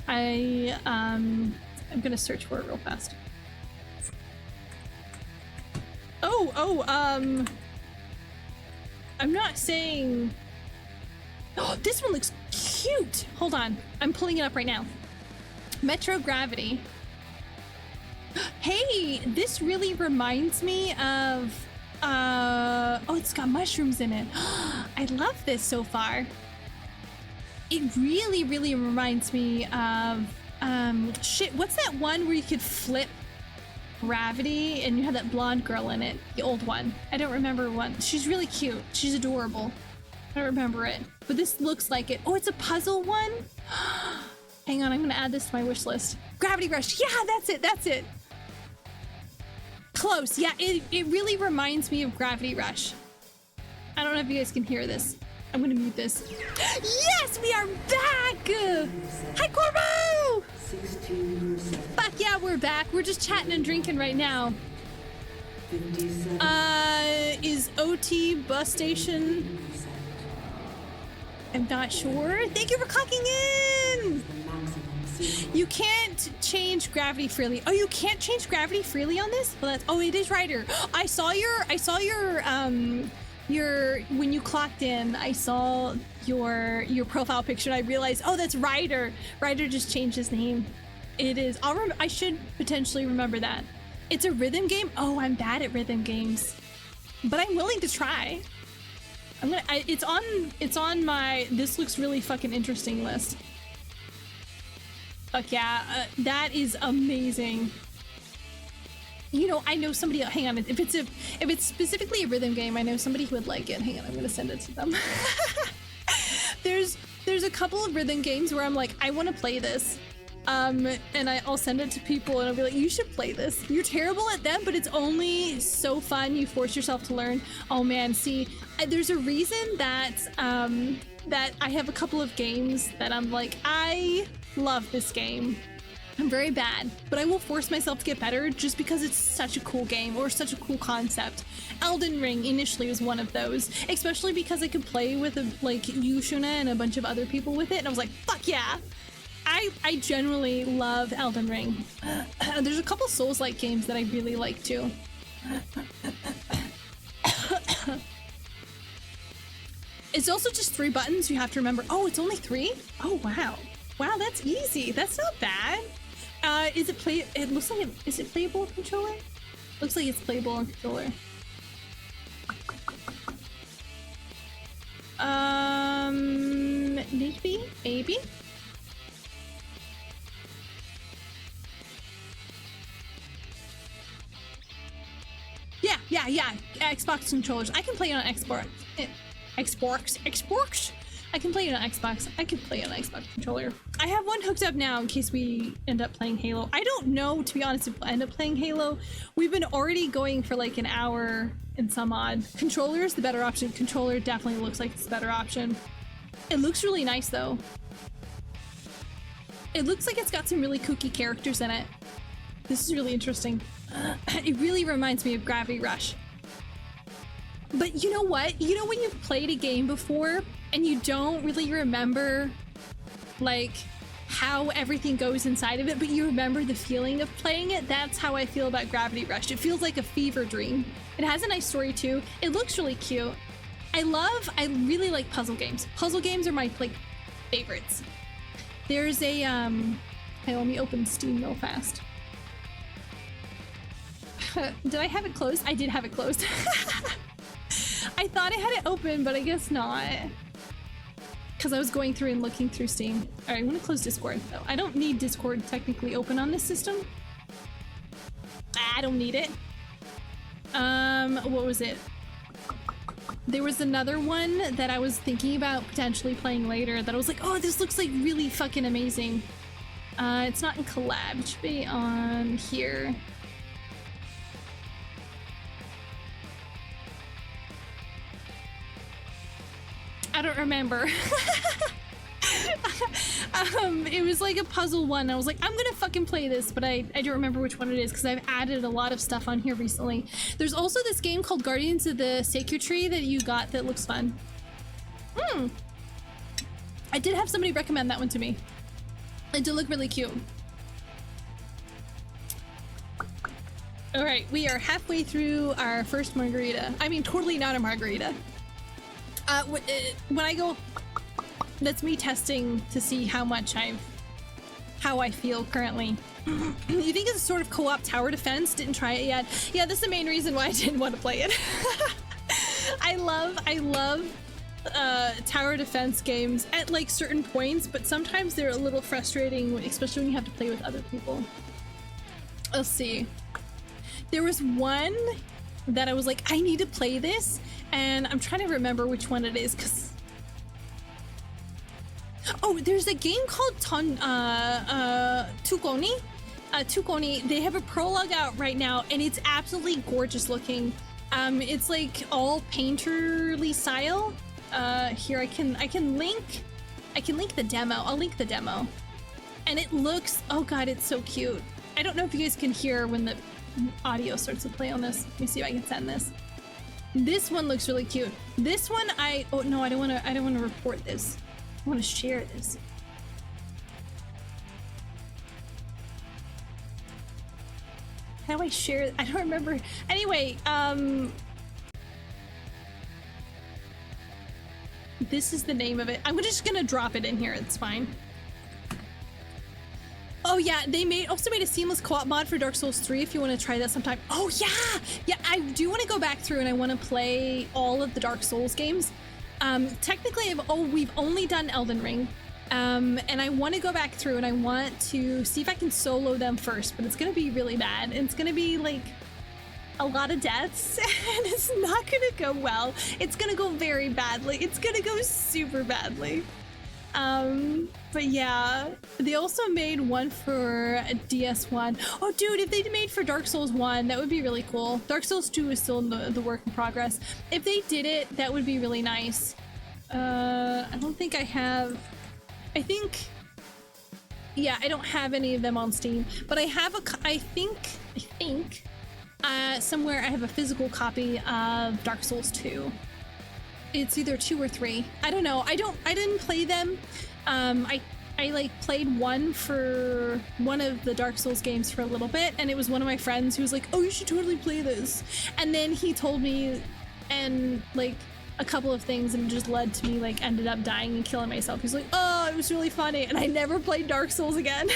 I'm gonna search for it real fast. I'm not saying. Oh, this one looks cute. Hold on, I'm pulling it up right now. Metro Gravity. Hey, this really reminds me of, oh, it's got mushrooms in it. I love this so far. It really, really reminds me of, shit, what's that one where you could flip gravity and you had that blonde girl in it? The old one. I don't remember one. She's really cute. She's adorable. I don't remember it, but this looks like it. Oh, it's a puzzle one? Hang on, I'm gonna add this to my wish list. Gravity Rush. Yeah, that's it. That's it. Close. Yeah, it really reminds me of Gravity Rush. I don't know if you guys can hear this. I'm gonna mute this. Yes, we are back! Hi, Corvo! 16%. Fuck yeah, we're back. We're just chatting and drinking right now. 57. Is OT bus station? I'm not sure. Thank you for clocking in! You can't change gravity freely. Oh, you can't change gravity freely on this? Well, that's, oh, it is Ryder. I saw your when you clocked in, I saw your profile picture and I realized, oh, that's Ryder. Ryder just changed his name. It is, I should potentially remember that. It's a rhythm game. Oh, I'm bad at rhythm games, but I'm willing to try. It's on my, this looks really fucking interesting list. Fuck yeah, that is amazing. You know, I know somebody, hang on, if it's specifically a rhythm game, I know somebody who would like it. Hang on, I'm gonna send it to them. There's a couple of rhythm games where I'm like, I wanna play this. And I'll send it to people and I'll be like, you should play this. You're terrible at them, but it's only so fun. You force yourself to learn. Oh man, see, there's a reason that, that I have a couple of games that I'm like, I love this game. I'm very bad, but I will force myself to get better just because it's such a cool game or such a cool concept. Elden Ring initially was one of those, especially because I could play with like Yushuna and a bunch of other people with it, and I was like, fuck yeah. I generally love Elden Ring. There's a couple Souls-like games that I really like too. It's also just 3 buttons you have to remember. Oh, it's only 3? Oh, wow. Wow, that's easy. That's not bad. It looks like is it playable with controller? Looks like it's playable on controller. Maybe? Yeah. Xbox controllers. I can play it on Xbox. Xbox. I can play it on Xbox. I can play it on Xbox controller. I have one hooked up now in case we end up playing Halo. I don't know, to be honest, if we'll end up playing Halo. We've been already going for like an hour and some odd. Controller is the better option. Controller definitely looks like it's the better option. It looks really nice though. It looks like it's got some really kooky characters in it. This is really interesting. It really reminds me of Gravity Rush. But you know what? You know when you've played a game before and you don't really remember like how everything goes inside of it, but you remember the feeling of playing it? That's how I feel about Gravity Rush. It feels like a fever dream. It has a nice story too. It looks really cute. I really like puzzle games. Puzzle games are my like favorites. There's a hey, let me open Steam real fast. Did I have it closed? I did have it closed. I thought I had it open, but I guess not. Because I was going through and looking through Steam. All right, I'm gonna close Discord though. I don't need Discord technically open on this system. I don't need it. What was it? There was another one that I was thinking about potentially playing later that I was like, oh, this looks like really fucking amazing. It's not in collab, it should be on here. I don't remember. It was like a puzzle one. I was like, I'm gonna fucking play this, but I don't remember which one it is because I've added a lot of stuff on here recently. There's also this game called Guardians of the Sacred Tree that you got that looks fun. I did have somebody recommend that one to me. It did look really cute. All right, we are halfway through our first margarita. I mean, totally not a margarita. When I go, that's me testing to see how I feel currently. You think it's a sort of co-op tower defense? Didn't try it yet. Yeah, that's the main reason why I didn't want to play it. I love tower defense games at like certain points, but sometimes they're a little frustrating, especially when you have to play with other people. Let's see. There was one that I was like, I need to play this, and I'm trying to remember which one it is because oh, there's a game called Tukoni. Tukoni, they have a prologue out right now, and it's absolutely gorgeous looking. It's like all painterly style. Here I can link the demo. I'll link the demo. And it looks, oh god, it's so cute. I don't know if you guys can hear when the audio starts to play on this. Let me see if I can send this. This one looks really cute. This one oh no, I don't want to report this. I want to share this. How do I share? I don't remember. Anyway, this is the name of it. I'm just gonna drop it in here. It's fine. Oh yeah, they also made a seamless co-op mod for Dark Souls 3 if you want to try that sometime. Oh yeah! Yeah, I do want to go back through and I want to play all of the Dark Souls games. Technically, we've only done Elden Ring. And I want to go back through and I want to see if I can solo them first, but it's going to be really bad. And it's going to be like a lot of deaths and it's not going to go well. It's going to go very badly. It's going to go super badly. But yeah, they also made one for DS1. Oh dude, if they made for Dark Souls 1, that would be really cool. Dark Souls 2 is still in the work in progress. If they did it, that would be really nice. I don't think I have, yeah, I don't have any of them on Steam, but I have I think, somewhere I have a physical copy of Dark Souls 2. It's either 2 or 3. I don't know. I didn't play them. I like played one for one of the Dark Souls games for a little bit, and it was one of my friends who was like, oh, you should totally play this. And then he told me and like a couple of things, and it just led to me like ended up dying and killing myself. He's like, oh, it was really funny. And I never played Dark Souls again.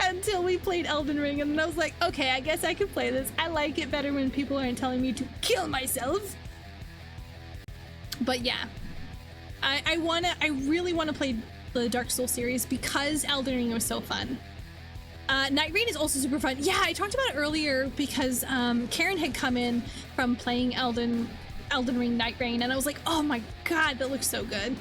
Until we played Elden Ring, and then I was like, okay, I guess I could play this. I like it better when people aren't telling me to kill myself. But yeah, I really want to play the Dark Souls series because Elden Ring was so fun. Night Rain is also super fun. Yeah, I talked about it earlier because Karen had come in from playing Elden Ring Night Rain, and I was like, oh my god, that looks so good.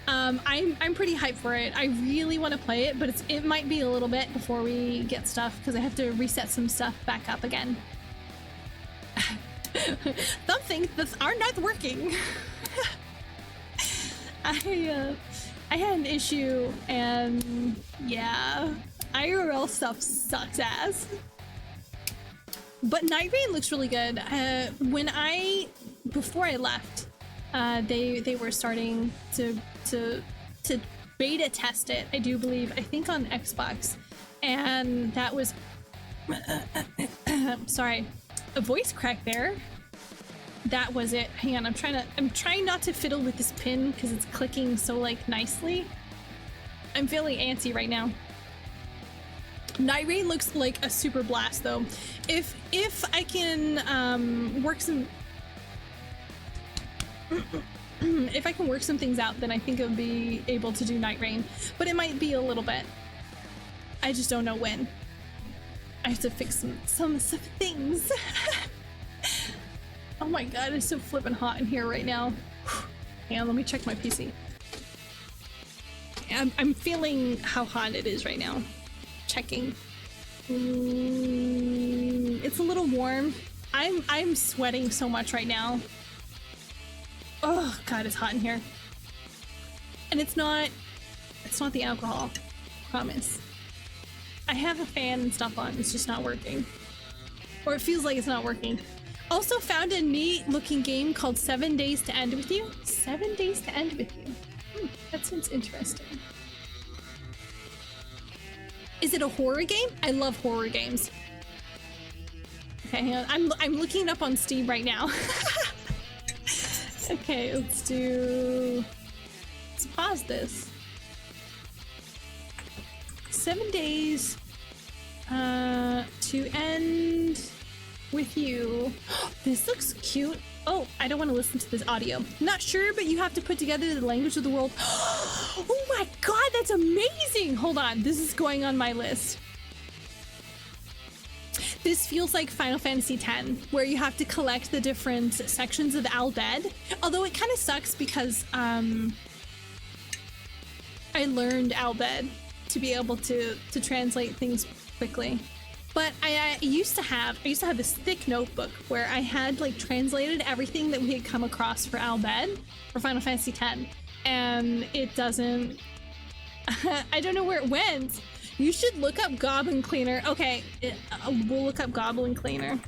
I'm pretty hyped for it. I really want to play it, but it might be a little bit before we get stuff because I have to reset some stuff back up again. Some things are not working. I had an issue, and yeah, IRL stuff sucks ass. But Night Rain looks really good. Before I left, they were starting to beta test it, I do believe, I think on Xbox, and that was sorry, a voice crack there. that was it. Hang on, I'm trying not to fiddle with this pin because it's clicking so like nicely. I'm feeling antsy right now. Night Rain looks like a super blast though. If I can work some if I can work some things out, then I think I'll be able to do Night Rain, but it might be a little bit. I just don't know when. I have to fix some things. Oh my god, it's so flippin' hot in here right now. Hang on, let me check my PC. I'm feeling how hot it is right now. Checking. It's a little warm. I'm sweating so much right now. Oh god, it's hot in here. And it's not the alcohol. Promise. I have a fan and stuff on, it's just not working. Or it feels like it's not working. Also found a neat looking game called 7 Days to End With You. 7 Days to End With You. That sounds interesting. Is it a horror game? I love horror games. Okay, hang on. I'm looking it up on Steam right now. Okay, let's pause this. 7 days to end with you. This looks cute. Oh, I don't want to listen to this audio. Not sure, but you have to put together the language of the world. Oh my god, that's amazing! Hold on, this is going on my list. This feels like Final Fantasy X, where you have to collect the different sections of Al Bhed. Although it kind of sucks because I learned Al Bhed to be able to translate things quickly. But I used to have this thick notebook where I had like translated everything that we had come across for Al Bhed for Final Fantasy X, and it doesn't. I don't know where it went. You should look up Goblin Cleaner. Okay, we'll look up Goblin Cleaner.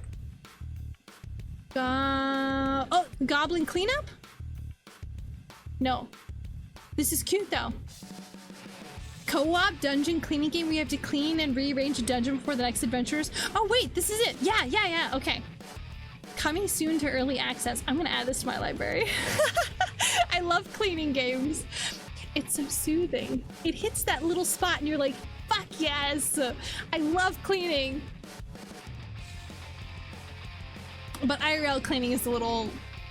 Oh, Goblin Cleanup? No. This is cute though. Co-op dungeon cleaning game where you have to clean and rearrange a dungeon before the next adventures. Oh wait, this is it. Yeah, okay. Coming soon to early access. I'm gonna add this to my library. I love cleaning games. It's so soothing. It hits that little spot and you're like, fuck yes! I love cleaning. But IRL cleaning is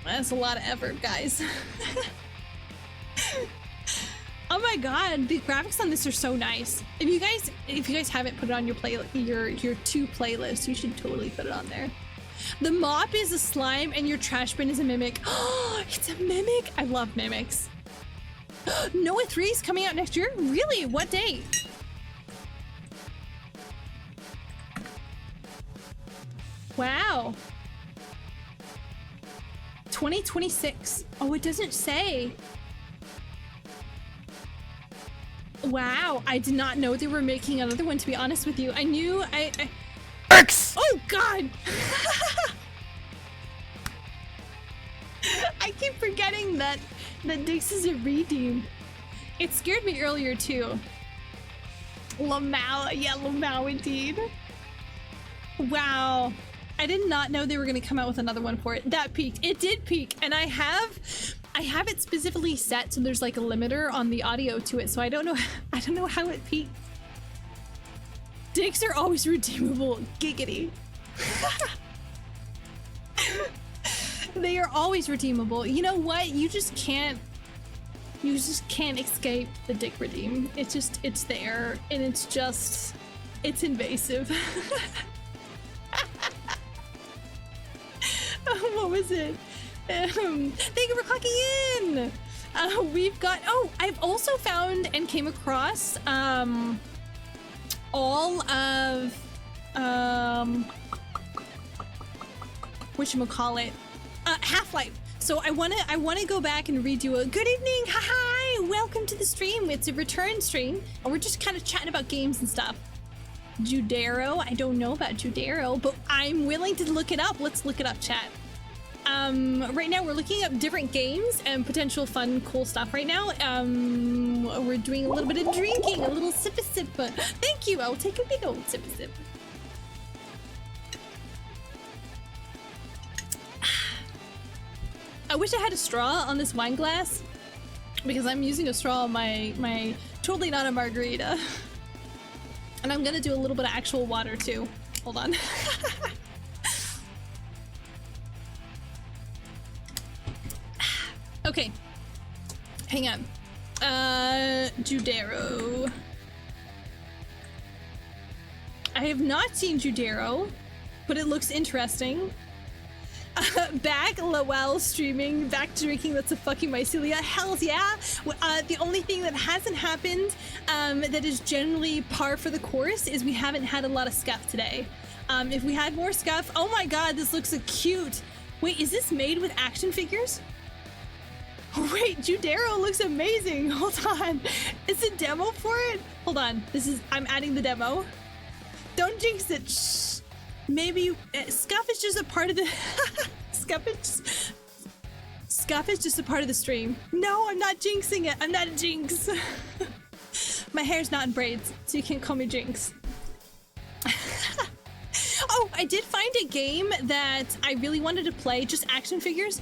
that's a lot of effort, guys. Oh my god, the graphics on this are so nice. If you guys haven't put it on your your 2 playlist, you should totally put it on there. The mop is a slime and your trash bin is a mimic. Oh, it's a mimic. I love mimics. Noah 3 is coming out next year? Really? What date? Wow. 2026. Oh, it doesn't say. Wow, I did not know they were making another one, to be honest with you. I knew X! Oh god! I keep forgetting that Dix is a redeem. It scared me earlier too. Lamau, yeah, Lamau indeed. Wow. I did not know they were gonna come out with another one for it. That peaked. It did peak, and I have it specifically set so there's like a limiter on the audio to it, so I don't know how it peaked. Dicks are always redeemable. Giggity. They are always redeemable. You know what? You just can't escape the dick redeem. It's there, and it's invasive. What was it? Thank you for clocking in. We've got. Oh, I've also found and came across all of whatchamacallit, Half-Life. So I wanna go back and redo a good evening. Hi, welcome to the stream. It's a return stream, and we're just kind of chatting about games and stuff. Judero. I don't know about Judero, but I'm willing to look it up. Let's look it up, chat. Right now we're looking up different games and potential fun, cool stuff right now. We're doing a little bit of drinking, a little sip. Thank you, I'll take a big old sip. I wish I had a straw on this wine glass because I'm using a straw on my totally not a margarita. And I'm gonna do a little bit of actual water too. Hold on. Okay. Hang on. Judero. I have not seen Judero, but it looks interesting. Back Lowell streaming, back drinking, that's a fucking mycelia. Hells yeah! The only thing that hasn't happened that is generally par for the course is we haven't had a lot of scuff today. If we had more scuff, oh my god, this looks so cute. Wait, is this made with action figures? Wait, Judero looks amazing. Hold on. Is a demo for it? Hold on. I'm adding the demo. Don't jinx it. Shh. Maybe scuff is just a part of the scuff is just a part of the stream. No, I'm not jinxing it. I'm not a jinx. My hair's not in braids, so you can't call me jinx. Oh, I did find a game that I really wanted to play, just action figures.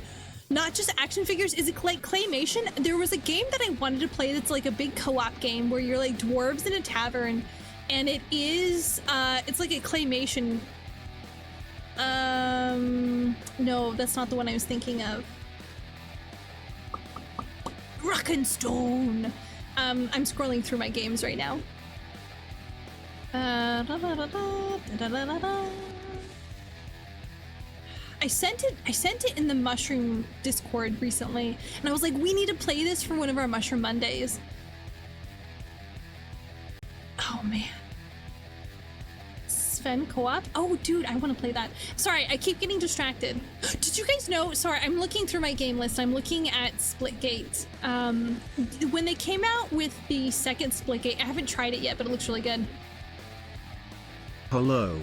Not just action figures, is it like claymation? There was a game that I wanted to play that's like a big co-op game where you're like dwarves in a tavern, and it is it's like a claymation. No, that's not the one I was thinking of. Rock and Stone. I'm scrolling through my games right now. I sent it in the Mushroom Discord recently, and I was like, we need to play this for one of our Mushroom Mondays. Oh man. Sven co-op? Oh dude, I want to play that. Sorry, I keep getting distracted. Did you guys know, sorry, I'm looking through my game list. I'm looking at Splitgate. When they came out with the second Splitgate, I haven't tried it yet, but it looks really good. Hello.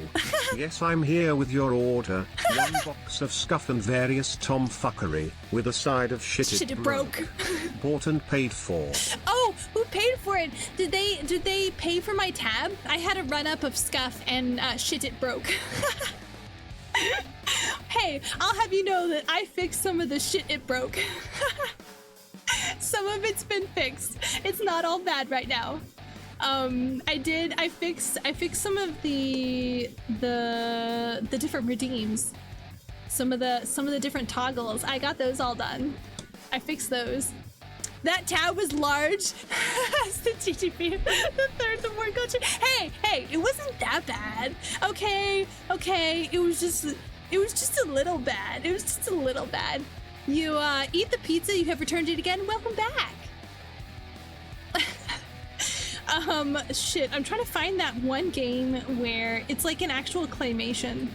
Yes, I'm here with your order. One box of scuff and various tomfuckery, with a side of shit it broke. Bought and paid for. Oh, who paid for it? Did they pay for my tab? I had a run up of scuff and shit it broke. Hey, I'll have you know that I fixed some of the shit it broke. Some of it's been fixed. It's not all bad right now. I fixed some of the different redeems. Some of the different toggles. I got those all done. I fixed those. That tab was large. It's the TGP, the third, the more culture. Hey, it wasn't that bad. Okay. It was just a little bad. It was just a little bad. You eat the pizza, you have returned it again. Welcome back. Shit, I'm trying to find that one game where it's like an actual claymation.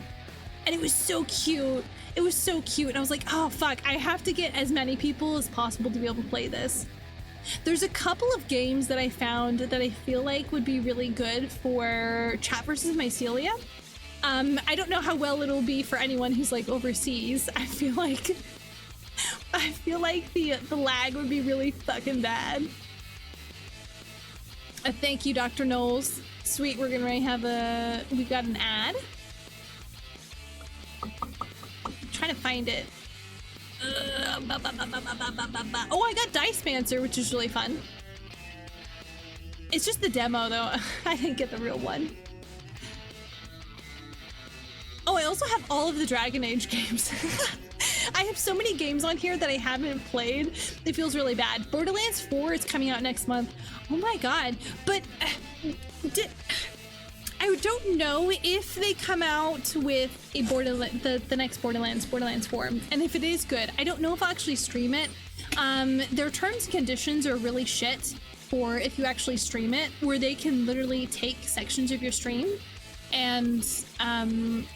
And it was so cute. It was so cute. And I was like, oh fuck, I have to get as many people as possible to be able to play this. There's a couple of games that I found that I feel like would be really good for chat versus mycelia. I don't know how well it'll be for anyone who's like overseas. I feel like the lag would be really fucking bad. Thank you, Dr. Knowles. Sweet, we're gonna have we got an ad. I'm trying to find it. Oh, I got Dice Mancer, which is really fun. It's just the demo though. I didn't get the real one. Oh, I also have all of the Dragon Age games. I have so many games on here that I haven't played. It feels really bad. Borderlands 4 is coming out next month. Oh my god. But I don't know if they come out with a the next Borderlands 4. And if it is good, I don't know if I'll actually stream it. Their terms and conditions are really shit for if you actually stream it, where they can literally take sections of your stream and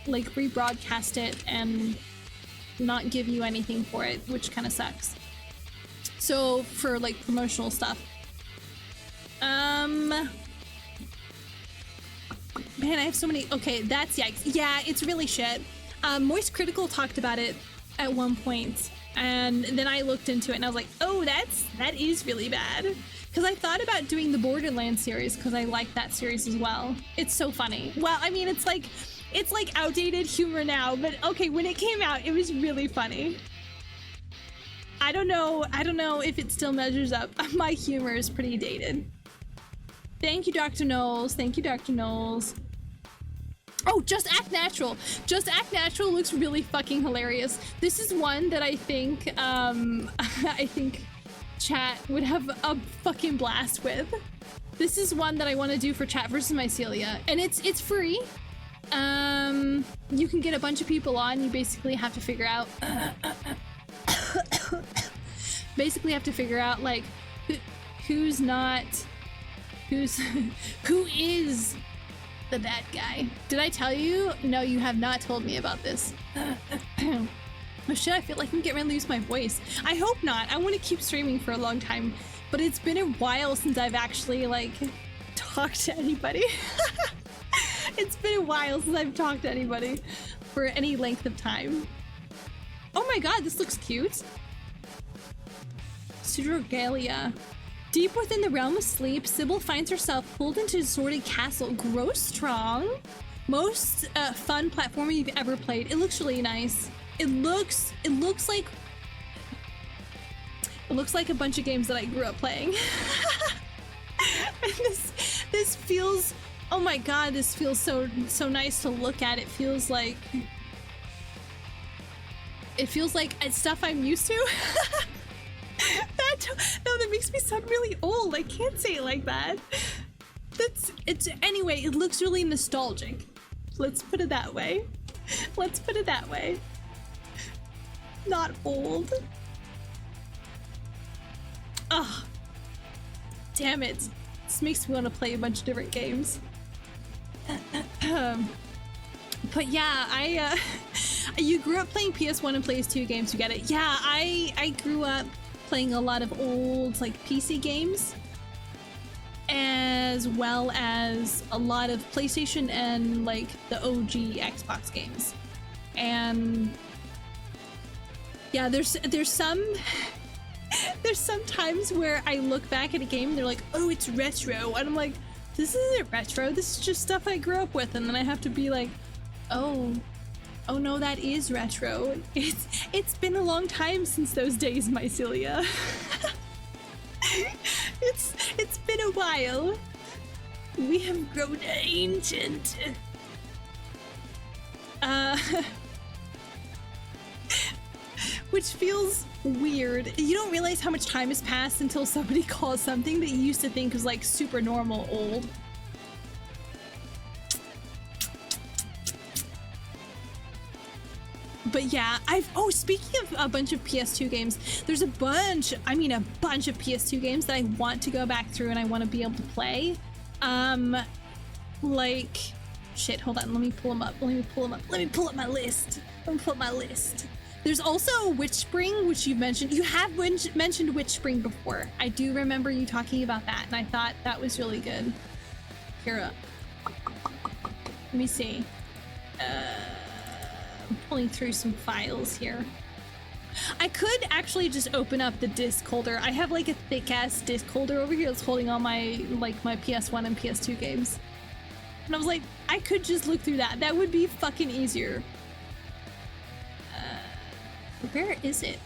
like rebroadcast it and not give you anything for it, which kind of sucks. So for like promotional stuff. Man, I have so many. Okay, that's yikes. Yeah, it's really shit. Moist Critical talked about it at one point, and then I looked into it and I was like, oh, that is really bad. Because I thought about doing the Borderlands series because I like that series as well. It's so funny. Well, I mean, it's like outdated humor now, but okay, when it came out, it was really funny. I don't know if it still measures up. My humor is pretty dated. Thank you, Dr. Knowles. Thank you, Dr. Knowles. Oh, Just Act Natural. Just Act Natural looks really fucking hilarious. This is one that I think, I think chat would have a fucking blast with. This is one that I want to do for Chat versus Mycelia, and it's free. You can get a bunch of people on. You basically have to figure out, like who is the bad guy. Did I tell you? No, you have not told me about this. Oh shit, I feel like I'm getting ready to lose my voice. I hope not. I want to keep streaming for a long time, but it's been a while since I've actually like talked to anybody. It's been a while since I've talked to anybody for any length of time. Oh my god, this looks cute. Pseudogalia. Deep within the realm of sleep, Sybil finds herself pulled into a sordid castle. Grow strong. Most fun platformer you've ever played. It looks really nice. It looks like a bunch of games that I grew up playing. And this feels, oh my god, this feels so nice to look at. It feels like stuff I'm used to. That makes me sound really old. I can't say it like that. Anyway, it looks really nostalgic. Let's put it that way. Not old. Ugh. Damn it. This makes me want to play a bunch of different games. But yeah, you grew up playing PS1 and PS2 games, you get it. Yeah, I grew up playing a lot of old like PC games, as well as a lot of PlayStation and like the OG Xbox games. And yeah, there's some times where I look back at a game and they're like, oh, it's retro, and I'm like, this isn't retro, this is just stuff I grew up with. And then I have to be like, oh no, that is retro. It's been a long time since those days, Mycelia. It's been a while. We have grown ancient. Which feels weird. You don't realize how much time has passed until somebody calls something that you used to think was like super normal old. But yeah, speaking of a bunch of PS2 games, there's a bunch of PS2 games that I want to go back through and I want to be able to play. Like, shit, hold on, let me pull them up. Let me pull up my list. There's also Witchspring, which you've mentioned. You have mentioned Witchspring before. I do remember you talking about that, and I thought that was really good. Here, let me see. I'm pulling through some files here. I could actually just open up the disc holder. I have like a thick ass disc holder over here that's holding all my my PS1 and PS2 games. And I was like, I could just look through that. That would be fucking easier. Where is it?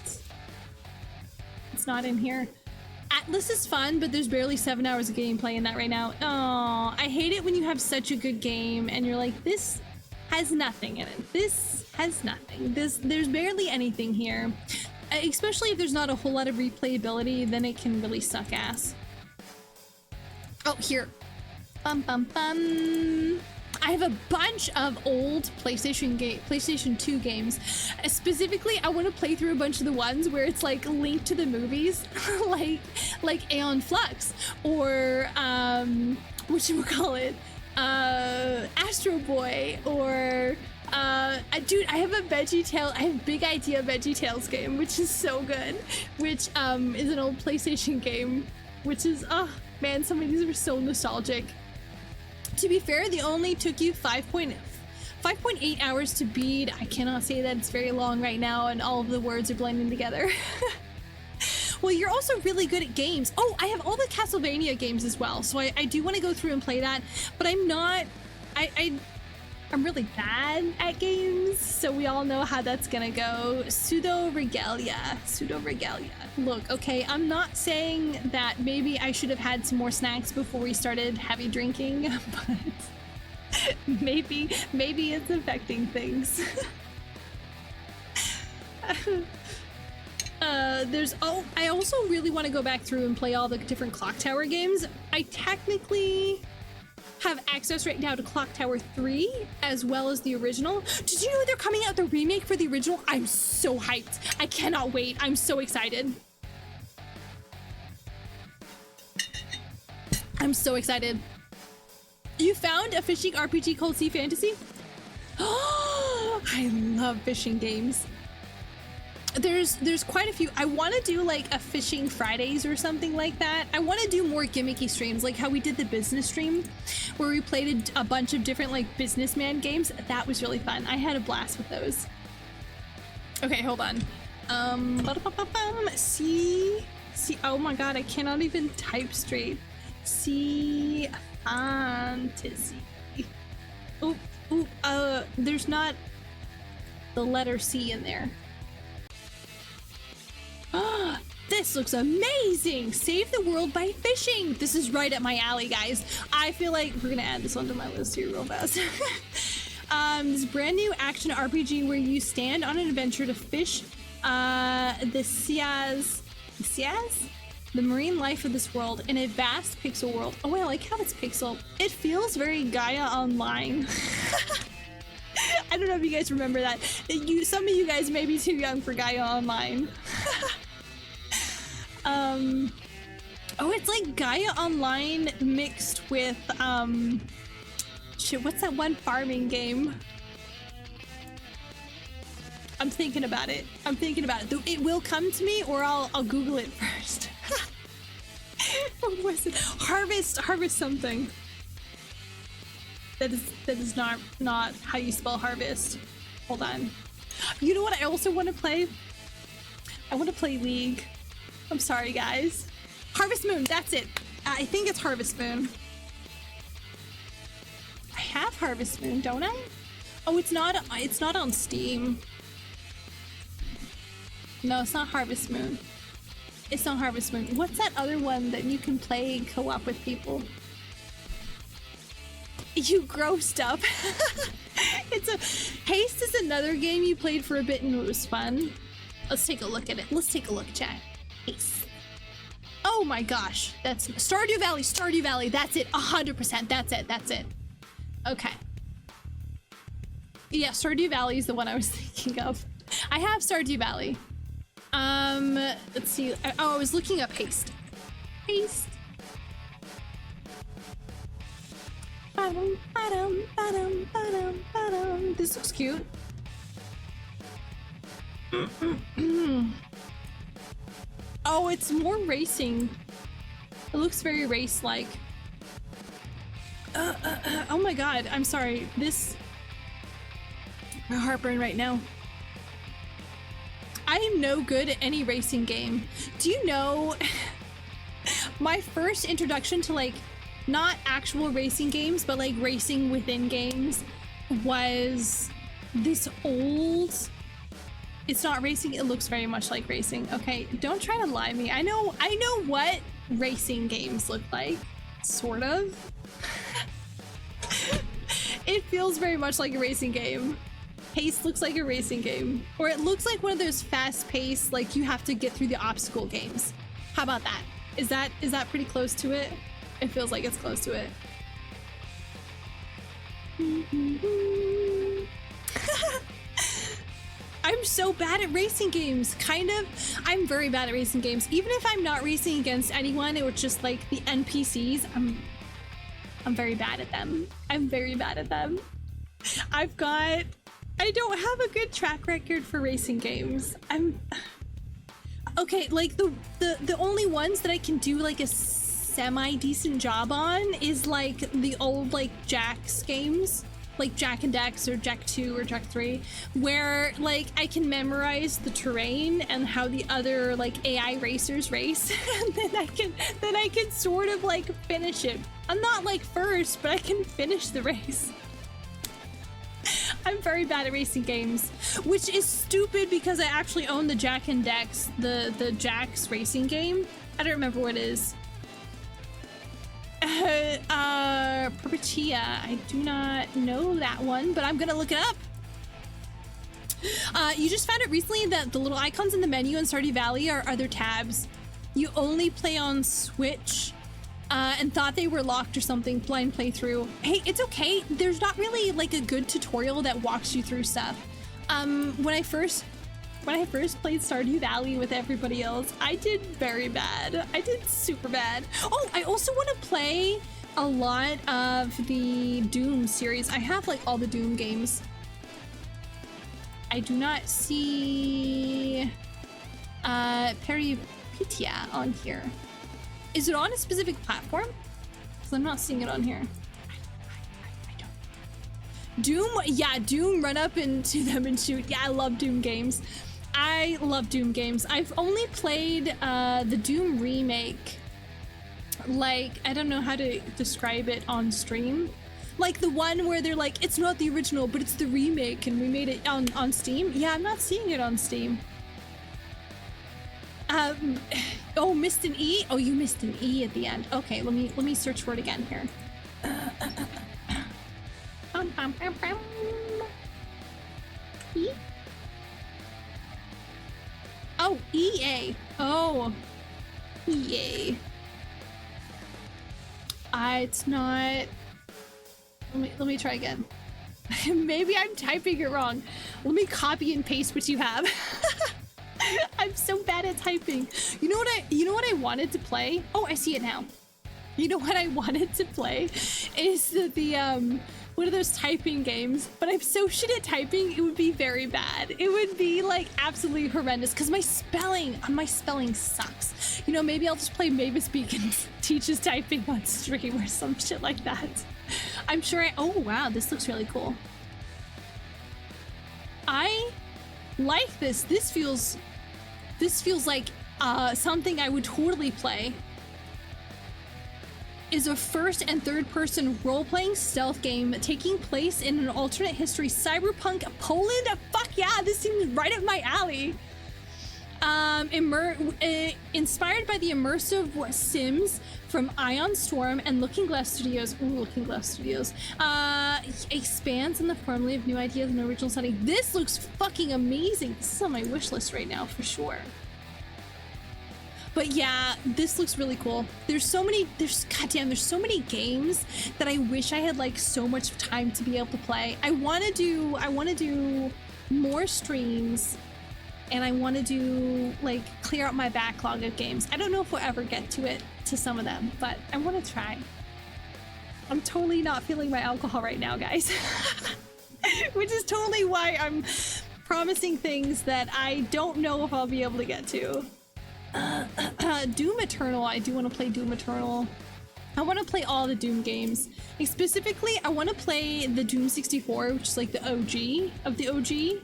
It's not in here. Atlas is fun, but there's barely 7 hours of gameplay in that right now. Oh, I hate it when you have such a good game and you're like, this has nothing in it. This has nothing. There's barely anything here. Especially if there's not a whole lot of replayability, then it can really suck ass. Oh, here. Bum bum bum. I have a bunch of old PlayStation 2 games. Specifically, I want to play through a bunch of the ones where it's like linked to the movies, like Aeon Flux or whatchamacallit, Astro Boy, or dude, I have a Big Idea VeggieTales game, which is so good, which is an old PlayStation game, which is, oh man, some of these are so nostalgic. To be fair, they only took you 5.8 hours to beat. I cannot say that it's very long right now, and all of the words are blending together. Well, you're also really good at games. Oh, I have all the Castlevania games as well, so I do want to go through and play that, but I'm not... I'm really bad at games, so we all know how that's gonna go. Pseudo regalia. Look, okay, I'm not saying that maybe I should have had some more snacks before we started heavy drinking, but maybe it's affecting things. I also really want to go back through and play all the different Clock Tower games. I technically have access right now to Clock Tower 3 as well as the original. Did you know they're coming out the remake for the original? I'm so hyped. I cannot wait. I'm so excited. I'm so excited. You found a fishing RPG called Sea Fantasy? Oh, I love fishing games. There's quite a few. I want to do like a fishing Fridays or something like that. I want to do more gimmicky streams, like how we did the business stream where we played a bunch of different like businessman games. That was really fun. I had a blast with those. Okay, hold on. Sea, oh my god, I cannot even type straight. Sea Fantasy. There's not the letter C in there. This looks amazing! Save the world by fishing! This is right up my alley, guys. I feel like we're gonna add this onto my list here real fast. This brand new action RPG where you stand on an adventure to fish the marine life of this world in a vast pixel world. Oh, I like how it's pixel. It feels very Gaia Online. I don't know if you guys remember that. Some of you guys may be too young for Gaia Online. Oh, it's like Gaia Online mixed with, shit, what's that one farming game? I'm thinking about it. It will come to me, or I'll Google it first. What was it? Harvest something. That is not how you spell harvest. Hold on. You know what I also want to play? I want to play League. I'm sorry, guys. Harvest Moon, that's it. I think it's Harvest Moon. I have Harvest Moon, don't I? Oh, it's not on Steam. No, it's not Harvest Moon. It's not Harvest Moon. What's that other one that you can play co-op with people? You grow stuff. Haste is another game you played for a bit and it was fun. Let's take a look at it. Let's take a look, chat. Haste. Oh my gosh. That's Stardew Valley. That's it. 100%. That's it. Okay. Yeah, Stardew Valley is the one I was thinking of. I have Stardew Valley. Let's see. I was looking up Haste. This looks cute. Oh, it's more racing. It looks very race-like. Oh my god, I'm sorry. My heartburn right now. I am no good at any racing game. Do you know my first introduction to like not actual racing games, but like racing within games was this old. It's not racing. It looks very much like racing. Okay, don't try to lie to me. I know what racing games look like, sort of. It feels very much like a racing game. Haste looks like a racing game, or it looks like one of those fast-paced, like you have to get through the obstacle games. How about that? Is that pretty close to it? It feels like it's close to it. I'm so bad at racing games. Kind of. I'm very bad at racing games. Even if I'm not racing against anyone, it was just like the NPCs. I'm very bad at them. I don't have a good track record for racing games. Okay, like the only ones that I can do like a semi-decent job on is like the old like Jax games, like Jak and Dax or Jak 2 or Jak 3, where like I can memorize the terrain and how the other like AI racers race, and then I can sort of like finish it. I'm not like first, but I can finish the race. I'm very bad at racing games, which is stupid because I actually own the Jack and Dex, the Jack's racing game. I don't remember what it is. Perpetua. I do not know that one, but I'm gonna look it up. You just found it recently that the little icons in the menu in Stardew Valley are other tabs. You only play on Switch. And thought they were locked or something. Blind playthrough. Hey, it's okay. There's not really like a good tutorial that walks you through stuff. When I first played Stardew Valley with everybody else, I did very bad. I did super bad. Oh, I also want to play a lot of the Doom series. I have like all the Doom games. I do not see Peripetia on here. Is it on a specific platform? Because I'm not seeing it on here. I don't. Doom? Yeah, Doom, run up into them and shoot. Yeah, I love Doom games. I love Doom games. I've only played the Doom remake. Like, I don't know how to describe it on stream. Like the one where they're like, it's not the original, but it's the remake and we made it on Steam. Yeah, I'm not seeing it on Steam. Oh, missed an E? Oh, you missed an E at the end. Okay, let me search for it again here. E? Oh, EA. Oh, EA. It's not. Let me try again. Maybe I'm typing it wrong. Let me copy and paste what you have. I'm so bad at typing. You know what I wanted to play? Oh, I see it now. You know what I wanted to play is the one of those typing games, but I'm so shit at typing, it would be very bad. It would be like absolutely horrendous because my spelling sucks. You know, maybe I'll just play Mavis Beacon teaches typing on stream or some shit like that. I'm sure oh wow, this looks really cool. I like this. This feels like something I would totally play. Is a first and third person role-playing stealth game taking place in an alternate history cyberpunk Poland. Fuck yeah, this seems right up my alley. Inspired by the immersive Sims from Ion Storm and Looking Glass Studios. Ooh, Looking Glass Studios. Expands on the formula of new ideas and original setting. This looks fucking amazing. This is on my wish list right now for sure. But yeah, this looks really cool. There's so many games that I wish I had like so much time to be able to play. I want to do more streams and I want to do like clear out my backlog of games. I don't know if we'll ever get to some of them, but I want to try. I'm totally not feeling my alcohol right now, guys. Which is totally why I'm promising things that I don't know if I'll be able to get to. Doom Eternal. I do want to play Doom Eternal. I want to play all the Doom games. Like specifically, I want to play the Doom 64, which is like the OG of the OG.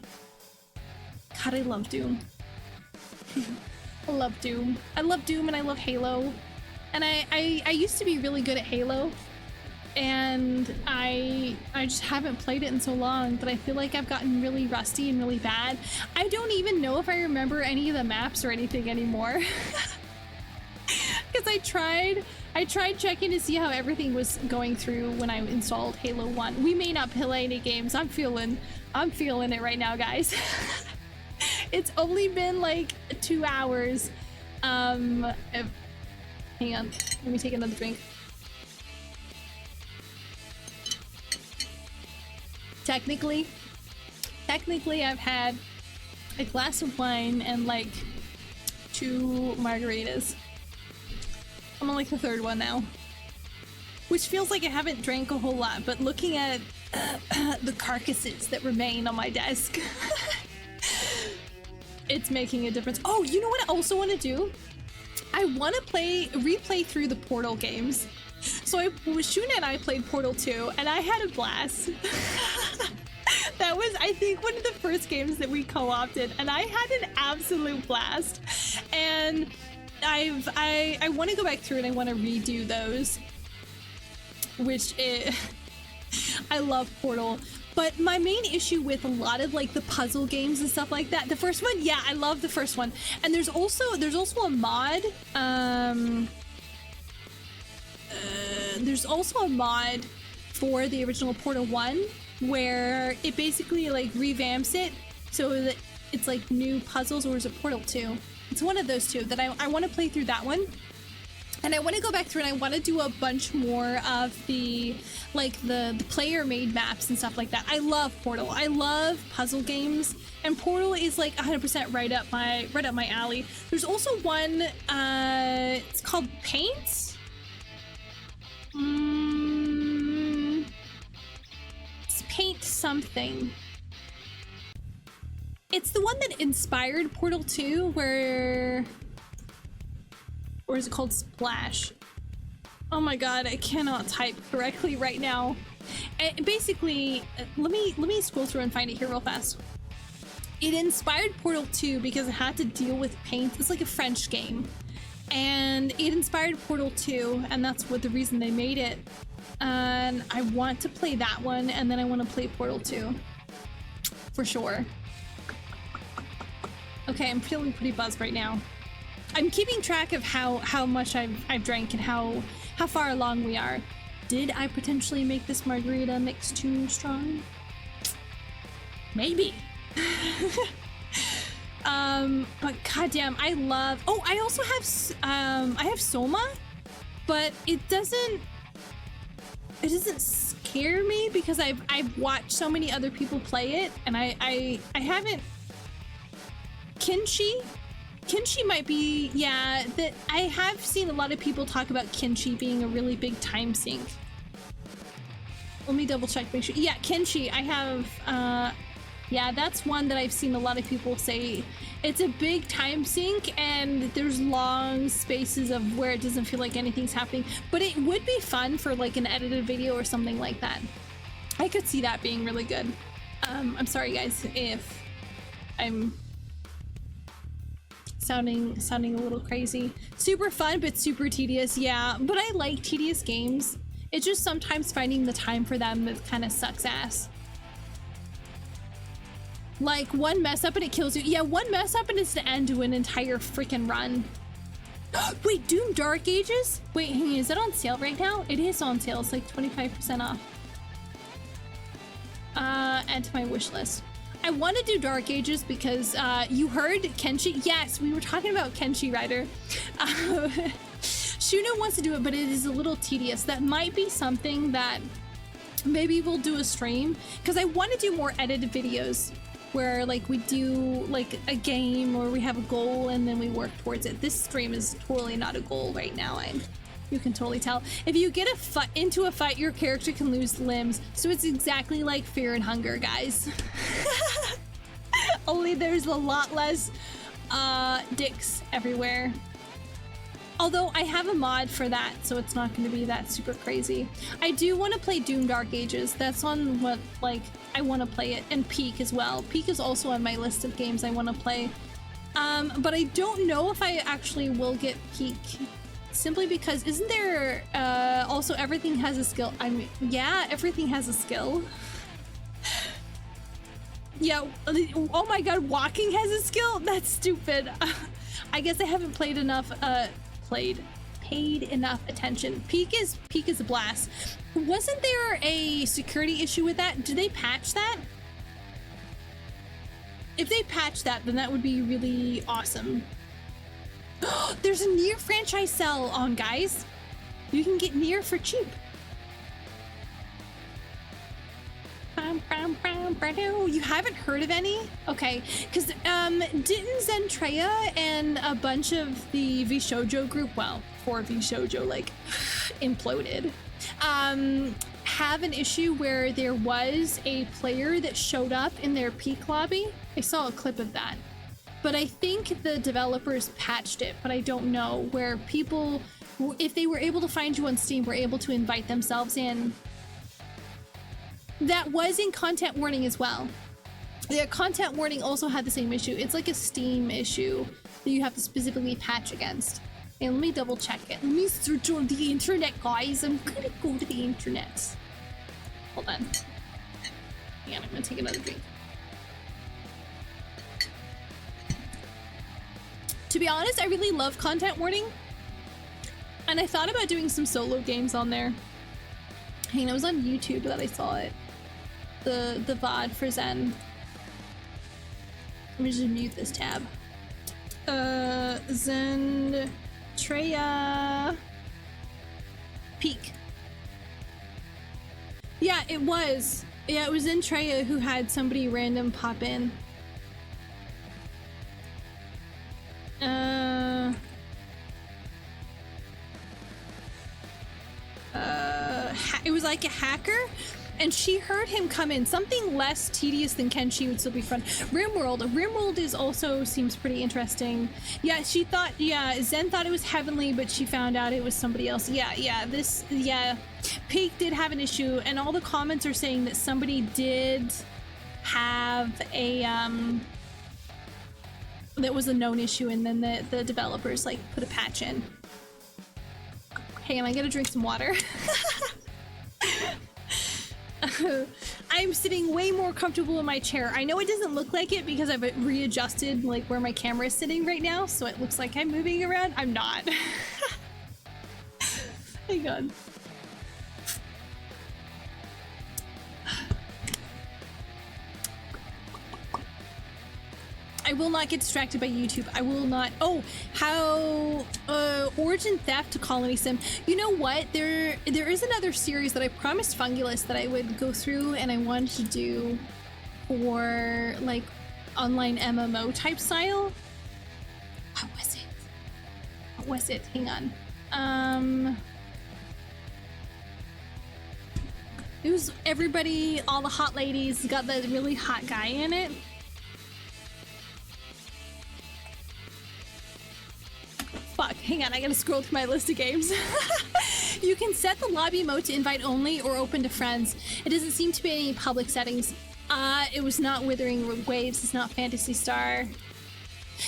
God, I love Doom. I love Doom. I love Doom and I love Halo. And I used to be really good at Halo. And I just haven't played it in so long that I feel like I've gotten really rusty and really bad. I don't even know if I remember any of the maps or anything anymore. Because I tried checking to see how everything was going through when I installed Halo 1. We may not play any games. I'm feeling it right now, guys. It's only been like 2 hours. Hang on, let me take another drink. Technically, I've had a glass of wine and like 2 margaritas. I'm on like the 3rd one now. Which feels like I haven't drank a whole lot, but looking at the carcasses that remain on my desk, it's making a difference. Oh, you know what I also want to do? I want to replay through the Portal games. So Shuna and I played Portal 2 and I had a blast. That was, I think, one of the first games that we co-opted and I had an absolute blast. And I want to go back through and I want to redo those. I love Portal. But my main issue with a lot of like the puzzle games and stuff like that, the first one, yeah, I love the first one. And there's also a mod, there's also a mod for the original Portal 1 where it basically like revamps it so that it's like new puzzles, or is it Portal 2? It's one of those two that I want to play through that one. And I want to go back through and I want to do a bunch more of the like the player made maps and stuff like that. I love Portal. I love puzzle games, and Portal is like 100% right up my alley. There's also one it's called Paint. It's Paint something. It's the one that inspired Portal 2 or is it called Splash? Oh my god, I cannot type correctly right now. And basically, let me scroll through and find it here real fast. It inspired Portal 2 because it had to deal with paint. It's like a French game. And it inspired Portal 2, and that's what the reason they made it. And I want to play that one, and then I want to play Portal 2. For sure. Okay, I'm feeling pretty buzzed right now. I'm keeping track of how much I've drank and how far along we are. Did I potentially make this margarita mix too strong? Maybe. But goddamn, I love. Oh, I also have I have Soma, but it doesn't scare me because I've watched so many other people play it, and I haven't. Kinshi might be, yeah, that I have seen a lot of people talk about Kinshi being a really big time sink. Let me double check, make sure. Yeah, Kinshi, I have, yeah, that's one that I've seen a lot of people say it's a big time sink and there's long spaces of where it doesn't feel like anything's happening, but it would be fun for like an edited video or something like that. I could see that being really good. I'm sorry guys if I'm sounding a little crazy. Super fun, but super tedious. Yeah, but I like tedious games. It's just sometimes finding the time for them that kind of sucks ass. Like one mess up and it kills you. Yeah, one mess up and it's the end to an entire freaking run. Wait, Doom Dark Ages? Wait, hang on, is that on sale right now? It is on sale. It's like 25% off. Add to my wish list. I want to do Dark Ages because you heard Kenshi. Yes, we were talking about Kenshi Rider. Shuno wants to do it, but it is a little tedious. That might be something that maybe we'll do a stream because I want to do more edited videos where like we do like a game or we have a goal and then we work towards it. This stream is totally not a goal right now. You can totally tell. If you get into a fight, your character can lose limbs. So it's exactly like Fear and Hunger, guys. Only there's a lot less dicks everywhere. Although I have a mod for that, so it's not going to be that super crazy. I do want to play Doom Dark Ages. That's on what, like, I want to play it. And Peak as well. Peak is also on my list of games I want to play. But I don't know if I actually will get Peak. Simply because, isn't there, also everything has a skill? I mean, yeah, everything has a skill. Yeah, oh my god, walking has a skill? That's stupid. I guess I haven't played enough, paid enough attention. Peak is a blast. Wasn't there a security issue with that? Did they patch that? If they patch that, then that would be really awesome. There's a Nier franchise sale on, guys. You can get Nier for cheap. You haven't heard of any? Okay, because didn't Zentreya and a bunch of the VShojo group, well, 4 VShojo, like, imploded, have an issue where there was a player that showed up in their Peak lobby? I saw a clip of that. But I think the developers patched it, but I don't know, where people, if they were able to find you on Steam, were able to invite themselves in. That was in content warning as well. The content warning also had the same issue. It's like a Steam issue that you have to specifically patch against. And let me double check it. Let me search on the internet, guys. I'm gonna go to the internet. Hold on. Hang on, I'm gonna take another drink. To be honest, I really love content warning. And I thought about doing some solo games on there. Hang on, it was on YouTube that I saw it. The VOD for Zen. Let me just mute this tab. Zen Treya Peak. Yeah, it was. Yeah, it was in Treya who had somebody random pop in. It was like a hacker, and she heard him come in. Something less tedious than Kenshi would still be fun. Rimworld is also seems pretty interesting. Yeah, she thought, yeah, Zen thought it was Heavenly, but she found out it was somebody else. Yeah, Peak did have an issue, and all the comments are saying that somebody did have a, that was a known issue, and then the developers, like, put a patch in. Hang on, I gotta drink some water. I'm sitting way more comfortable in my chair. I know it doesn't look like it because I've readjusted like where my camera is sitting right now, so it looks like I'm moving around. I'm not. Hang on. I will not get distracted by YouTube. I will not. Oh, how Origin Theft to Colony Sim. You know what? There is another series that I promised Fungulus that I would go through, and I wanted to do for like online MMO type style. What was it? What was it? Hang on. It was everybody, all the hot ladies, got the really hot guy in it. Fuck, hang on, I gotta scroll through my list of games. You can set the lobby mode to invite only or open to friends. It doesn't seem to be any public settings. It was not Withering Waves, it's not Phantasy Star.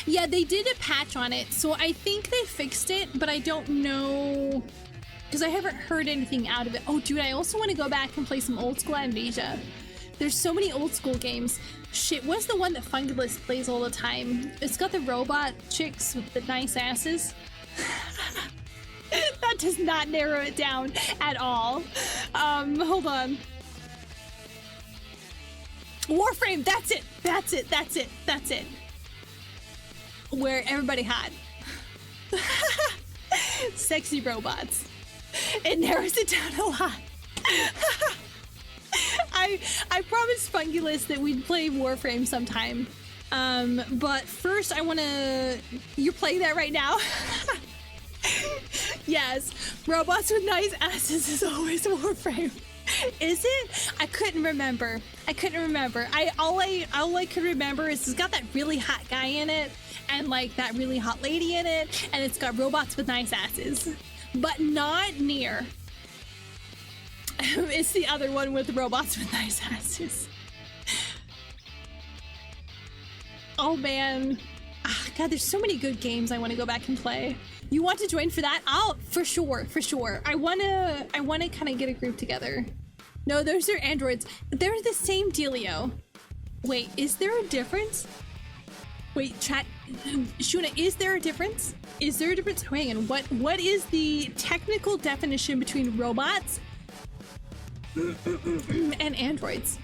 Yeah, they did a patch on it, so I think they fixed it, but I don't know, because I haven't heard anything out of it. Oh dude, I also want to go back and play some old school Amnesia. There's so many old school games. Shit, what's the one that Fungulus plays all the time? It's got the robot chicks with the nice asses. That does not narrow it down at all. Hold on. Warframe, that's it. Where everybody hot. Sexy robots. It narrows it down a lot. I promised Fungulus that we'd play Warframe sometime. But first I wanna... You're playing that right now? Yes. Robots with nice asses is always Warframe. Is it? I couldn't remember. All I could remember is it's got that really hot guy in it, and like that really hot lady in it, and it's got robots with nice asses. But not near. It's the other one with robots with nice asses. Oh man. God, there's so many good games I want to go back and play. You want to join for that? Oh, for sure. I wanna kind of get a group together. No, those are androids. They're the same dealio. Wait, is there a difference? Wait, chat. Shuna, is there a difference? Hang on, what is the technical definition between robots and androids?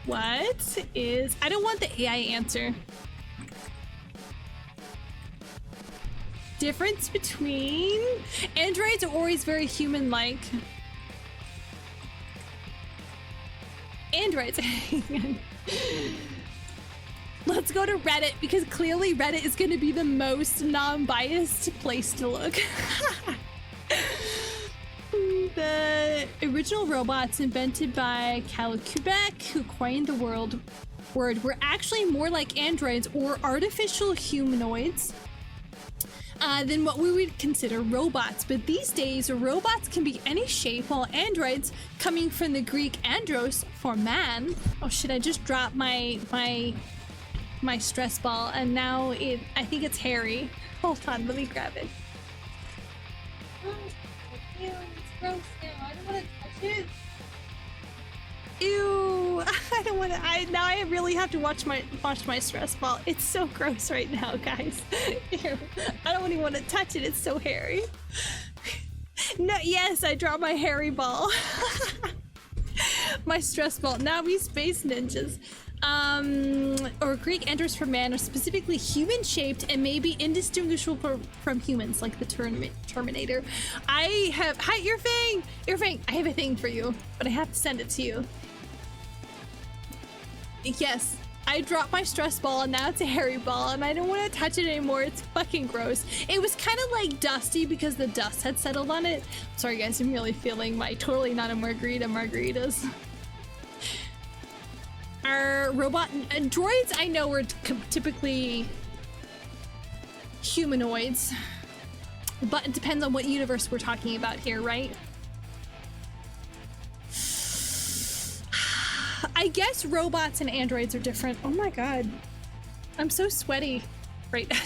What is... I don't want the AI answer. Difference between... Androids are always very human-like. Androids. Let's go to Reddit, because clearly Reddit is going to be the most non-biased place to look. The original robots invented by Cal Quebec, who coined the word, were actually more like androids or artificial humanoids than what we would consider robots. But these days, robots can be any shape, while androids, coming from the Greek andros for man. Oh shit! I just dropped my stress ball, and now I think it's hairy. Hold on, let me grab it. Oh, ew, it's gross now. I don't want to touch it. Ew! I don't want to. Now I really have to watch my stress ball. It's so gross right now, guys. Ew. I don't even want to touch it. It's so hairy. No, yes, I draw my hairy ball. My stress ball. Now we space ninjas. Or Greek androids for man are specifically human-shaped and maybe indistinguishable from humans, like the Terminator. I have... Hi, Earfang! Earfang, I have a thing for you, but I have to send it to you. Yes, I dropped my stress ball and now it's a hairy ball and I don't want to touch it anymore. It's fucking gross. It was kind of like dusty because the dust had settled on it. Sorry guys, I'm really feeling my totally not a margaritas. Our robot droids, I know, are typically humanoids, but it depends on what universe we're talking about here, right? I guess robots and androids are different. Oh my god, I'm so sweaty right now.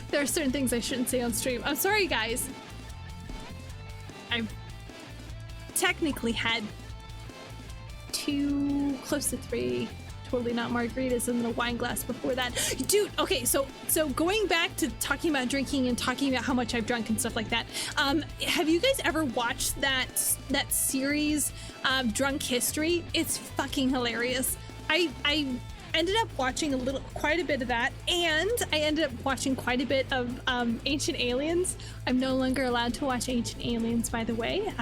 There are certain things I shouldn't say on stream. I'm sorry, guys. I've technically had 2, close to 3, totally not margaritas, and then a wine glass before that. Dude, okay, so going back to talking about drinking and talking about how much I've drunk and stuff like that, have you guys ever watched that series, Drunk History? It's fucking hilarious. I ended up watching quite a bit of that, and I ended up watching quite a bit of Ancient Aliens. I'm no longer allowed to watch Ancient Aliens, by the way.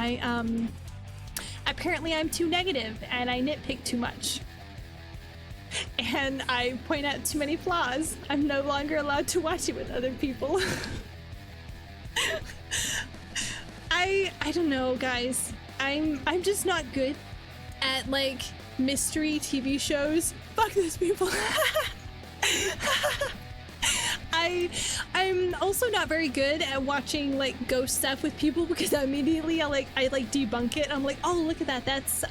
Apparently I'm too negative and I nitpick too much. And I point out too many flaws. I'm no longer allowed to watch it with other people. I don't know, guys. I'm just not good at like mystery TV shows. Fuck those people. I'm also not very good at watching like ghost stuff with people because immediately I debunk it. I'm like, oh, look at that. That's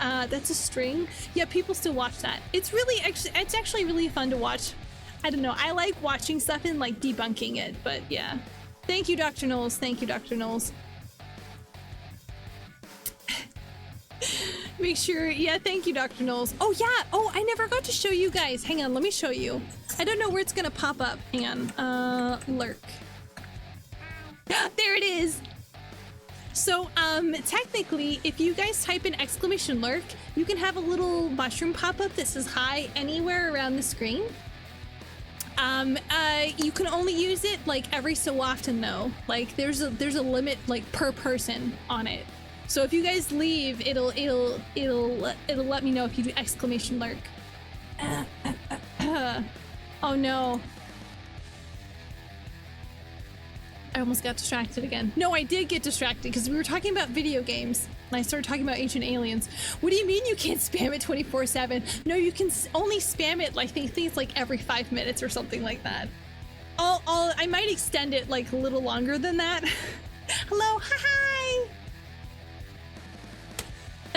a string. Yeah, people still watch that. It's actually really fun to watch. I don't know. I like watching stuff and like debunking it, but yeah. Thank you, Dr. Knowles. Thank you, Dr. Knowles. Make sure, yeah, thank you, Dr. Knowles. Oh yeah, oh, I never got to show you guys. Hang on, let me show you. I don't know where it's gonna pop up. Hang on, lurk. There it is. So, technically, if you guys type in exclamation lurk, you can have a little mushroom pop up that says hi anywhere around the screen. You can only use it like every so often though. Like there's a limit like per person on it. So if you guys leave, it'll let me know if you do exclamation lurk. Oh no. I almost got distracted again. No, I did get distracted because we were talking about video games and I started talking about Ancient Aliens. What do you mean you can't spam it 24/7? No, you can only spam it like I think it's like every 5 minutes or something like that. I might extend it like a little longer than that. Hello, hi.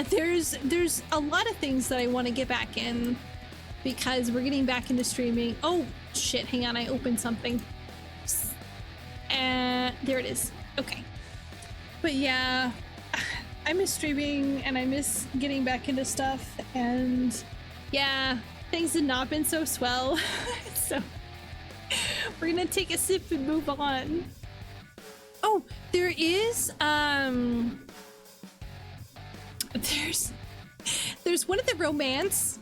There's a lot of things that I want to get back in because we're getting back into streaming. Oh shit, hang on, I opened something. There it is. Okay. But yeah, I miss streaming and I miss getting back into stuff, and yeah, things have not been so swell. So we're gonna take a sip and move on. Oh, there is there's one of the romance,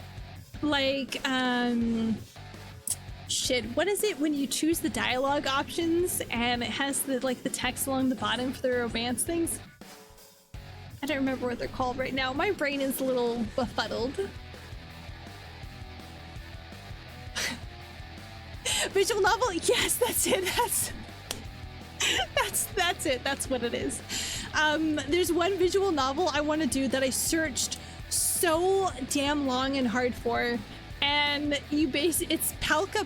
like shit, what is it when you choose the dialogue options and it has the like the text along the bottom for the romance things? I don't remember what they're called right now. My brain is a little befuddled. Visual novel? Yes, that's it. That's it. That's what it is. There's one visual novel I want to do that I searched so damn long and hard for, and it's Palka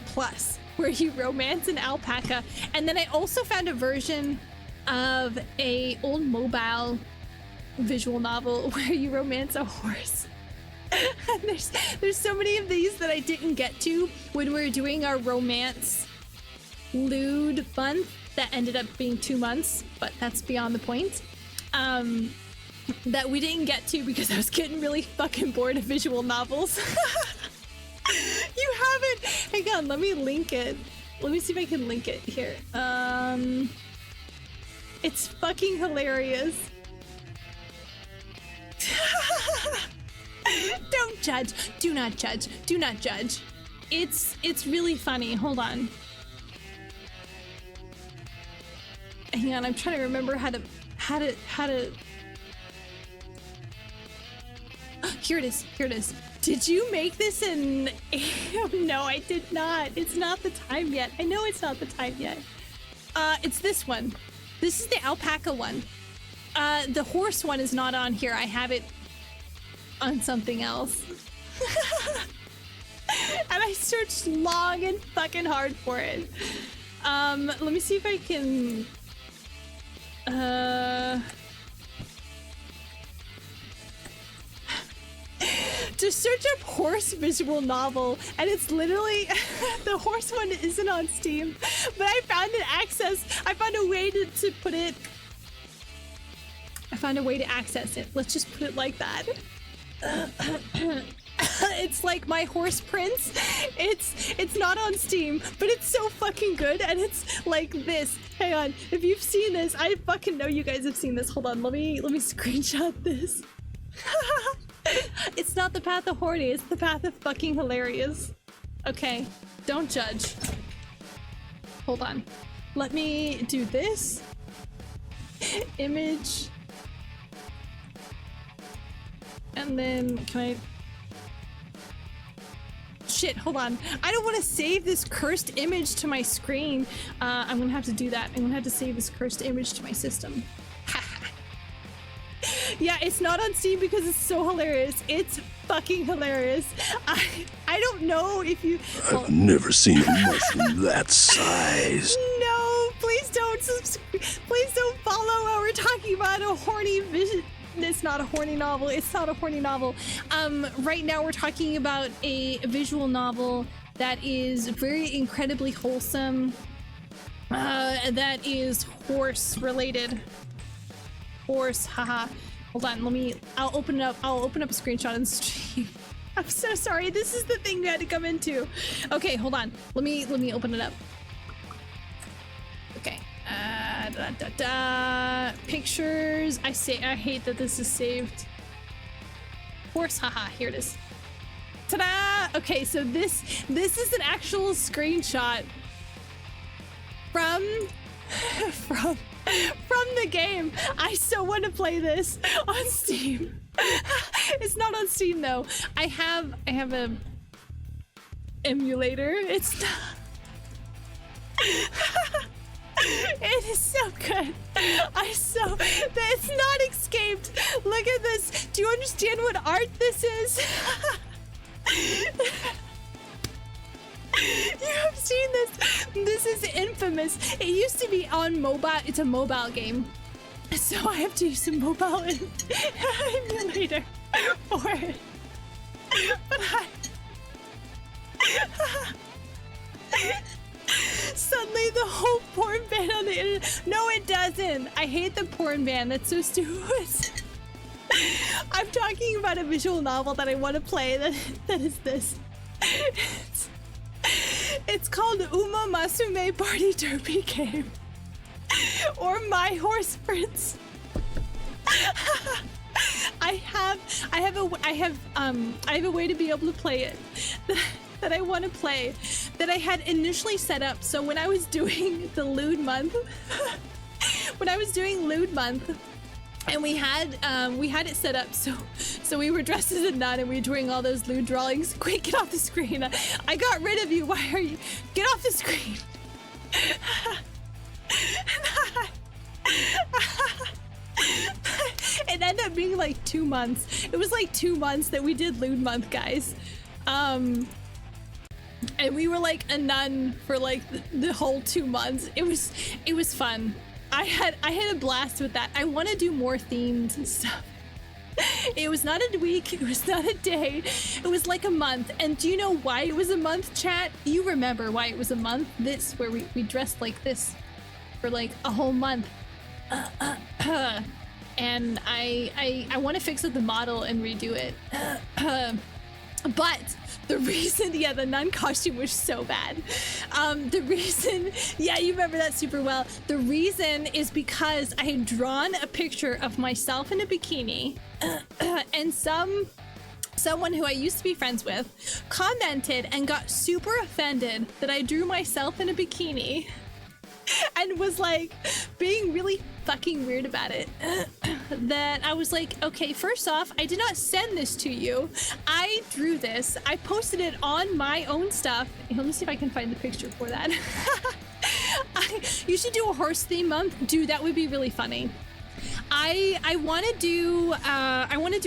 Plus, where you romance an alpaca. And then I also found a version of a old mobile visual novel where you romance a horse. And there's so many of these that I didn't get to when we were doing our romance lewd month that ended up being 2 months, but that's beyond the point. that we didn't get to because I was getting really fucking bored of visual novels. You haven't. Hang on, let me link it. Let me see if I can link it here. It's fucking hilarious. Don't judge. Do not judge. Do not judge. It's really funny. Hold on. Hang on, I'm trying to remember how to Here it is. Here it is. Did you make this in No, I did not. It's not the time yet. I know it's not the time yet. It's this one. This is the alpaca one. The horse one is not on here. I have it on something else. And I searched long and fucking hard for it. Let me see if I can to search up horse visual novel, and it's literally the horse one isn't on Steam, but I found an access. I found a way to put it. I found a way to access it. Let's just put it like that. It's like My Horse Prince. It's not on Steam, but it's so fucking good, and it's like this. Hang on, if you've seen this, I fucking know you guys have seen this. Hold on, let me screenshot this. It's not the path of horny, it's the path of fucking hilarious. Okay, don't judge. Hold on. Let me do this. Image. And then can I... Shit, hold on. I don't want to save this cursed image to my screen. I'm gonna have to do that. I'm gonna have to save this cursed image to my system. Yeah, it's not on Steam because it's so hilarious. It's fucking hilarious. I don't know if you... I've never seen a mushroom that size. No, please don't please don't follow while we're talking about a horny vision. It's not a horny novel. It's not a horny novel. Right now we're talking about a visual novel that is very incredibly wholesome. That is horse related. Horse, haha. Hold on, I'll open it up. I'll open up a screenshot and stream. I'm so sorry. This is the thing we had to come into. Okay, hold on. Let me open it up. Okay. Pictures. I hate that this is saved. Horse, haha. Here it is. Ta-da! Okay, so this is an actual screenshot from the game. I so want to play this on Steam. It's not on Steam though. I have a emulator. It's not. It is so good. It's not escaped. Look at this. Do you understand what art this is? You have seen this. This is infamous. It used to be on mobile. It's a mobile game. So I have to use a mobile emulator for it. Suddenly the whole porn ban on the internet. No, it doesn't. I hate the porn ban. That's so stupid. I'm talking about a visual novel that I want to play that is this. It's called Uma Masume Party Derby Game. Or My Horse Prince. I have a way to be able to play it that I want to play that I had initially set up. So when I was doing the lewd month, and we had it set up so we were dressed as a nun and we were doing all those lewd drawings. Quick, get off the screen. I got rid of you. Why are you? Get off the screen. It ended up being like 2 months. It was like 2 months that we did lewd month, guys. And we were like a nun for like the whole 2 months. It was fun. I had a blast with that. I want to do more themed stuff. It was not a week, it was not a day, it was like a month. And do you know why it was a month, chat? You remember why it was a month? This, where we dressed like this for like a whole month. and I want to fix up the model and redo it. But the reason, yeah, the nun costume was so bad. The reason, yeah, you remember that super well. The reason is because I had drawn a picture of myself in a bikini, and someone who I used to be friends with commented and got super offended that I drew myself in a bikini and was like being really fucking weird about it. That I was like, okay, first off, I did not send this to you. I drew this. I posted it on my own stuff. Let me see if I can find the picture for that. You should do a horse theme month. Dude, that would be really funny. I want to do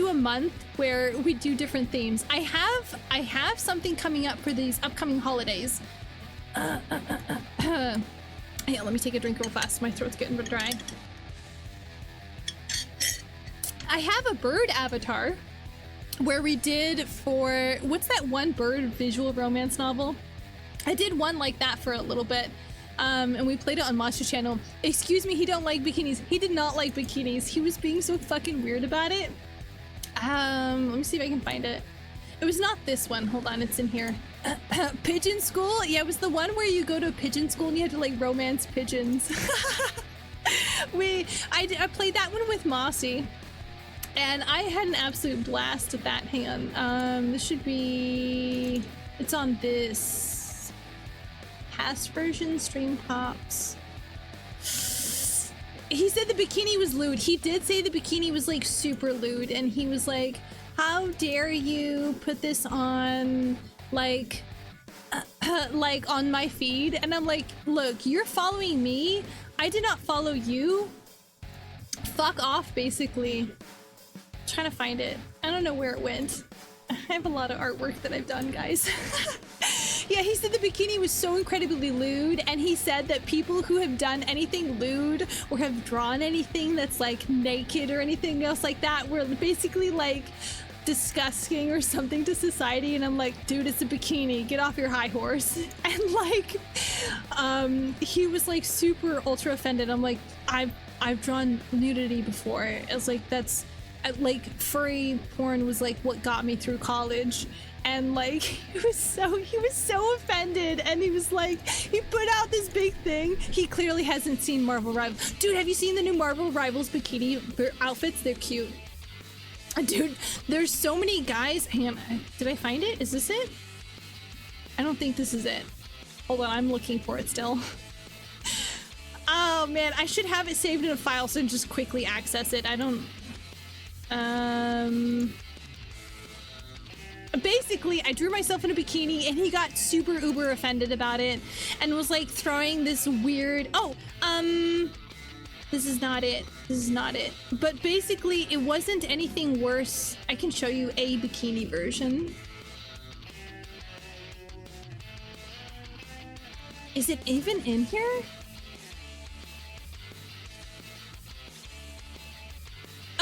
a month where we do different themes. I have something coming up for these upcoming holidays. Yeah, let me take a drink real fast. My throat's getting dry. I have a bird avatar where we did for, what's that one bird visual romance novel? I did one like that for a little bit. And we played it on Monster Channel. Excuse me, he don't like bikinis. He did not like bikinis. He was being so fucking weird about it. Let me see if I can find it. It was not this one. Hold on, it's in here. Pigeon school? Yeah, it was the one where you go to a pigeon school and you had to like romance pigeons. I played that one with Mossy. And I had an absolute blast at that. Hang on. This should be... It's on this... past version, stream pops. He said the bikini was lewd. He did say the bikini was like super lewd, and he was like, how dare you put this on like like on my feed? And I'm like, look, you're following me. I did not follow you. Fuck off, basically. I'm trying to find it. I don't know where it went. I have a lot of artwork that I've done, guys. Yeah, he said the bikini was so incredibly lewd, and he said that people who have done anything lewd or have drawn anything that's like naked or anything else like that were basically like disgusting or something to society. And I'm like, dude, it's a bikini, get off your high horse. And like he was like super ultra offended. I'm like, I've drawn nudity before. I was like, that's like furry porn was like what got me through college. And like he was so offended, and he was like, he put out this big thing. He clearly hasn't seen Marvel Rivals. Dude, have you seen the new Marvel Rivals bikini outfits? They're cute. Dude, there's so many guys. Hang on, did I find it? Is this it? I don't think this is it. Hold on, I'm looking for it still. Oh man, I should have it saved in a file so I can just quickly access it. I don't... Basically, I drew myself in a bikini, and he got super uber offended about it, and was like throwing this weird... Oh, this is not it. This is not it. But basically, it wasn't anything worse. I can show you a bikini version. Is it even in here?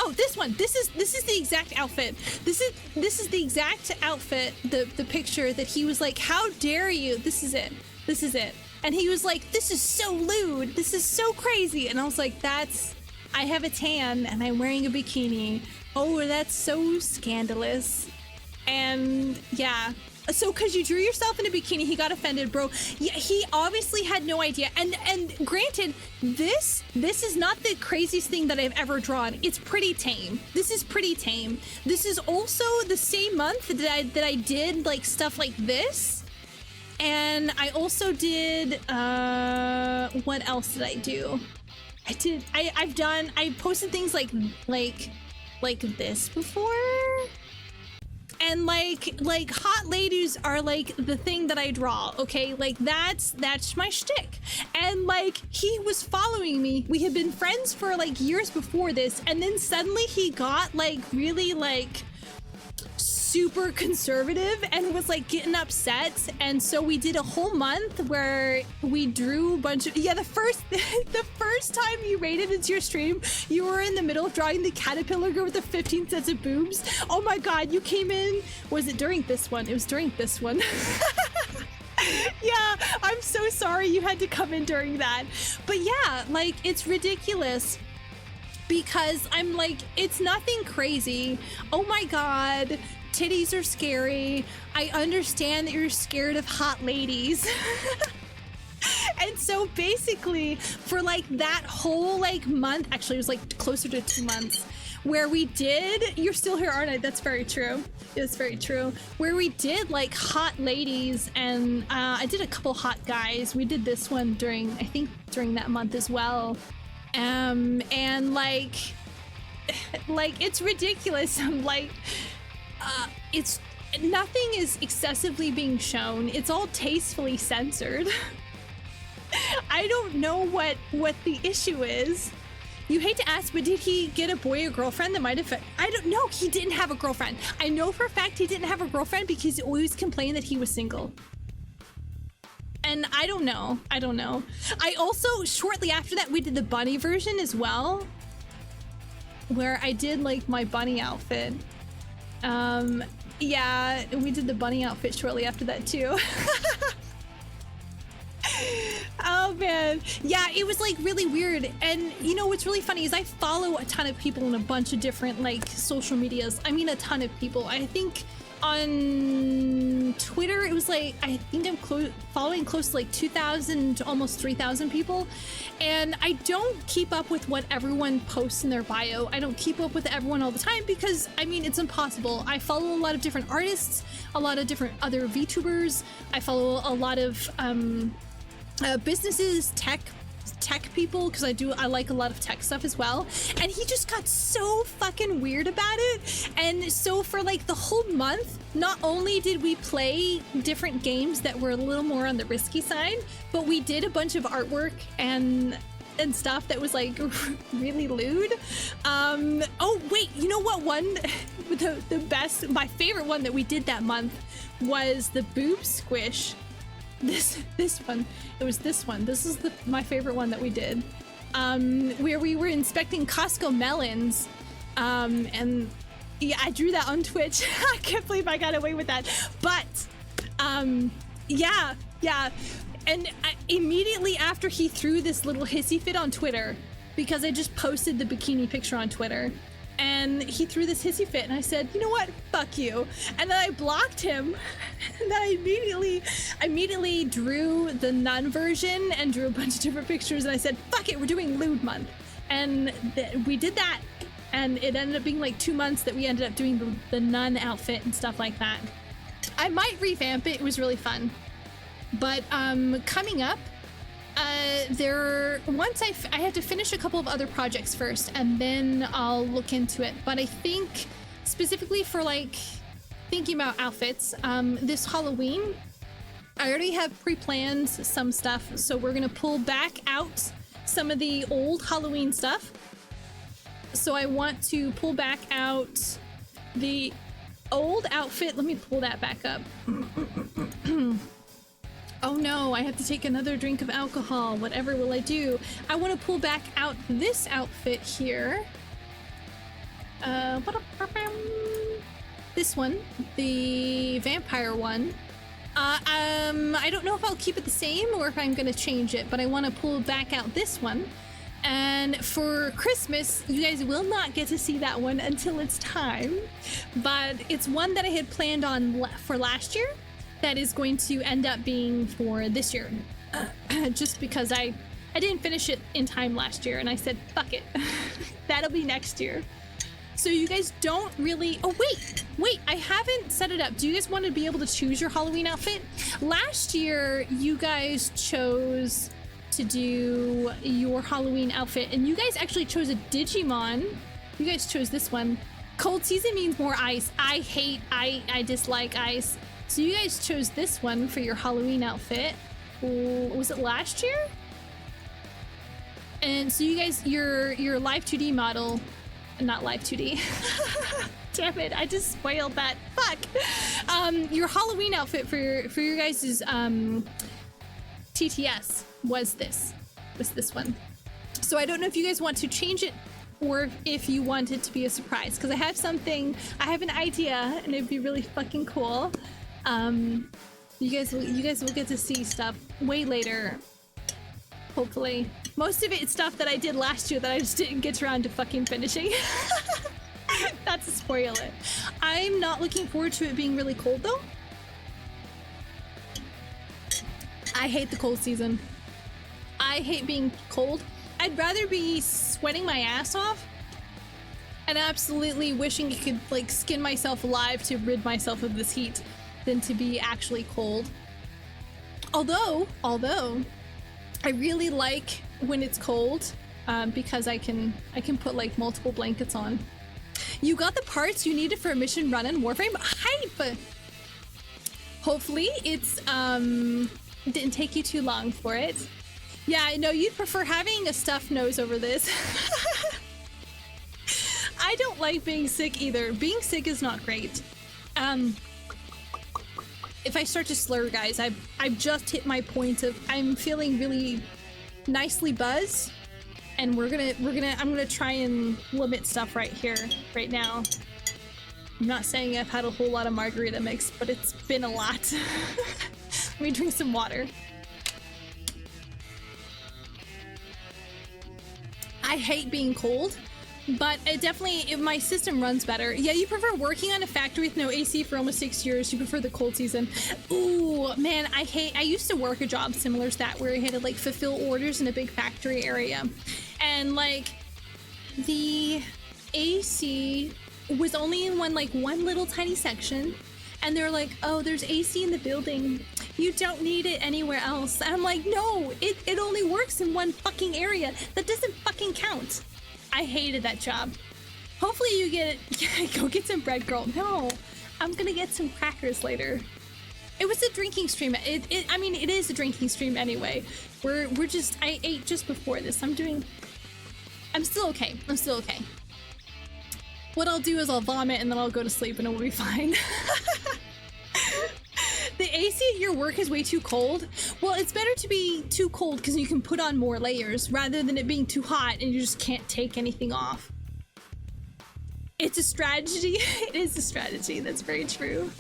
Oh, this one. This is the exact outfit. This is the exact outfit. The picture that he was like, "How dare you?" This is it. This is it. And he was like, "This is so lewd. This is so crazy." And I was like, "That's. I have a tan and I'm wearing a bikini. Oh, that's so scandalous." And yeah. So, because you drew yourself in a bikini, he got offended, bro. Yeah, he obviously had no idea. And granted, this is not the craziest thing that I've ever drawn. It's pretty tame. This is pretty tame. This is also the same month that I did like stuff like this. And I also did what else did I do? I posted things like this before. And like hot ladies are like the thing that I draw, okay? Like that's my shtick. And like he was following me. We had been friends for like years before this, and then suddenly he got like really like super conservative and was like getting upset. And so we did a whole month where we drew a bunch of the first time you raided into your stream, you were in the middle of drawing the caterpillar girl with the 15 sets of boobs. Oh my god, you came in. Was it during this one? It was during this one. Yeah, I'm so sorry you had to come in during that. But yeah, like it's ridiculous. because I'm like, it's nothing crazy. Oh my god, titties are scary. I understand that you're scared of hot ladies. And so basically for like that whole like month, actually it was like closer to 2 months, where we did, you're still here, aren't I? That's very true. It's very true. Where we did like hot ladies, and I did a couple hot guys. We did this one during, I think during that month as well. And like it's ridiculous. I'm like, it's, nothing is excessively being shown. It's all tastefully censored. I don't know what the issue is. You hate to ask, but did he get a boy or girlfriend that might have... I don't know. He didn't have a girlfriend. I know for a fact he didn't have a girlfriend because he always complained that he was single. And I don't know. I don't know. I also, shortly after that, we did the bunny version as well, where I did like my bunny outfit. Yeah, we did the bunny outfit shortly after that too. Oh man, yeah, it was like really weird. And you know what's really funny is I follow a ton of people in a bunch of different like social medias. I mean a ton of people. I think on Twitter it was like, I think I'm following close to like 2,000 to almost 3,000 people, and I don't keep up with what everyone posts in their bio. I don't keep up with everyone all the time because I mean it's impossible. I follow a lot of different artists, a lot of different other VTubers. I follow a lot of businesses, tech people, because I like a lot of tech stuff as well. And he just got so fucking weird about it. And so for like the whole month, not only did we play different games that were a little more on the risky side, but we did a bunch of artwork and stuff that was like really lewd. Oh wait, you know what one, the best, my favorite one that we did that month was the boob squish. This one. It was this one. This is my favorite one that we did. Where we were inspecting Costco melons. And yeah, I drew that on Twitch. I can't believe I got away with that. But yeah. And immediately after he threw this little hissy fit on Twitter, because I just posted the bikini picture on Twitter, and he threw this hissy fit, and I said, you know what, fuck you. And then I blocked him, and then I immediately drew the nun version and drew a bunch of different pictures, and I said, fuck it, we're doing lewd month. And we did that, and it ended up being like 2 months that we ended up doing the nun outfit and stuff like that. I might revamp it. It was really fun. But coming up, I have to finish a couple of other projects first, and then I'll look into it. But I think specifically for like thinking about outfits, this Halloween, I already have pre-planned some stuff, so we're gonna pull back out some of the old Halloween stuff. So I want to pull back out the old outfit. Let me pull that back up. Oh no, I have to take another drink of alcohol. Whatever will I do? I want to pull back out this outfit here. This one, the vampire one. I don't know if I'll keep it the same or if I'm gonna change it, but I want to pull back out this one. And for Christmas, you guys will not get to see that one until it's time. But it's one that I had planned on for last year that is going to end up being for this year. Just because I didn't finish it in time last year, and I said, fuck it. That'll be next year. So you guys don't really... Oh, wait, I haven't set it up. Do you guys want to be able to choose your Halloween outfit? Last year, you guys chose to do your Halloween outfit, and you guys actually chose a Digimon. You guys chose this one. Cold season means more ice. I dislike ice. So you guys chose this one for your Halloween outfit. Was it last year? And so you guys, your live 2D model, not live 2D. Damn it, I just spoiled that. Fuck. Your Halloween outfit for your guys' TTS was this one. So I don't know if you guys want to change it or if you want it to be a surprise, because I have an idea, and it'd be really fucking cool. You guys will get to see stuff way later, hopefully. Most of it is stuff that I did last year that I just didn't get around to fucking finishing. That's a spoiler. I'm not looking forward to it being really cold though. I hate the cold season. I hate being cold. I'd rather be sweating my ass off and absolutely wishing I could like skin myself alive to rid myself of this heat than to be actually cold. Although I really like when it's cold because I can put like multiple blankets on. You got the parts you needed for a mission run in Warframe? Hype! Hopefully it's didn't take you too long for it. Yeah, I know you'd prefer having a stuffed nose over this. I don't like being sick either. Being sick is not great. If I start to slur, guys, I've just hit my point of I'm feeling really nicely buzzed, and I'm gonna try and limit stuff right here, right now. I'm not saying I've had a whole lot of margarita mix, but it's been a lot. Let me drink some water. I hate being cold, but it definitely, if my system runs better. Yeah, you prefer working on a factory with no AC for almost 6 years. You prefer the cold season. Ooh, man, I used to work a job similar to that where I had to like fulfill orders in a big factory area. And like the AC was only in one little tiny section. And they're like, oh, there's AC in the building. You don't need it anywhere else. And I'm like, no, it only works in one fucking area. That doesn't fucking count. I hated that job. Hopefully you get it. Go get some bread, girl. No, I'm gonna get some crackers later. It was a drinking stream. I mean, it is a drinking stream anyway. I ate just before this. I'm still okay. I'm still okay. What I'll do is I'll vomit and then I'll go to sleep and it will be fine. The AC at your work is way too cold. Well, it's better to be too cold because you can put on more layers rather than it being too hot and you just can't take anything off. It's a strategy. It is a strategy. That's very true.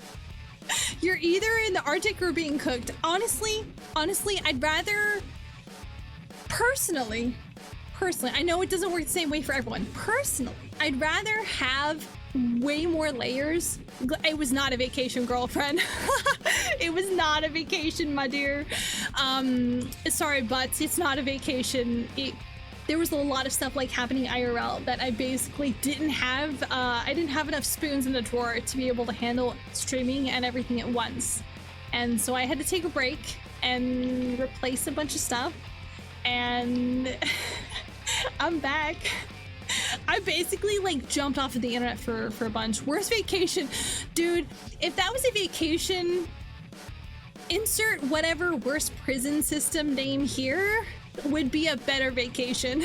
You're either in the Arctic or being cooked. Honestly, I'd rather personally, I know it doesn't work the same way for everyone. Personally, I'd rather have way more layers. It was not a vacation, girlfriend. It was not a vacation, my dear. Sorry, but it's not a vacation. There was a lot of stuff like happening IRL that I basically didn't have. I didn't have enough spoons in the drawer to be able to handle streaming and everything at once. And so I had to take a break and replace a bunch of stuff. And I'm back. I basically like jumped off of the internet for a bunch. Worst vacation. Dude, if that was a vacation, insert whatever worst prison system name here would be a better vacation.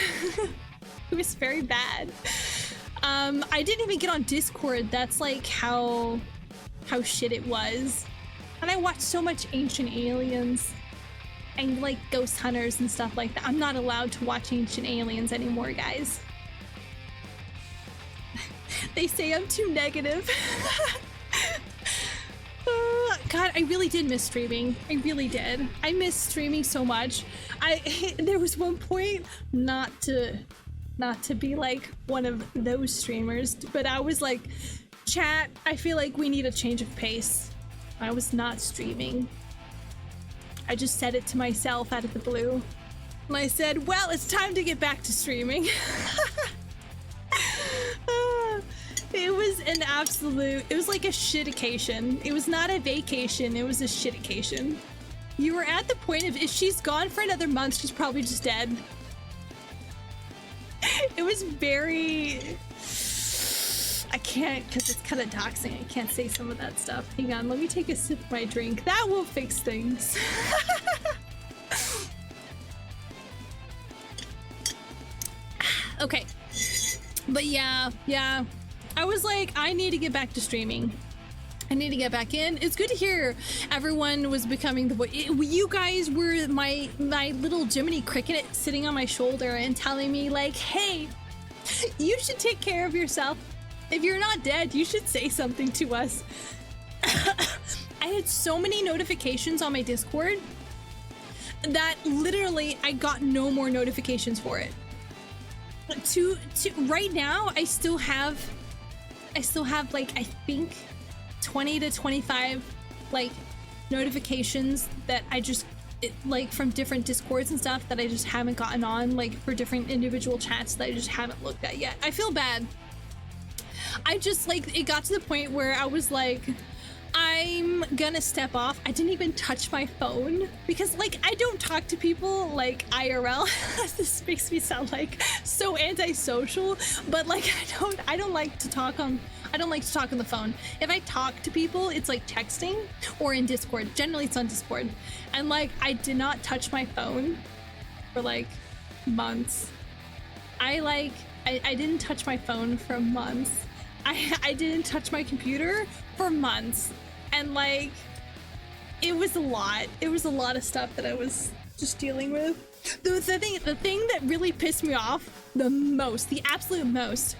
It was very bad. I didn't even get on Discord. That's like how shit it was. And I watched so much Ancient Aliens and like Ghost Hunters and stuff like that. I'm not allowed to watch Ancient Aliens anymore, guys. They say I'm too negative. God, I really did miss streaming. I really did. I miss streaming so much. There was one point, not to be like one of those streamers, but I was like, chat, I feel like we need a change of pace. I was not streaming. I just said it to myself out of the blue. And I said, well, it's time to get back to streaming. It was an absolute, it was like a shitication. It was not a vacation, it was a shitication. You were at the point of, if she's gone for another month, she's probably just dead. It was very, I can't, because it's kind of doxing. I can't say some of that stuff. Hang on, let me take a sip of my drink. That will fix things. Okay. But yeah. I was like, I need to get back to streaming. I need to get back in. It's good to hear everyone was becoming the voice. You guys were my little Jiminy Cricket sitting on my shoulder and telling me like, hey, you should take care of yourself. If you're not dead, you should say something to us. I had so many notifications on my Discord that literally I got no more notifications for it. To right now, I still have like, I think 20 to 25 like notifications that I just like from different discords and stuff that I just haven't gotten on, like for different individual chats that I just haven't looked at yet. I feel bad. I just like, it got to the point where I was like, I'm gonna step off. I didn't even touch my phone because like I don't talk to people like IRL. This makes me sound like so antisocial, but like I don't like to talk on the phone. If I talk to people, it's like texting or in Discord. Generally it's on Discord. And like I did not touch my phone for like months. I didn't touch my phone for months. I didn't touch my computer for months. And like, it was a lot. It was a lot of stuff that I was just dealing with. The thing that really pissed me off the most, the absolute most.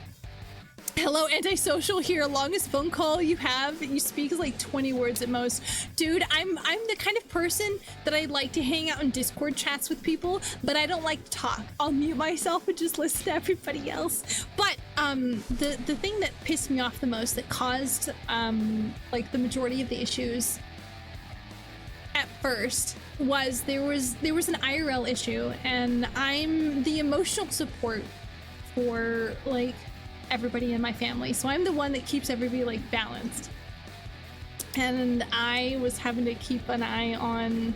Hello, antisocial here. Longest phone call you have. You speak like 20 words at most. Dude, I'm the kind of person that I like to hang out in Discord chats with people, but I don't like to talk. I'll mute myself and just listen to everybody else. But the thing that pissed me off the most, that caused like the majority of the issues at first, was there was an IRL issue, and I'm the emotional support for like everybody in my family, so I'm the one that keeps everybody like balanced, and I was having to keep an eye on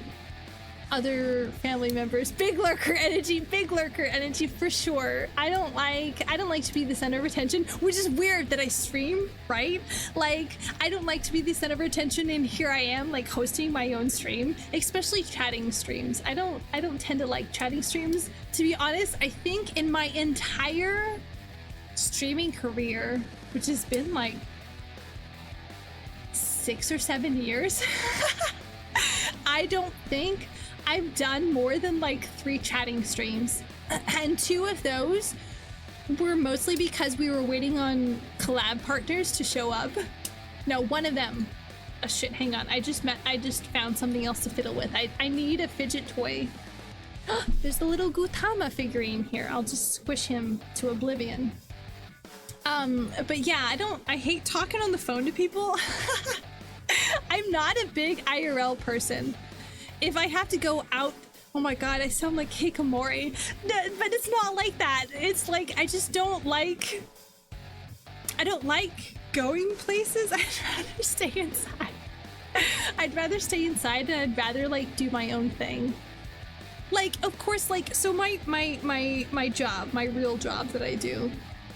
other family members. Big lurker energy for sure. I don't like to be the center of attention, which is weird that I stream, right? Like I don't like to be the center of attention, and here I am like hosting my own stream, especially chatting streams. I don't tend to like chatting streams, to be honest. I think in my entire streaming career, which has been like 6 or 7 years, I don't think I've done more than like 3 chatting streams, and 2 of those were mostly because we were waiting on collab partners to show up. No, one of them, shit, hang on, I just found something else to fiddle with. I need a fidget toy. There's the little Gautama figurine here. I'll just squish him to oblivion. But yeah, I hate talking on the phone to people. I'm not a big IRL person. If I have to go out, oh my god, I sound like Hikikomori, but it's not like that. It's like, I don't like going places. I'd rather stay inside. I'd rather stay inside, and I'd rather like do my own thing. Like, of course, like, so my job, my real job that I do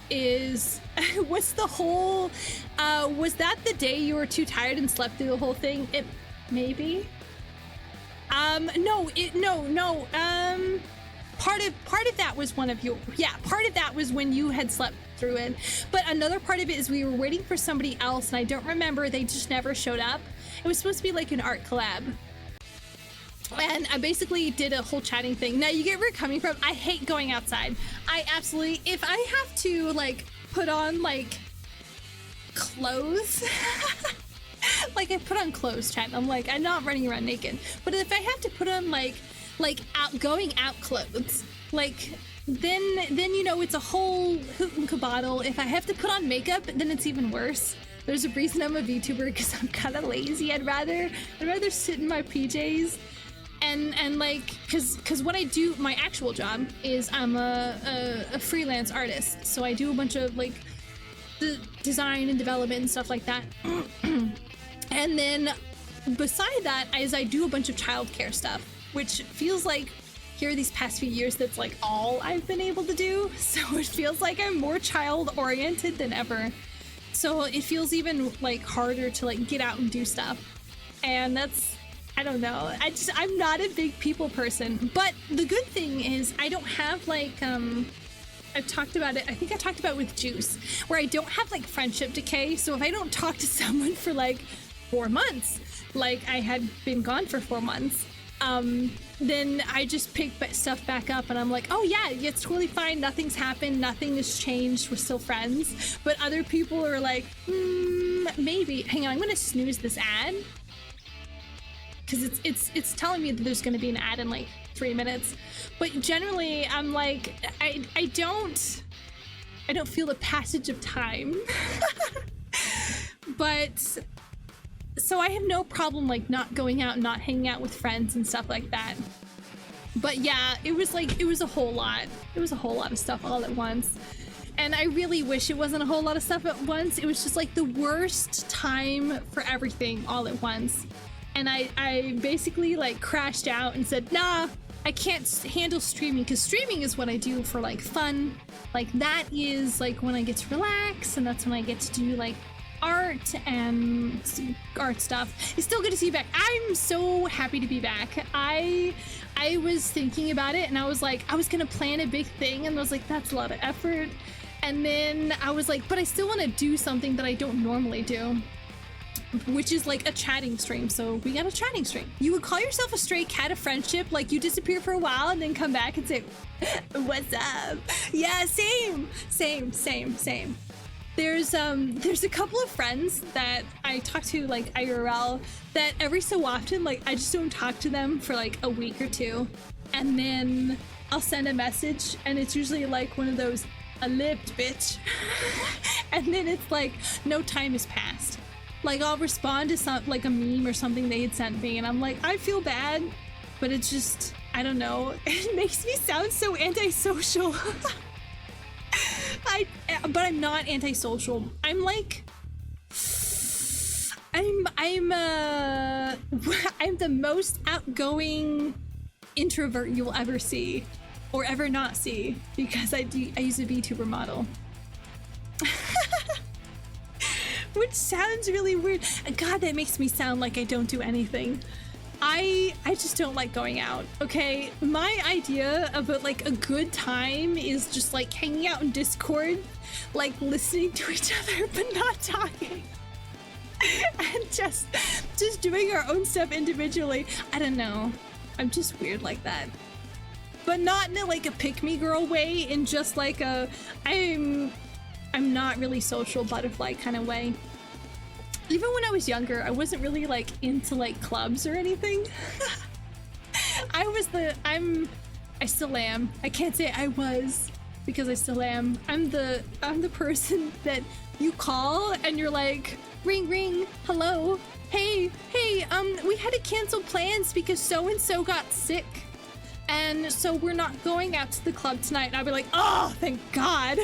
is, what's the whole, was that the day you were too tired and slept through the whole thing? It, maybe? No, part of that was one of your, yeah, part of that was when you had slept through it, but another part of it is we were waiting for somebody else, and I don't remember, they just never showed up. It was supposed to be like an art collab, and I basically did a whole chatting thing. Now you get where we're coming from. I hate going outside. I absolutely, if I have to like put on like clothes, like I put on clothes, chat, I'm like, I'm not running around naked, but if I have to put on like going out clothes, like then you know, it's a whole hoot and caboodle. If I have to put on makeup, then it's even worse. There's a reason I'm a VTuber, because I'm kind of lazy. I'd rather sit in my PJs and like, because what I do, my actual job is I'm a freelance artist, so I do a bunch of like the design and development and stuff like that. And then beside that is I do a bunch of childcare stuff, which feels like here these past few years that's like all I've been able to do, so it feels like I'm more child oriented than ever. So it feels even like harder to like get out and do stuff. And that's, I don't know, I'm not a big people person. But the good thing is I don't have like, I've talked about it, I think I talked about it with Juice, where I don't have like friendship decay. So if I don't talk to someone for like 4 months, like I had been gone for 4 months, then I just pick stuff back up and I'm like, oh yeah, it's totally fine, nothing's happened, nothing has changed, we're still friends. But other people are like, maybe, hang on, I'm gonna snooze this ad, because it's telling me that there's going to be an ad in like 3 minutes. But generally, I'm like, I don't feel the passage of time. But so I have no problem like not going out and not hanging out with friends and stuff like that. But yeah, it was a whole lot. It was a whole lot of stuff all at once. And I really wish it wasn't a whole lot of stuff at once. It was just like the worst time for everything all at once. And I basically like crashed out and said, nah, I can't handle streaming, because streaming is what I do for like fun. Like that is like when I get to relax, and that's when I get to do like art and art stuff. It's still good to see you back. I'm so happy to be back. I was thinking about it, and I was like, I was gonna plan a big thing, and I was like, that's a lot of effort. And then I was like, but I still want to do something that I don't normally do, which is like a chatting stream. So we got a chatting stream. You would call yourself a stray cat of friendship, like you disappear for a while and then come back and say, what's up? Yeah, same. There's a couple of friends that I talk to like IRL that every so often, like I just don't talk to them for like a week or two, and then I'll send a message, and it's usually like one of those, I lived, bitch. And then it's like no time has passed. Like I'll respond to some like a meme or something they had sent me, and I'm like, I feel bad, but it's just, I don't know, it makes me sound so antisocial. But I'm not antisocial. I'm like, I'm the most outgoing introvert you'll ever see, or ever not see, because I use a VTuber model. Which sounds really weird. God, that makes me sound like I don't do anything. I just don't like going out, okay? My idea about like a good time is just like hanging out in Discord, like listening to each other but not talking. And just doing our own stuff individually. I don't know. I'm just weird like that. But not in a, like a pick-me girl way, in just like a I'm not really social butterfly kind of way. Even when I was younger, I wasn't really like into like clubs or anything. I still am. I can't say I was, because I still am. I'm the person that you call and you're like, ring ring, hello, hey, we had to cancel plans because so and so got sick, and so we're not going out to the club tonight. And I'll be like, oh, thank God.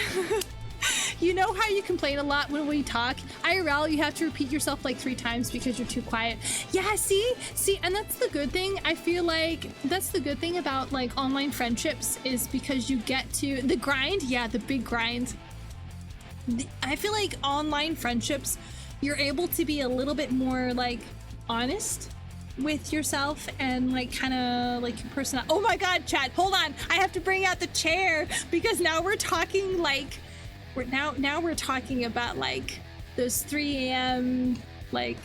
You know how you complain a lot when we talk? IRL, you have to repeat yourself like 3 times because you're too quiet. Yeah, see, and that's the good thing. I feel like that's the good thing about like online friendships, is because you get to the grind. Yeah, the big grind. I feel like online friendships, you're able to be a little bit more like honest with yourself and like kind of like your personality. Oh my God, chat, hold on. I have to bring out the chair, because now we're talking like, now we're talking about like those 3 a.m. like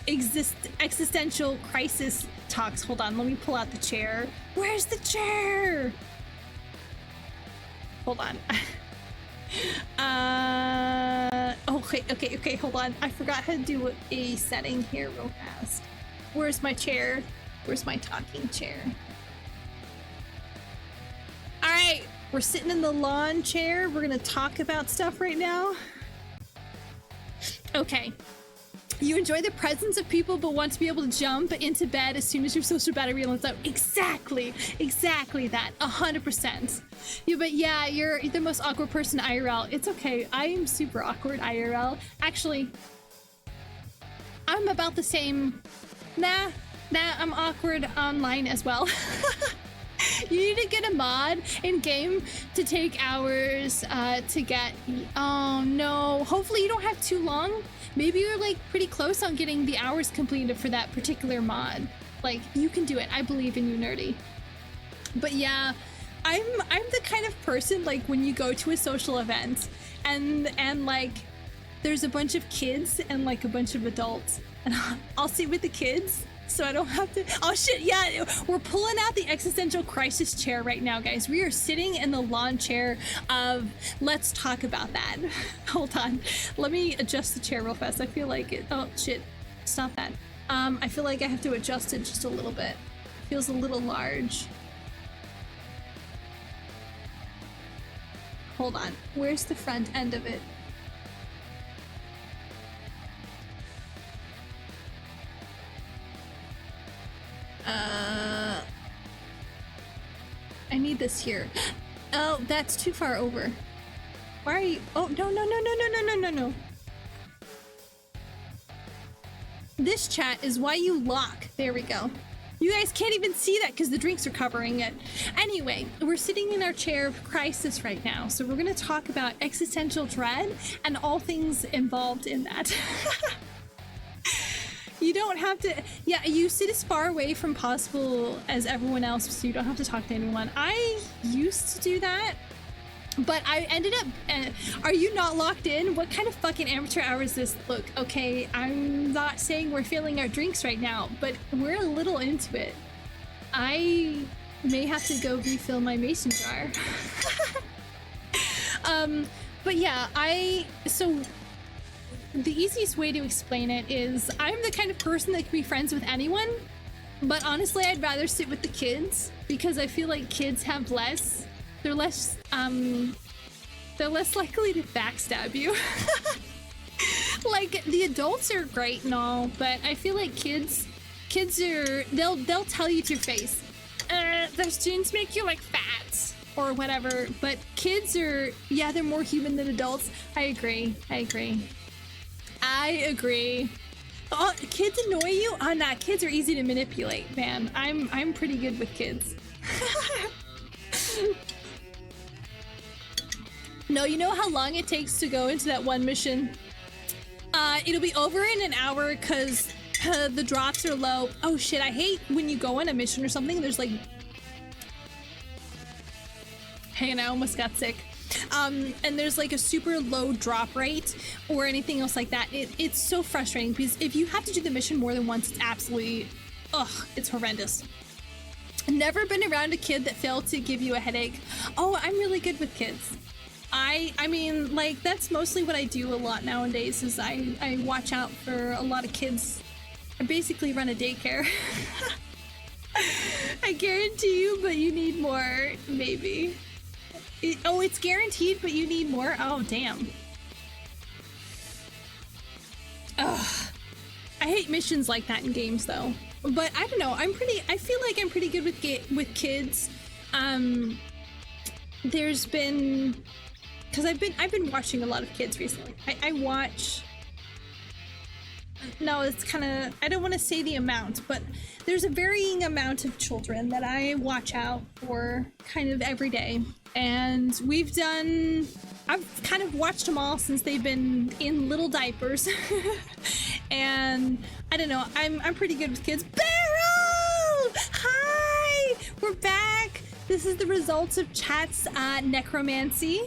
existential crisis talks. Hold on, let me pull out the chair. Where's the chair? Hold on. Okay, hold on. I forgot how to do a setting here real fast. Where's my chair? Where's my talking chair? All right. We're sitting in the lawn chair. We're gonna talk about stuff right now. Okay. You enjoy the presence of people but want to be able to jump into bed as soon as your social battery runs out. Exactly that. 100%. Yeah, but yeah, you're the most awkward person IRL. It's okay. I am super awkward IRL. Actually, I'm about the same. Nah, I'm awkward online as well. You need to get a mod in game to take hours to get. Oh no, hopefully you don't have too long. Maybe you're like pretty close on getting the hours completed for that particular mod. Like, you can do it. I believe in you, nerdy. But yeah, I'm the kind of person, like, when you go to a social event and like there's a bunch of kids and like a bunch of adults, and I'll sit with the kids so I don't have to. Oh shit, yeah, we're pulling out the existential crisis chair right now, guys. We are sitting in the lawn chair of, let's talk about that. Hold on, let me adjust the chair real fast. I feel like it. Oh shit, stop that. I feel like I have to adjust it just a little bit. Feels a little large. Hold on. Where's the front end of it? I need this here. Oh, that's too far over. Why are you? Oh, no. This chat is why you lock. There we go. You guys can't even see that because the drinks are covering it. Anyway, we're sitting in our chair of crisis right now. So we're going to talk about existential dread and all things involved in that. You don't have to, yeah, you sit as far away from possible as everyone else so you don't have to talk to anyone. I used to do that, but I ended up, are you not locked in? What kind of fucking amateur hour is this? Look, okay, I'm not saying we're filling our drinks right now, but we're a little into it. I may have to go refill my mason jar. But yeah, so the easiest way to explain it is I'm the kind of person that can be friends with anyone, but honestly, I'd rather sit with the kids because I feel like kids have less, they're less likely to backstab you. Like, the adults are great and all, but I feel like kids are, they'll tell you to your face, those jeans make you like fat or whatever, but kids are, yeah, they're more human than adults. I agree. Oh, kids annoy you? Oh, nah, kids are easy to manipulate, man. I'm pretty good with kids. No, you know how long it takes to go into that one mission? It'll be over in an hour because the drops are low. Oh shit, I hate when you go on a mission or something, there's like... Hey, and I almost got sick. And there's like a super low drop rate or anything else like that. It's so frustrating because if you have to do the mission more than once, it's absolutely, it's horrendous. Never been around a kid that failed to give you a headache. Oh, I'm really good with kids. I mean, like, that's mostly what I do a lot nowadays is I watch out for a lot of kids. I basically run a daycare. I guarantee you, but you need more, maybe. It's guaranteed, but you need more? Oh, damn. Ugh. I hate missions like that in games, though. But I don't know, I feel like I'm pretty good with kids. There's been... Because I've been watching a lot of kids recently. I watch... No, it's kind of... I don't want to say the amount, but there's a varying amount of children that I watch out for kind of every day. And I've kind of watched them all since they've been in little diapers. And I don't know, I'm pretty good with kids. Beryl! Hi! We're back! This is the results of chat's necromancy.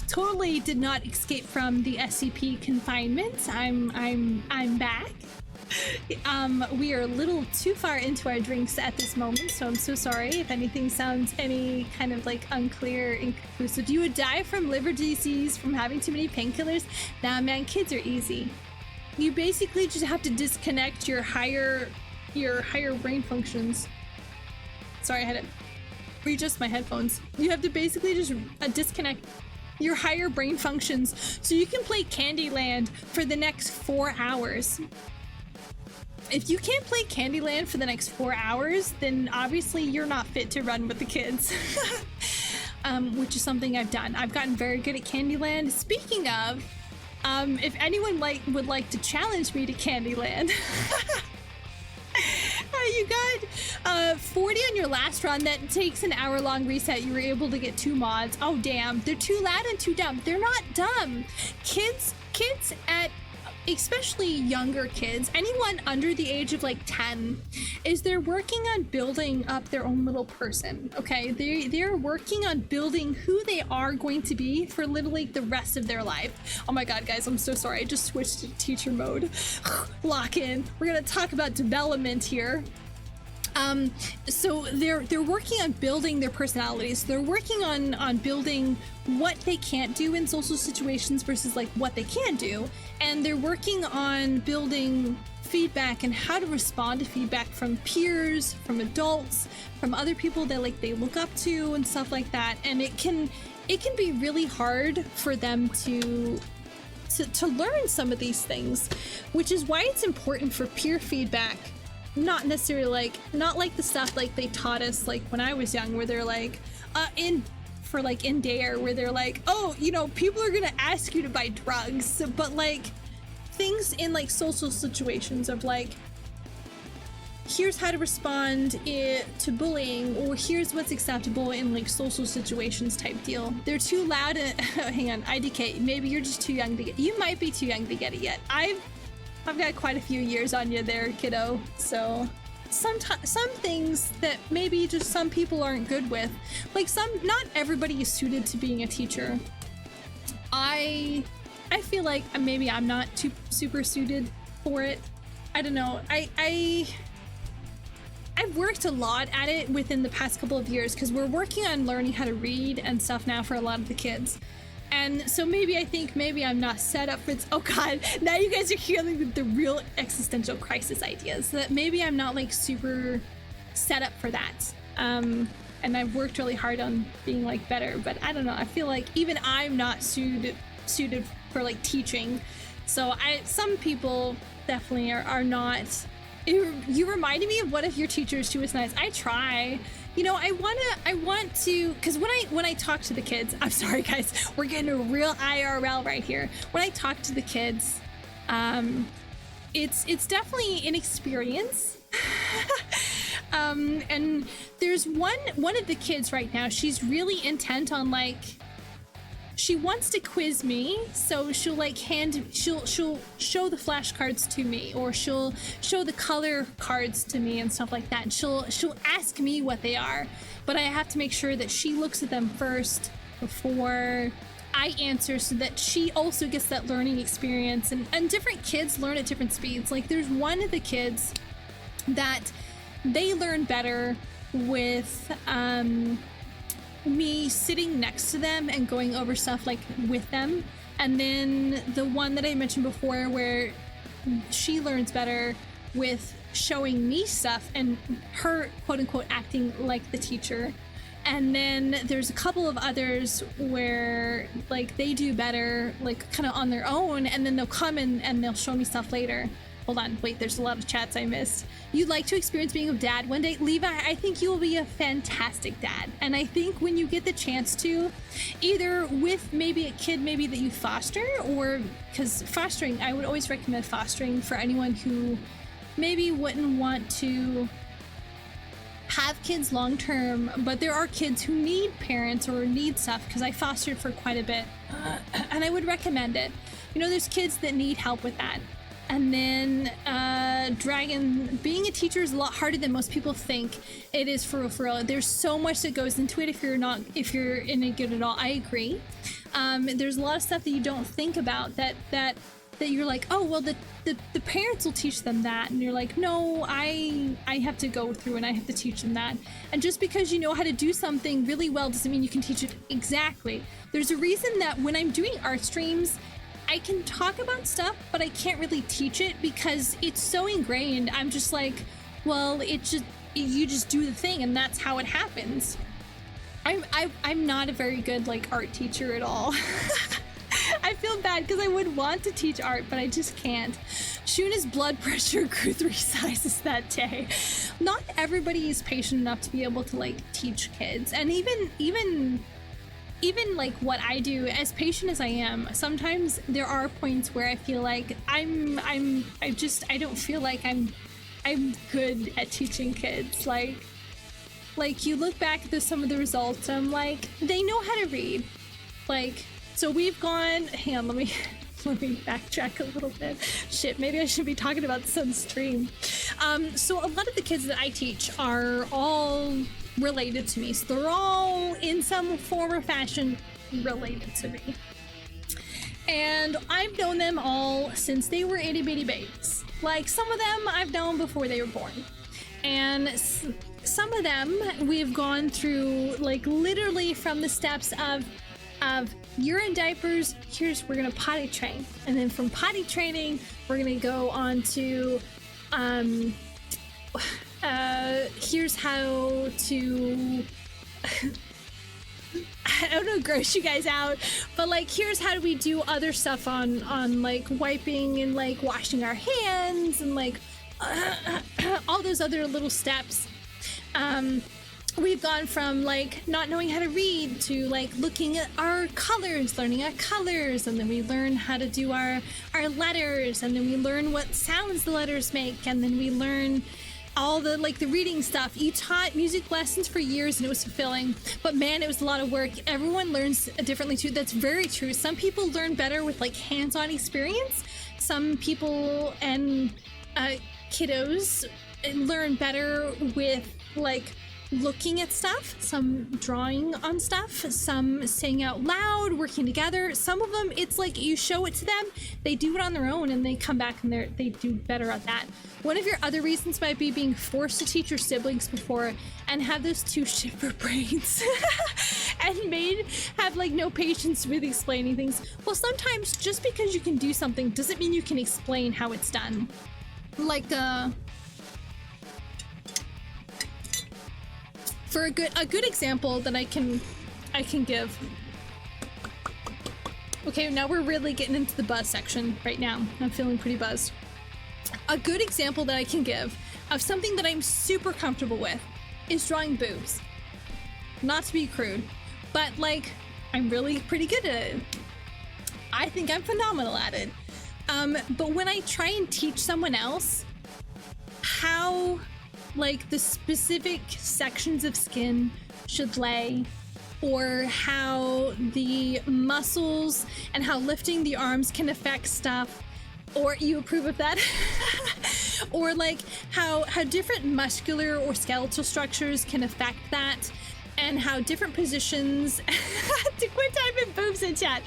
Totally did not escape from the SCP confinement. I'm back. We are a little too far into our drinks at this moment, so I'm so sorry if anything sounds any kind of like unclear, inconclusive. You would die from liver disease from having too many painkillers? Nah, man, kids are easy. You basically just have to disconnect your higher brain functions. Sorry, I had to readjust my headphones. You have to basically just disconnect your higher brain functions so you can play Candyland for the next 4 hours. If you can't play Candyland for the next 4 hours, then obviously you're not fit to run with the kids. Which is something I've done. I've gotten very good at Candyland. Speaking of, if anyone would like to challenge me to Candyland, you got 40 on your last run. That takes an hour-long reset. You were able to get 2 mods. Oh damn, they're too loud and too dumb. They're not dumb. Kids at, especially younger kids, anyone under the age of like 10, they're working on building up their own little person. Okay, they're working on building who they are going to be for literally the rest of their life. Oh my god, guys, I'm so sorry. I just switched to teacher mode. Lock in. We're gonna talk about development here. So they're working on building their personalities. They're working on building what they can't do in social situations versus like what they can do. And they're working on building feedback and how to respond to feedback from peers, from adults, from other people that like they look up to and stuff like that. And it can be really hard for them to learn some of these things, which is why it's important for peer feedback. Not necessarily not like the stuff like they taught us like when I was young, where they're like in Dare, where they're like, oh, you know, people are gonna ask you to buy drugs, but like things in like social situations of like, here's how to respond to bullying, or here's what's acceptable in like social situations type deal. They're too loud. Hang on, IDK, maybe you're just too young to get. You might be too young to get it yet. I've got quite a few years on you there, kiddo. So some things that maybe just some people aren't good with, like not everybody is suited to being a teacher. I feel like maybe I'm not too super suited for it. I don't know. I've worked a lot at it within the past couple of years because we're working on learning how to read and stuff now for a lot of the kids. And so I think maybe I'm not set up for this. Oh God, now you guys are hearing the real existential crisis ideas, that maybe I'm not like super set up for that. And I've worked really hard on being like better, but I don't know. I feel like even I'm not suited for like teaching. So some people definitely are not. You reminded me of what if your teacher is too nice. I try. You know, I want to, because when I talk to the kids, I'm sorry guys, we're getting a real IRL right here. When I talk to the kids, it's definitely an experience. And there's one of the kids right now, she's really intent on like, she wants to quiz me, so she'll like she'll show the flashcards to me, or she'll show the color cards to me and stuff like that. And she'll ask me what they are, but I have to make sure that she looks at them first before I answer, so that she also gets that learning experience. And different kids learn at different speeds. Like there's one of the kids that they learn better with me sitting next to them and going over stuff like with them, and then the one that I mentioned before where she learns better with showing me stuff and her quote unquote acting like the teacher. And then there's a couple of others where like they do better like kind of on their own, and then they'll come in and they'll show me stuff later. Hold on, wait, there's a lot of chats I missed. You'd like to experience being a dad one day? Levi, I think you will be a fantastic dad. And I think when you get the chance to, either with maybe a kid maybe that you foster, or because fostering, I would always recommend fostering for anyone who maybe wouldn't want to have kids long term, but there are kids who need parents or need stuff, because I fostered for quite a bit, and I would recommend it. You know, there's kids that need help with that. And then Dragon, being a teacher is a lot harder than most people think it is, for real. There's so much that goes into it if you're in it good at all. I agree. There's a lot of stuff that you don't think about that you're like, oh well, the parents will teach them that, and you're like, no, I have to go through and I have to teach them that. And just because you know how to do something really well doesn't mean you can teach it exactly. There's a reason that when I'm doing art streams, I can talk about stuff, but I can't really teach it because it's so ingrained. I'm just like, well, you just do the thing and that's how it happens. I'm not a very good like art teacher at all. I feel bad because I would want to teach art, but I just can't. Shuna's blood pressure grew 3 sizes that day. Not everybody is patient enough to be able to like teach kids, and even like what I do, as patient as I am, sometimes there are points where I feel like I don't feel like I'm good at teaching kids. Like you look back at some of the results, I'm like, they know how to read. Like, so we've gone, hang on, let me backtrack a little bit. Shit, maybe I should be talking about this on stream. So a lot of the kids that I teach are all related to me, so they're all in some form or fashion related to me, and I've known them all since they were itty bitty babies. Like some of them I've known before they were born, and some of them we've gone through like literally from the steps of you're in diapers, we're gonna potty train, and then from potty training we're gonna go on to Here's how to I don't know, gross you guys out, but like here's how do we do other stuff on like wiping and like washing our hands and like all those other little steps. We've gone from like not knowing how to read to like looking at our colors, learning our colors, and then we learn how to do our letters, and then we learn what sounds the letters make, and then we learn all the like the reading stuff. You taught music lessons for years and it was fulfilling, but man, it was a lot of work. Everyone learns differently too. That's very true. Some people learn better with like hands-on experience. Some people and kiddos learn better with like looking at stuff, some drawing on stuff, some saying out loud, working together. Some of them, it's like you show it to them, they do it on their own, and they come back and they do better at that. One of your other reasons might be being forced to teach your siblings before and have those two shiver brains and have like no patience with explaining things. Well, sometimes just because you can do something doesn't mean you can explain how it's done. Like for a good example that I can give. Okay, now we're really getting into the buzz section right now. I'm feeling pretty buzzed. A good example that I can give of something that I'm super comfortable with is drawing boobs. Not to be crude, but like I'm really pretty good at it. I think I'm phenomenal at it. But when I try and teach someone else how like the specific sections of skin should lay, or how the muscles and how lifting the arms can affect stuff, or you approve of that? Or like how different muscular or skeletal structures can affect that, and how different positions to quit typing boobs in chat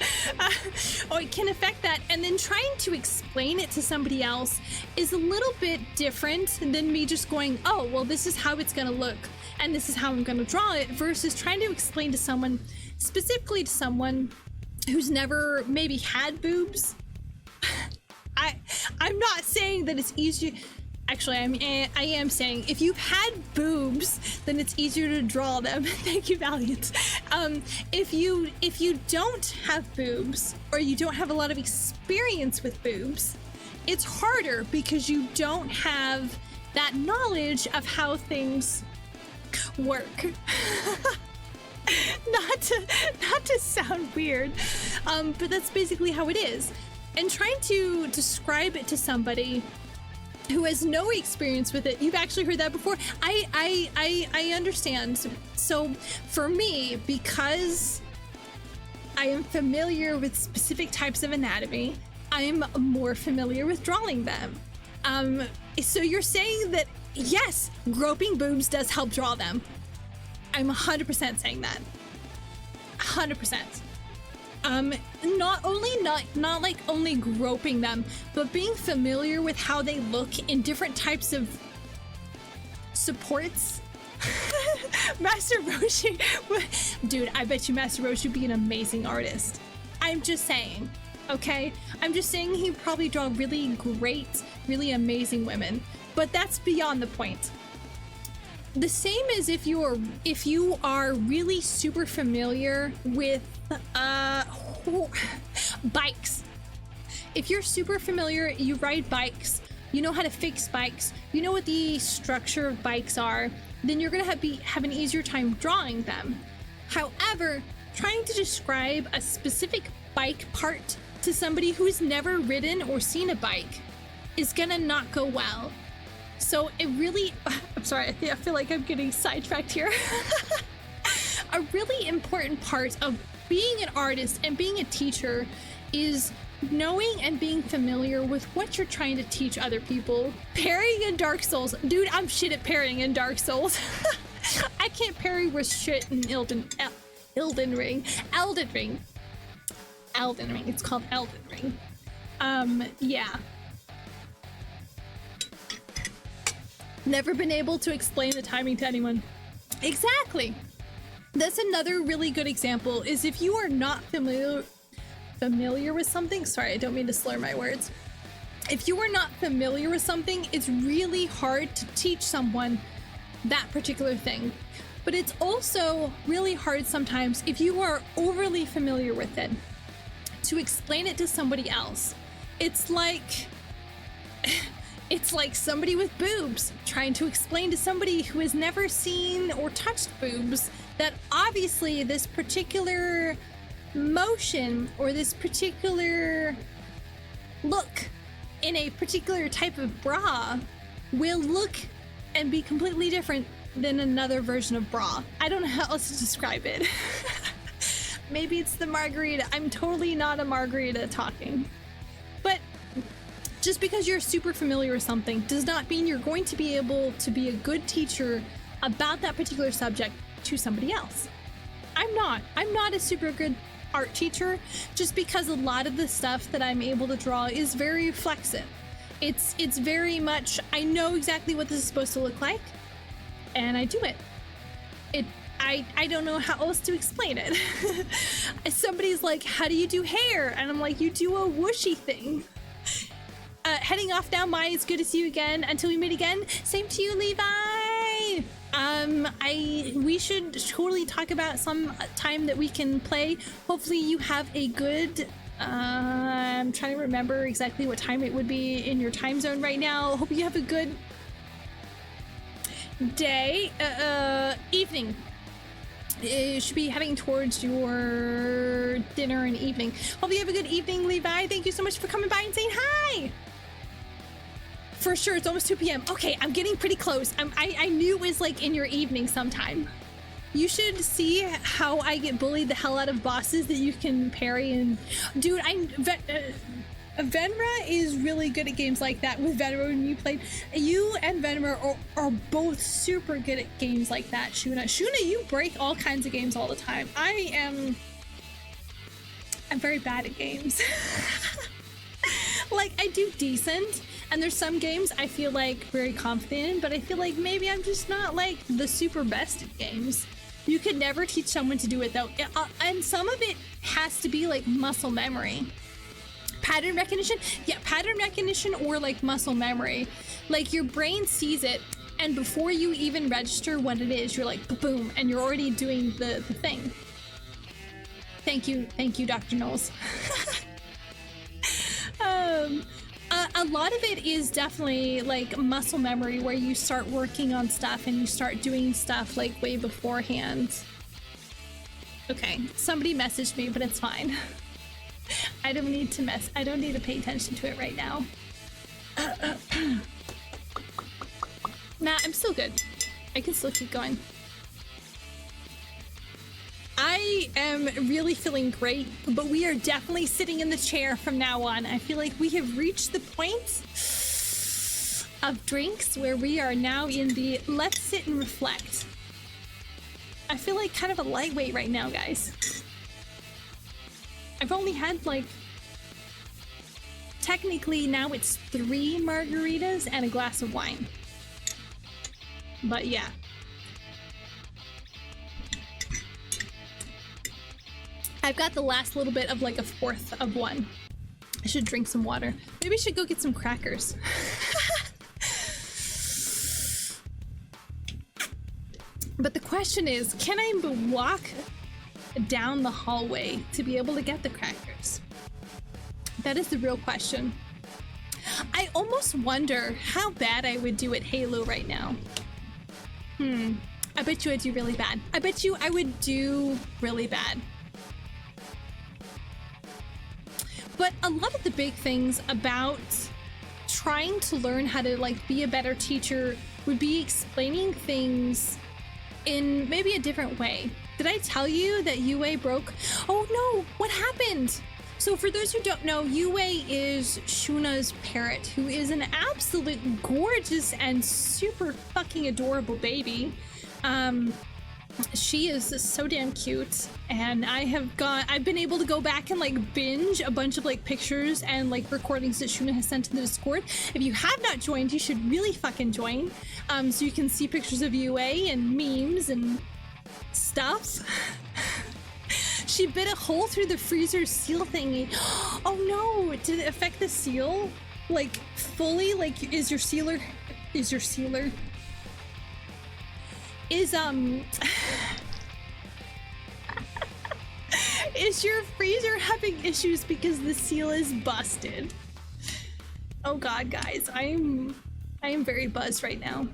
or it can affect that, and then trying to explain it to somebody else is a little bit different than me just going, oh well, this is how it's gonna look and this is how I'm gonna draw it, versus trying to explain to someone, specifically to someone who's never maybe had boobs. I'm not saying that it's easier. Actually, I am saying if you've had boobs, then it's easier to draw them. Thank you, Valiant. If you don't have boobs, or you don't have a lot of experience with boobs, it's harder because you don't have that knowledge of how things work. not to sound weird, but that's basically how it is. And trying to describe it to somebody who has no experience with it, you've actually heard that before. I understand. So for me, because I am familiar with specific types of anatomy, I'm more familiar with drawing them. So you're saying that yes, groping boobs does help draw them. I'm 100% saying that. 100%. Not like only groping them, but being familiar with how they look in different types of supports. Master Roshi, dude, I bet you Master Roshi would be an amazing artist. I'm just saying, okay? I'm just saying he'd probably draw really great, really amazing women, but that's beyond the point. The same as if you are really super familiar with bikes. If you're super familiar, you ride bikes, you know how to fix bikes, you know what the structure of bikes are, then you're gonna have an easier time drawing them. However, trying to describe a specific bike part to somebody who's never ridden or seen a bike is gonna not go well. So it really, I'm sorry, I feel like I'm getting sidetracked here. A really important part of being an artist and being a teacher is knowing and being familiar with what you're trying to teach other people. Parrying in Dark Souls. Dude, I'm shit at parrying in Dark Souls. I can't parry with shit in Elden Ring. It's called Elden Ring. Yeah. Never been able to explain the timing to anyone. Exactly. That's another really good example, is if you are not familiar with something, sorry, I don't mean to slur my words. if you are not familiar with something, it's really hard to teach someone that particular thing. But it's also really hard sometimes if you are overly familiar with it to explain it to somebody else. It's like somebody with boobs trying to explain to somebody who has never seen or touched boobs that obviously this particular motion or this particular look in a particular type of bra will look and be completely different than another version of bra. I don't know how else to describe it. Maybe it's the margarita. I'm totally not a margarita talking. But just because you're super familiar with something does not mean you're going to be able to be a good teacher about that particular subject to somebody else. I'm not a super good art teacher just because a lot of the stuff that I'm able to draw is very reflexive. It's very much, I know exactly what this is supposed to look like, and I do it. I don't know how else to explain it. Somebody's like, how do you do hair? And I'm like, you do a whooshy thing. Heading off now, Maya, it's good to see you again. Until we meet again, same to you, Levi. We should totally talk about some time that we can play. Hopefully you have a good, I'm trying to remember exactly what time it would be in your time zone right now. Hope you have a good day, evening. You should be heading towards your dinner and evening. Hope you have a good evening, Levi. Thank you so much for coming by and saying hi. For sure, it's almost 2 p.m. Okay, I'm getting pretty close. I knew it was like in your evening sometime. You should see how I get bullied the hell out of bosses that you can parry. And dude, Venra is really good at games like that. With Venra, when you played, you and Venra are both super good at games like that. Shuna, you break all kinds of games all the time. I'm very bad at games. Like, I do decent, and there's some games I feel like very confident in, but I feel like maybe I'm just not like the super best at games. You could never teach someone to do it though, and some of it has to be like muscle memory. Pattern recognition? Yeah, pattern recognition or like muscle memory. Like your brain sees it, and before you even register what it is, you're like, boom, and you're already doing the thing. Thank you, Dr. Knowles. A lot of it is definitely like muscle memory, where you start working on stuff and you start doing stuff like way beforehand. Okay, somebody messaged me, but it's fine. I don't need to pay attention to it right now. Nah, I'm still good. I can still keep going. I am really feeling great, but we are definitely sitting in the chair from now on. I feel like we have reached the point of drinks where we are now in the let's sit and reflect. I feel like kind of a lightweight right now, guys. I've only had like, technically now it's 3 margaritas and a glass of wine. But yeah. I've got the last little bit of like a fourth of one. I should drink some water. Maybe I should go get some crackers. But the question is, can I walk down the hallway to be able to get the crackers? That is the real question. I almost wonder how bad I would do at Halo right now. I bet you I'd do really bad. I bet you I would do really bad. But a lot of the big things about trying to learn how to like be a better teacher would be explaining things in maybe a different way. Did I tell you that Yue broke? Oh no, what happened? So for those who don't know, Yue is Shuna's parrot, who is an absolute gorgeous and super fucking adorable baby. She is so damn cute, and I've been able to go back and like binge a bunch of like pictures and like recordings that Shuna has sent to the Discord. If you have not joined, you should really fucking join, so you can see pictures of Yue and memes and stuff. She bit a hole through the freezer seal thingy. Oh no, did it affect the seal? Like, fully, like, is your sealer, is your freezer having issues because the seal is busted? Oh god, guys, I am very buzzed right now.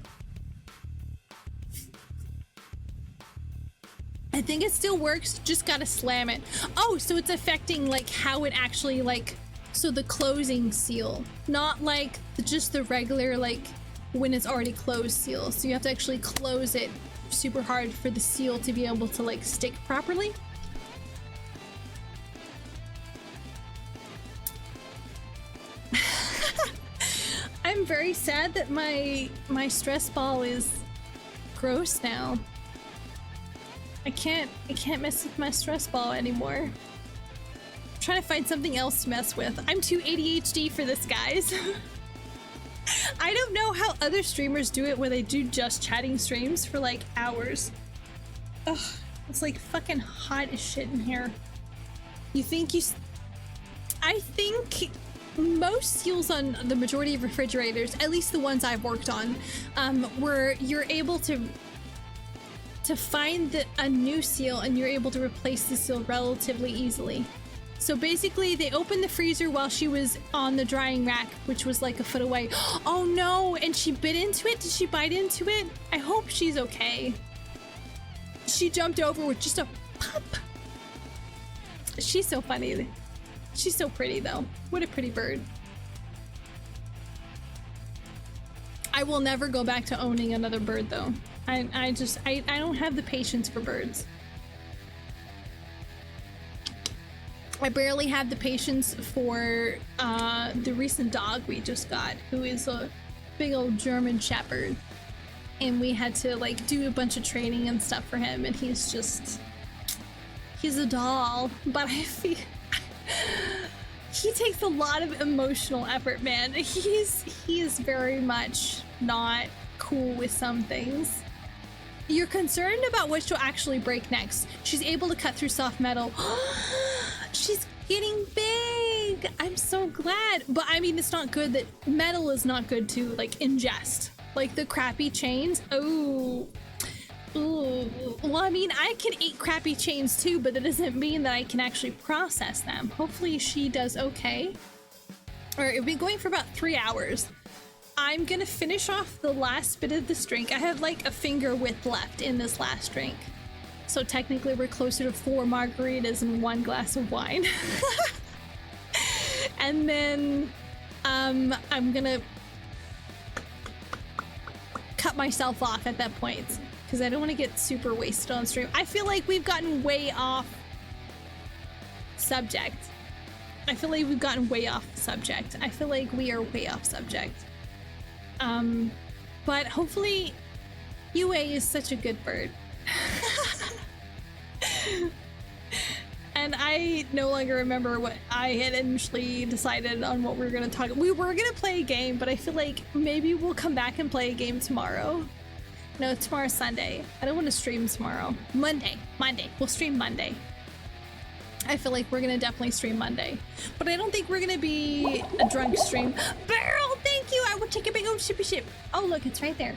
I think it still works, just gotta slam it. Oh, so it's affecting like how it actually like, so the closing seal, not like just the regular like when it's already closed seal. So you have to actually close it super hard for the seal to be able to like stick properly. I'm very sad that my stress ball is gross now. I can't mess with my stress ball anymore. I'm trying to find something else to mess with. I'm too ADHD for this, guys. I don't know how other streamers do it where they do just chatting streams for like hours. Ugh, it's like fucking hot as shit in here. I think most seals on the majority of refrigerators, at least the ones I've worked on, where you're able to find a new seal and you're able to replace the seal relatively easily. So basically they opened the freezer while she was on the drying rack, which was like a foot away. Oh no, and she bit into it? Did she bite into it? I hope she's okay. She jumped over with just a pop. She's so funny. She's so pretty though. What a pretty bird. I will never go back to owning another bird though. I don't have the patience for birds. I barely have the patience for the recent dog we just got, who is a big old German Shepherd. And we had to like do a bunch of training and stuff for him, and he's a doll. But I feel he takes a lot of emotional effort, man. He is very much not cool with some things. You're concerned about which will actually break next. She's able to cut through soft metal. She's getting big. I'm so glad. But I mean, it's not good that metal is not good to like ingest. Like the crappy chains. Oh. Ooh. Well, I mean, I can eat crappy chains too, but that doesn't mean that I can actually process them. Hopefully she does okay. All right, we've been going for about 3 hours. I'm gonna finish off the last bit of this drink. I have like a finger width left in this last drink. So technically we're closer to 4 margaritas and 1 glass of wine. And then I'm gonna cut myself off at that point because I don't want to get super wasted on stream. I feel like we've gotten way off subject. I feel like we've gotten way off subject. I feel like we are way off subject. But hopefully UA is such a good bird. And I no longer remember what I had initially decided on what we were going to talk. We were going to play a game, but I feel like maybe we'll come back and play a game tomorrow. No, tomorrow's Sunday. I don't want to stream tomorrow. Monday. We'll stream Monday. I feel like we're going to definitely stream Monday. But I don't think we're going to be a drunk stream. Barrel, thank you! I will take a big old shippy ship. Oh, look, it's right there.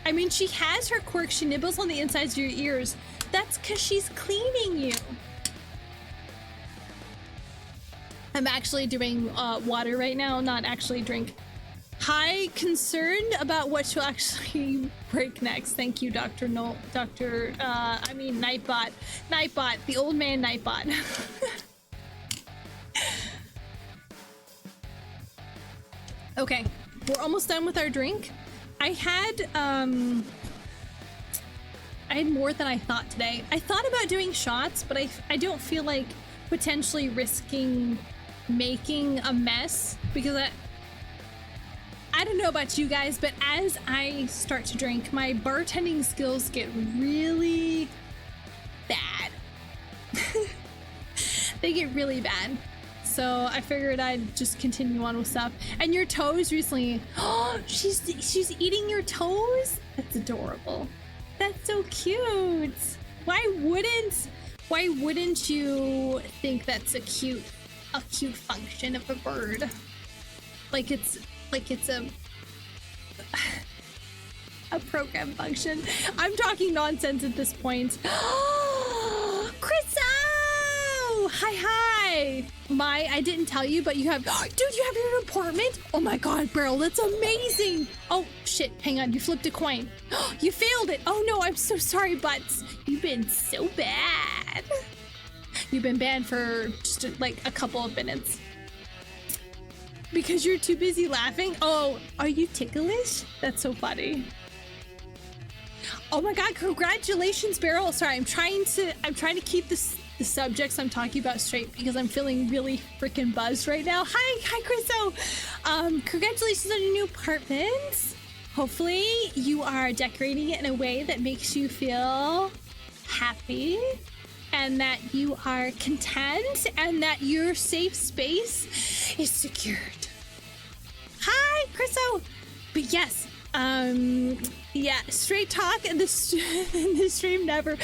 I mean, she has her quirks. She nibbles on the insides of your ears. That's because she's cleaning you. I'm actually doing water right now, not actually drink. Hi, concerned about what she'll actually break next. Thank you, Dr. Nightbot. Nightbot, the old man Nightbot. Okay, we're almost done with our drink. I had more than I thought today. I thought about doing shots, but I don't feel like potentially risking making a mess because I don't know about you guys, but as I start to drink, my bartending skills get really bad. They get really bad. So I figured I'd just continue on with stuff. And your toes recently, oh, she's eating your toes? That's adorable. That's so cute. Why wouldn't you think that's a cute a cute function of a bird. Like it's a program function. I'm talking nonsense at this point. Chriso! Hi. I didn't tell you, but you have, dude, you have your apartment? Oh my God, Beryl, that's amazing. Oh shit, hang on, you flipped a coin. You failed it. Oh no, I'm so sorry, Butts. You've been so bad. You've been banned for just like a couple of minutes. Because you're too busy laughing? Oh, are you ticklish? That's so funny. Oh my God, congratulations, Beryl. Sorry, I'm trying to keep the subjects I'm talking about straight because I'm feeling really freaking buzzed right now. Hi, Chriso. Congratulations on your new apartment. Hopefully you are decorating it in a way that makes you feel happy and that you are content and that your safe space is secured. Hi, Chriso. But yes, yeah, straight talk in the stream, never.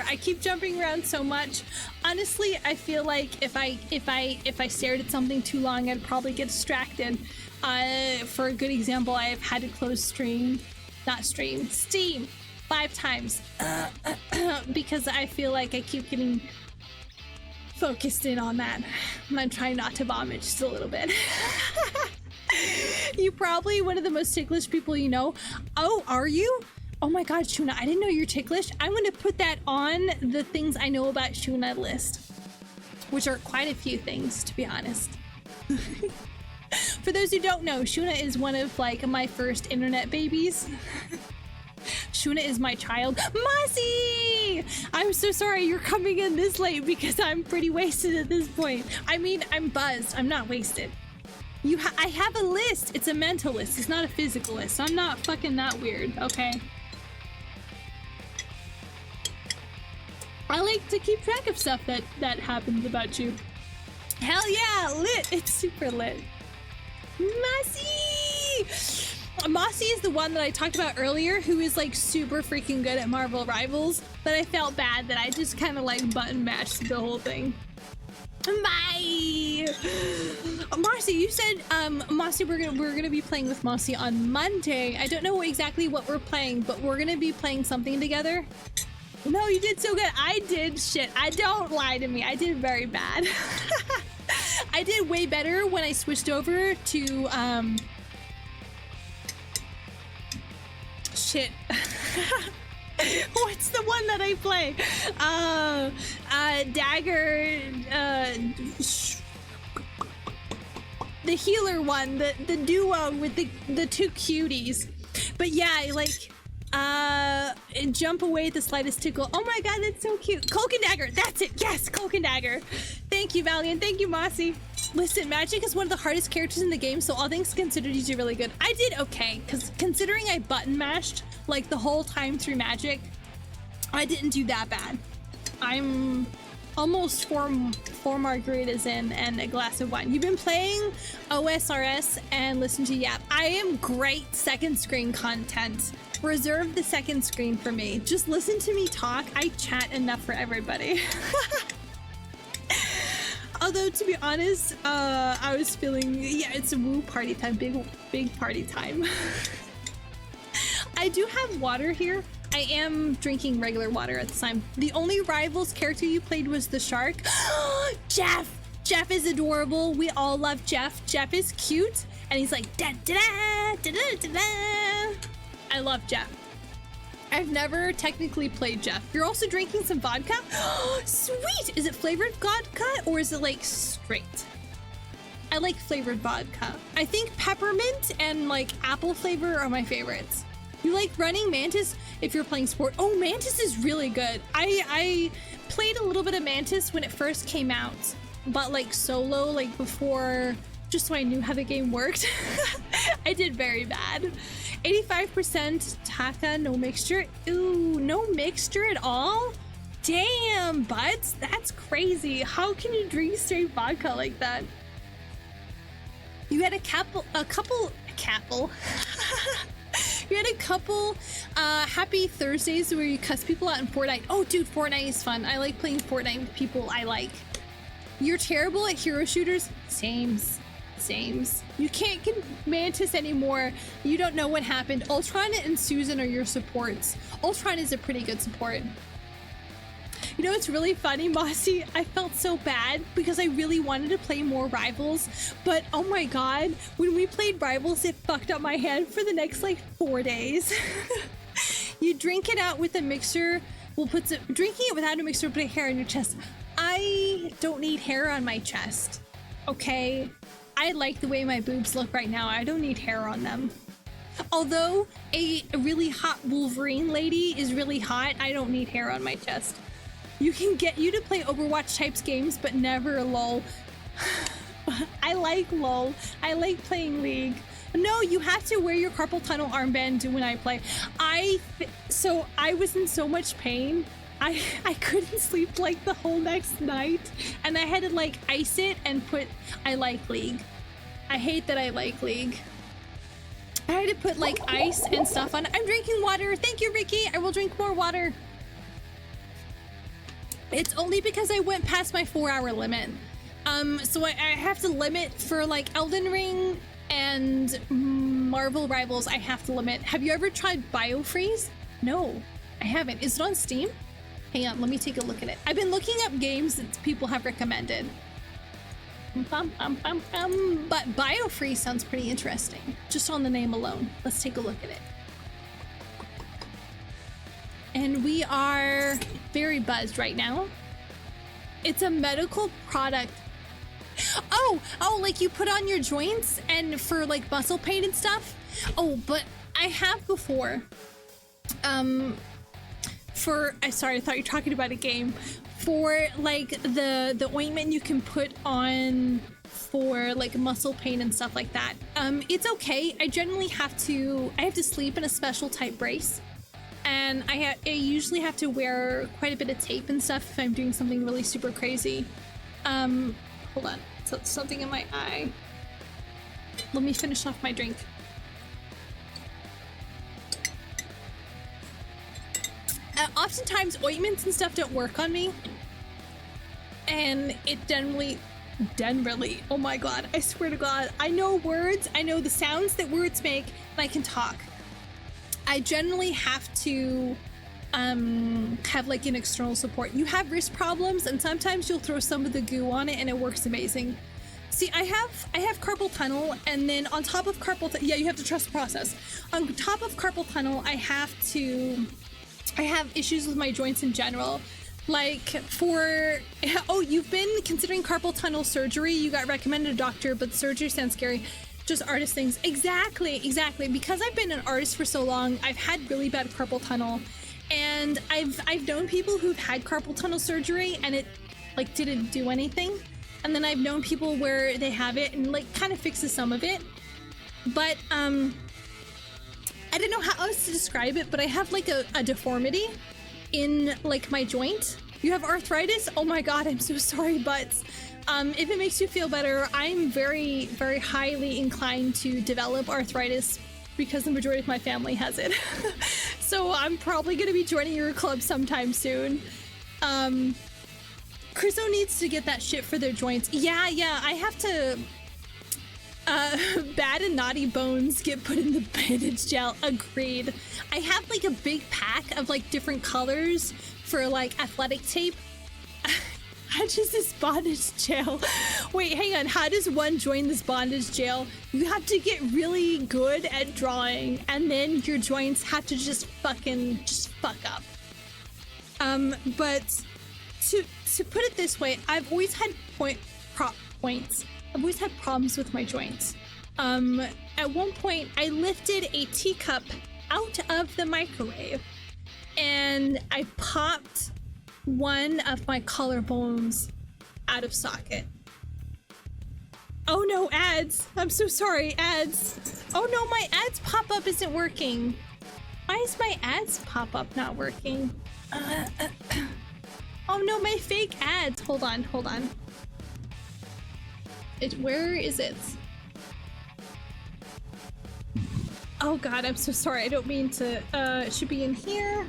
I keep jumping around so much. Honestly, I feel like if I stared at something too long, I'd probably get distracted. For a good example, I've had to close Steam 5 times because I feel like I keep getting focused in on that. I'm trying not to vomit just a little bit. You probably one of the most ticklish people you know. Oh, are you? Oh my God, Shuna, I didn't know you're ticklish. I'm going to put that on the things I know about Shuna list, which are quite a few things, to be honest. For those who don't know, Shuna is one of like my first internet babies. Shuna is my child. Mossy! I'm so sorry you're coming in this late because I'm pretty wasted at this point. I mean, I'm buzzed. I'm not wasted. I have a list. It's a mental list. It's not a physical list. I'm not fucking that weird, okay? I like to keep track of stuff that happens about you. Hell yeah, lit. It's super lit. Mossy! Mossy is the one that I talked about earlier who is like super freaking good at Marvel Rivals, but I felt bad that I just kind of like button mashed the whole thing. Bye! Marcy, you said, Marcy, we're gonna be playing with Marcy on Monday. I don't know exactly what we're playing, but we're gonna be playing something together. No, you did so good. I did shit. Don't lie to me. I did very bad. I did way better when I switched over to, shit. What's the one that I play? Dagger, the healer one, the duo with the two cuties. But yeah, like, jump away at the slightest tickle. Oh my God, that's so cute. Cloak and Dagger, that's it. Yes, Cloak and Dagger. Thank you, Valiant. Thank you, Mossy. Listen, Magic is one of the hardest characters in the game, so all things considered, you did really good. I did okay, because considering I button mashed like the whole time through Magic, I didn't do that bad. I'm almost four margaritas in and a glass of wine. You've been playing OSRS and listen to Yap. I am great second screen content. Reserve the second screen for me. Just listen to me talk. I chat enough for everybody. Although, to be honest, I was feeling, yeah, it's a woo party time, big party time. I do have water here. I am drinking regular water at the time. The only Rivals character you played was the shark. Jeff! Jeff is adorable. We all love Jeff. Jeff is cute. And he's like, da da da da da da da. I love Jeff. I've never technically played Jeff. You're also drinking some vodka? Sweet! Is it flavored vodka or is it like straight? I like flavored vodka. I think peppermint and like apple flavor are my favorites. You like running Mantis if you're playing sport? Oh, Mantis is really good. I played a little bit of Mantis when it first came out, but like solo, like before, just so I knew how the game worked. I did very bad. 85% Taka, no mixture. Ooh, no mixture at all? Damn, Butts, that's crazy. How can you drink straight vodka like that? You had a couple you had a couple happy Thursdays where you cuss people out in Fortnite. Oh, dude, Fortnite is fun. I like playing Fortnite with people I like. You're terrible at hero shooters? Sames. You can't get Mantis anymore. You don't know what happened. Ultron and Susan are your supports. Ultron is a pretty good support. You know, it's really funny, Mossy. I felt so bad because I really wanted to play more Rivals, but oh my god, when we played Rivals, it fucked up my hand for the next like 4 days. You drink it out with a mixer. Drinking it without a mixer will put hair on your chest. I don't need hair on my chest. Okay? I like the way my boobs look right now. I don't need hair on them. Although a really hot Wolverine lady is really hot, I don't need hair on my chest. You can get you to play Overwatch types games, but never LOL. I like LOL. I like playing League. No, you have to wear your carpal tunnel armband when I play. So I was in so much pain. I couldn't sleep like the whole next night, and I had to like ice it and put I like League. I hate that I like League. I had to put like ice and stuff on. I'm drinking water. Thank you, Ricky. I will drink more water. It's only because I went past my 4-hour limit. So I have to limit for like Elden Ring and Marvel Rivals. I have to limit. Have you ever tried BioFreeze? No, I haven't. Is it on Steam? Hang on, let me take a look at it. I've been looking up games that people have recommended. But BioFreeze sounds pretty interesting, just on the name alone. Let's take a look at it. And we are very buzzed right now. It's a medical product. Oh, like you put on your joints and for like muscle pain and stuff. Oh, but I have before. Sorry, I thought you were talking about a game. For like the ointment you can put on for like muscle pain and stuff like that. It's okay. I generally have to sleep in a special type brace. And I usually have to wear quite a bit of tape and stuff if I'm doing something really super crazy. Hold on, something in my eye. Let me finish off my drink. Oftentimes ointments and stuff don't work on me. And it generally, oh my god, I swear to god, I know words, I know the sounds that words make, and I can talk. I generally have to have like an external support. You have wrist problems, and sometimes you'll throw some of the goo on it and it works amazing. See, I have carpal tunnel, and then on top of carpal yeah, you have to trust the process. On top of carpal tunnel, I have issues with my joints in general. Like you've been considering carpal tunnel surgery. You got recommended a doctor, but surgery sounds scary. Just artist things. Exactly. Because I've been an artist for so long, I've had really bad carpal tunnel, and I've known people who've had carpal tunnel surgery and it like didn't do anything. And then I've known people where they have it and like kind of fixes some of it. But I don't know how else to describe it, but I have like a deformity in like my joint. You have arthritis? Oh my god, I'm so sorry, butts. If it makes you feel better, I'm very, very highly inclined to develop arthritis because the majority of my family has it. So I'm probably going to be joining your club sometime soon. Chriso needs to get that shit for their joints. Yeah, I have to... bad and naughty bones get put in the bandage gel. Agreed. I have like a big pack of like different colors for like athletic tape. How does this bondage jail? Wait, hang on. How does one join this bondage jail? You have to get really good at drawing, and then your joints have to just fuck up. But to put it this way, I've always had points. I've always had problems with my joints. At one point, I lifted a teacup out of the microwave, and I popped one of my collarbones out of socket. Oh no, ads! I'm so sorry, ads! Oh no, my ads pop-up isn't working. Why is my ads pop-up not working? Oh no, my fake ads! Hold on. Where is it? Oh god, I'm so sorry. I don't mean to. It should be in here.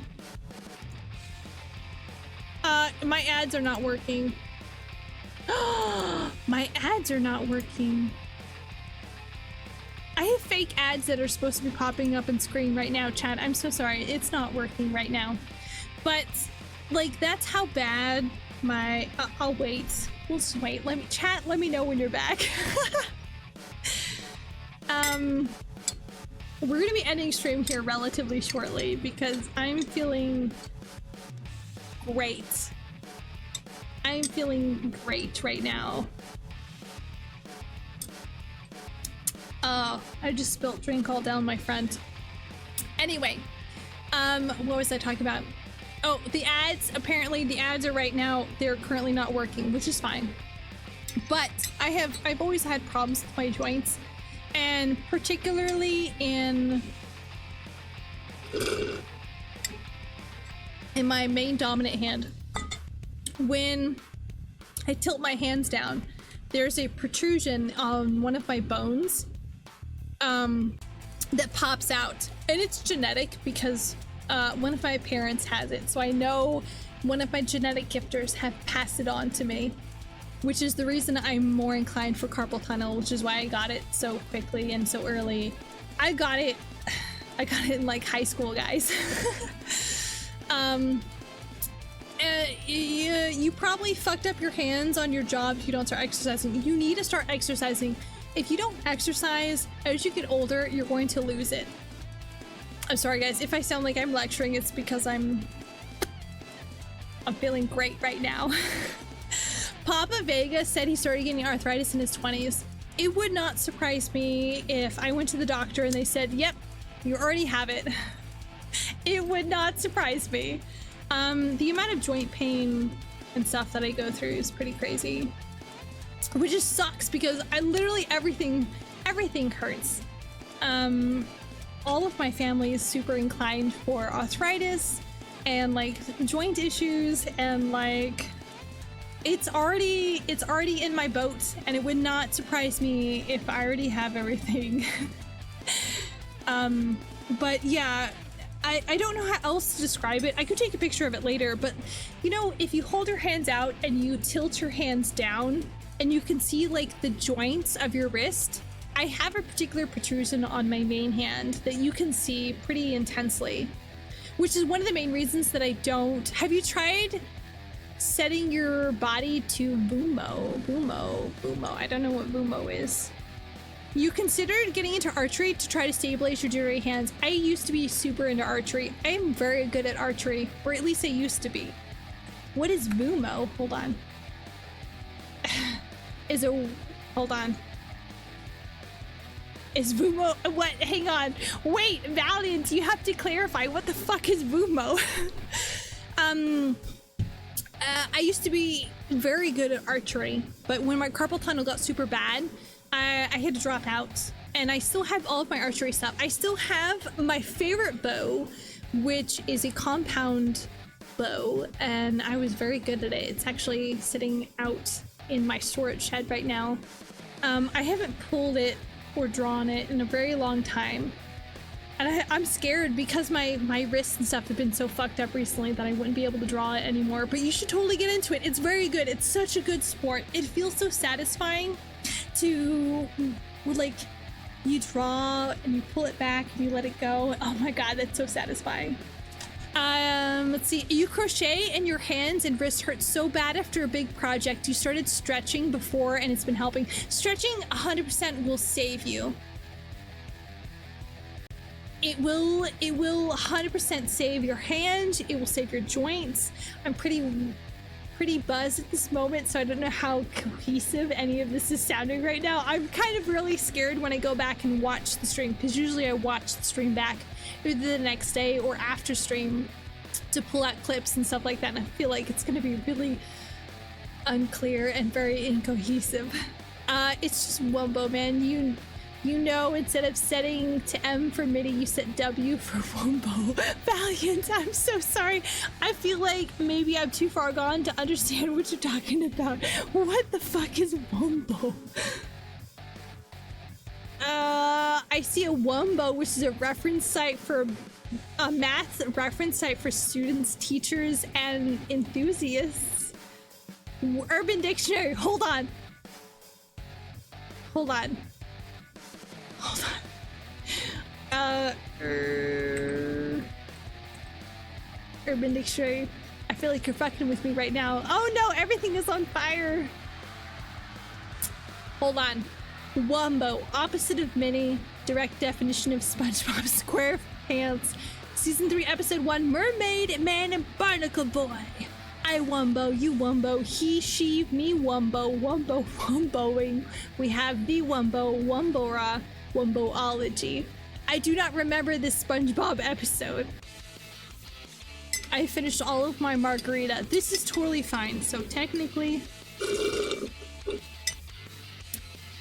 My ads are not working. My ads are not working. I have fake ads that are supposed to be popping up on screen right now, chat. I'm so sorry. It's not working right now. But, like, that's how bad my... I'll wait. We'll just wait. Chat, let me know when you're back. We're gonna be ending stream here relatively shortly because I'm feeling great. I'm feeling great right now. I just spilt drink all down my front. Anyway, what was I talking about? Oh, the ads. Apparently the ads are right now, they're currently not working, which is fine. But I've always had problems with my joints, and particularly in my main dominant hand. When I tilt my hands down, there's a protrusion on one of my bones that pops out, and it's genetic because one of my parents has it, so I know one of my genetic gifters have passed it on to me, which is the reason I'm more inclined for carpal tunnel, which is why I got it so quickly and so early. I got it in like high school, guys. You probably fucked up your hands on your job if you don't start exercising. You need to start exercising. If you don't exercise, as you get older, you're going to lose it. I'm sorry, guys. If I sound like I'm lecturing, it's because I'm feeling great right now. Papa Vega said he started getting arthritis in his 20s. It would not surprise me if I went to the doctor and they said, yep, you already have it. It would not surprise me. The amount of joint pain and stuff that I go through is pretty crazy, which just sucks because I literally everything hurts. All of my family is super inclined for arthritis and like joint issues, and like it's already in my boat, and it would not surprise me if I already have everything. But yeah, I don't know how else to describe it. I could take a picture of it later, but you know, if you hold your hands out and you tilt your hands down and you can see like the joints of your wrist, I have a particular protrusion on my main hand that you can see pretty intensely, which is one of the main reasons that I don't. Have you tried setting your body to Vumo? I don't know what Vumo is. You considered getting into archery to try to stabilize your jittery hands. I used to be super into archery. I'm very good at archery, or at least I used to be. What is Vumo? Hold on. Hold on. Is Vumo, what? Hang on. Wait, Valiant, you have to clarify. What the fuck is Vumo? I used to be very good at archery, but when my carpal tunnel got super bad, I had to drop out, and I still have all of my archery stuff. I still have my favorite bow, which is a compound bow, and I was very good at it. It's actually sitting out in my storage shed right now. I haven't pulled it or drawn it in a very long time, and I'm scared because my wrists and stuff have been so fucked up recently that I wouldn't be able to draw it anymore. But you should totally get into it. It's very good. It's such a good sport. It feels so satisfying to, like, you draw and you pull it back and you let it go. Oh my god, that's so satisfying. Let's see. You crochet and your hands and wrists hurt so bad after a big project. You started stretching before and it's been helping. Stretching 100% will save you. It will 100% save your hand. It will save your joints. I'm pretty buzzed at this moment, so I don't know how cohesive any of this is sounding right now. I'm kind of really scared when I go back and watch the stream, because usually I watch the stream back either the next day or after stream to pull out clips and stuff like that, and I feel like it's going to be really unclear and very incohesive. It's just Wumbo, man. You know, instead of setting to M for MIDI, you set W for Wumbo. Valiant, I'm so sorry. I feel like maybe I'm too far gone to understand what you're talking about. What the fuck is Wumbo? I see a Wumbo, which is a reference site for a math reference site for students, teachers, and enthusiasts. Urban Dictionary, hold on. hold on. Hold on. Urban Dictionary. I feel like you're fucking with me right now. Oh no, everything is on fire. Hold on. Wumbo, opposite of Minnie, direct definition of SpongeBob SquarePants. Season 3, Episode 1, Mermaid, Man, and Barnacle Boy. I wumbo, you wumbo, he, she, me wumbo, wumbo, wumboing. We have the wumbo, wumbora, wumboology. I do not remember this SpongeBob episode. I finished all of my margarita. This is totally fine, so technically...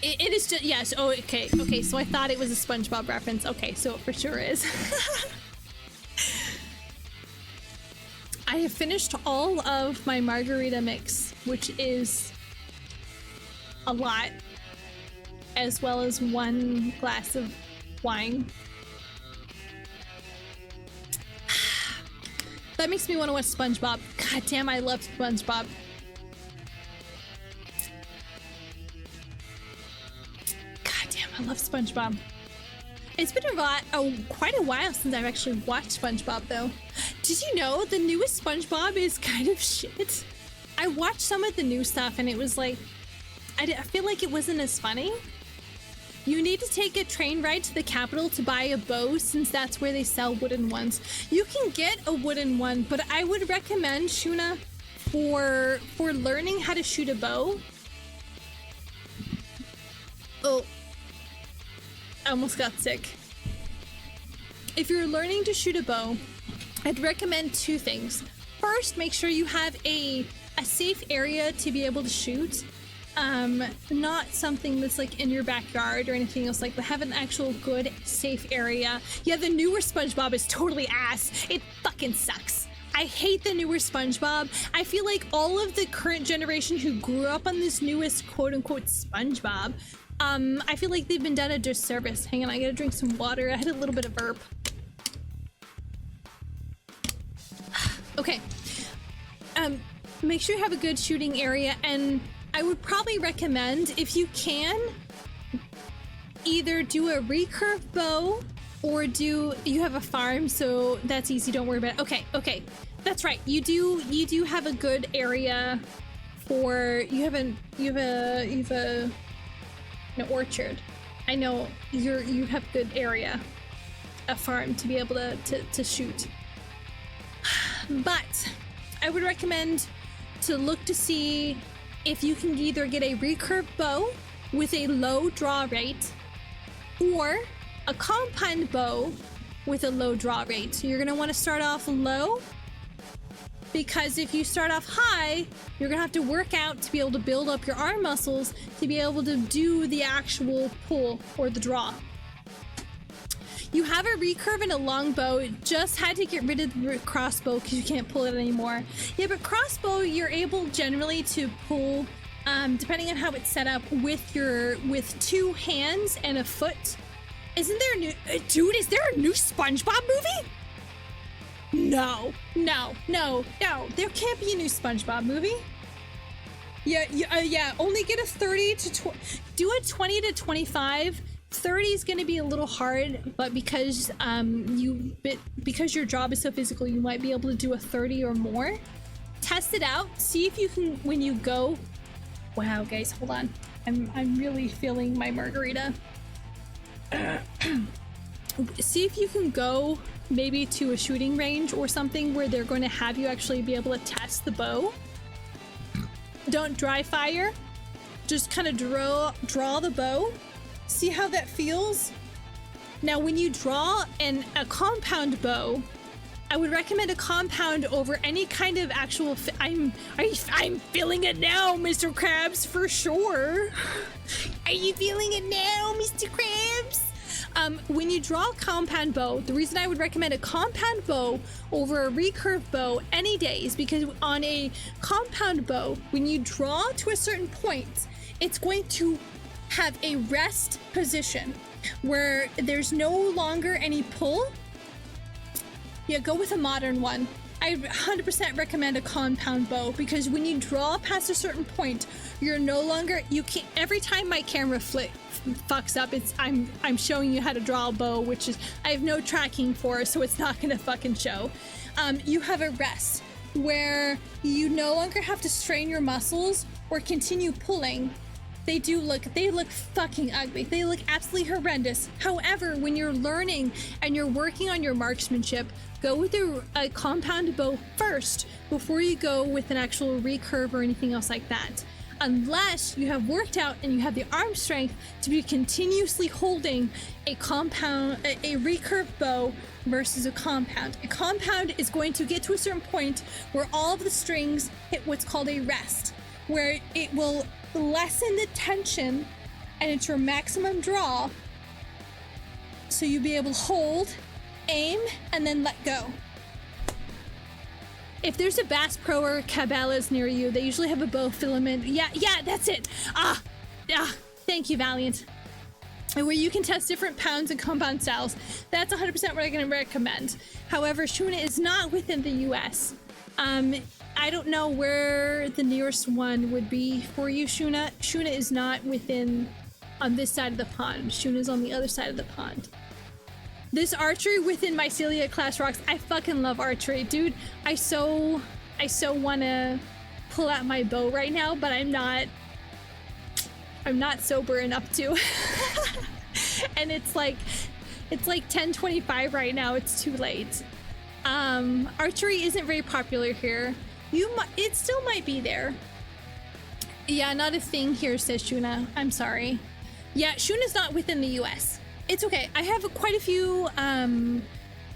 It is just, yes, oh, okay, so I thought it was a SpongeBob reference. Okay, so it for sure is. I have finished all of my margarita mix, which is a lot, as well as 1 glass of wine. That makes me want to watch SpongeBob. God damn, I love SpongeBob. God damn, I love SpongeBob. It's been quite a while since I've actually watched SpongeBob, though. Did you know the newest SpongeBob is kind of shit? I watched some of the new stuff and it was like, I feel like it wasn't as funny. You need to take a train ride to the capital to buy a bow, since that's where they sell wooden ones. You can get a wooden one, but I would recommend, Shuna, for learning how to shoot a bow. Oh. I almost got sick. If you're learning to shoot a bow, I'd recommend 2 things. First, make sure you have a safe area to be able to shoot. Not something that's like in your backyard or anything else like that. Have an actual good, safe area. Yeah, the newer SpongeBob is totally ass. It fucking sucks. I hate the newer SpongeBob. I feel like all of the current generation who grew up on this newest quote-unquote SpongeBob, I feel like they've been done a disservice. Hang on, I gotta drink some water. I had a little bit of burp. Okay. Make sure you have a good shooting area, and I would probably recommend, if you can, either do a recurve bow or you have a farm, so that's easy, don't worry about it. Okay, that's right. You do have a good area for, you have an orchard. I know you have good area, a farm to be able to shoot. But I would recommend to look to see if you can either get a recurve bow with a low draw rate or a compound bow with a low draw rate. So you're going to want to start off low, because if you start off high, you're going to have to work out to be able to build up your arm muscles to be able to do the actual pull or the draw. You have a recurve and a longbow. Just had to get rid of the crossbow because you can't pull it anymore. Yeah, but crossbow, you're able generally to pull, depending on how it's set up, with 2 hands and a foot. Isn't there a new... dude, is there a new SpongeBob movie? No. There can't be a new SpongeBob movie. Yeah, only get a 30 to... do a 20 to 25... 30 is going to be a little hard, but because your job is so physical, you might be able to do a 30 or more. Test it out. See if you can, when you go... Wow, guys, hold on. I'm really feeling my margarita. See if you can go maybe to a shooting range or something where they're going to have you actually be able to test the bow. Don't dry fire. Just kind of draw the bow. See how that feels? Now, when you draw a compound bow, I would recommend a compound over any kind of actual... I'm feeling it now, Mr. Krabs, for sure. Are you feeling it now, Mr. Krabs? When you draw a compound bow, the reason I would recommend a compound bow over a recurve bow any day is because on a compound bow, when you draw to a certain point, it's going to have a rest position where there's no longer any pull. Yeah, go with a modern one. I 100% recommend a compound bow, because when you draw past a certain point, you're no longer, you can't, every time my camera fucks up, I'm showing you how to draw a bow, which is I have no tracking for, so it's not gonna fucking show. You have a rest where you no longer have to strain your muscles or continue pulling. They look fucking ugly. They look absolutely horrendous. However, when you're learning and you're working on your marksmanship, go with a compound bow first before you go with an actual recurve or anything else like that. Unless you have worked out and you have the arm strength to be continuously holding a recurve bow versus a compound. A compound is going to get to a certain point where all of the strings hit what's called a rest, where it will lessen the tension and it's your maximum draw, so you'll be able to hold, aim, and then let go. If there's a Bass Pro or Cabela's near you, they usually have a bow filament. Yeah, that's it. Thank you, Valiant. Where you can test different pounds and compound styles. That's 100% what I'm going to recommend. However, Shuna is not within the US. I don't know where the nearest one would be for you, Shuna. Shuna is not within on this side of the pond. Shuna's on the other side of the pond. This archery within Mycelia class rocks. I fucking love archery, dude. I so want to pull out my bow right now, but I'm not sober enough to. And it's like 10:25 right now. It's too late. Archery isn't very popular here. It still might be there. Yeah, not a thing here, says Shuna. I'm sorry. Yeah, Shuna's not within the US. It's okay. I have quite a few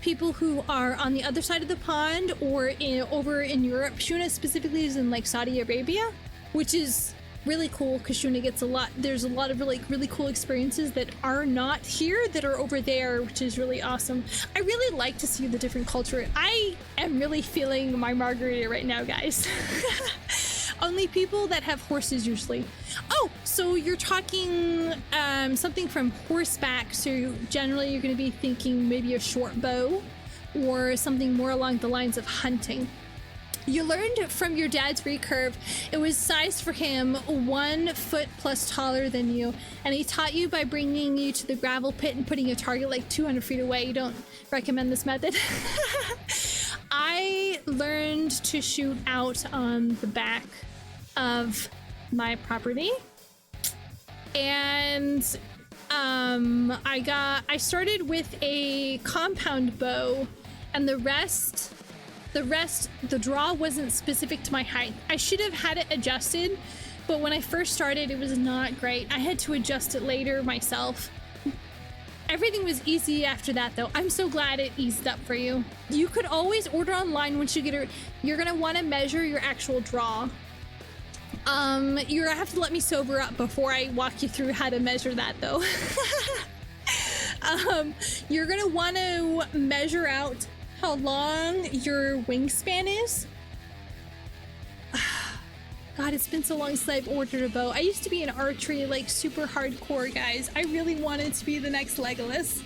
people who are on the other side of the pond or over in Europe. Shuna specifically is in like Saudi Arabia, which is really cool because Shuna gets there's a lot of really cool experiences that are not here that are over there, which is really awesome. I really like to see the different culture. I am really feeling my margarita right now, guys. Only people that have horses usually. Oh, so you're talking something from horseback, so generally you're going to be thinking maybe a short bow or something more along the lines of hunting. You learned from your dad's recurve. It was sized for him 1 foot plus taller than you, and he taught you by bringing you to the gravel pit and putting a target like 200 feet away. You don't recommend this method? I learned to shoot out on the back of my property, and I started with a compound bow, and the draw wasn't specific to my height. I should have had it adjusted, but when I first started, it was not great. I had to adjust it later myself. Everything was easy after that, though. I'm so glad it eased up for you. You could always order online once you get it. You're gonna want to measure your actual draw. You're gonna have to let me sober up before I walk you through how to measure that, though. You're gonna want to measure out how long your wingspan is. God, it's been so long since I've ordered a bow. I used to be in archery, like super hardcore, guys. I really wanted to be the next Legolas,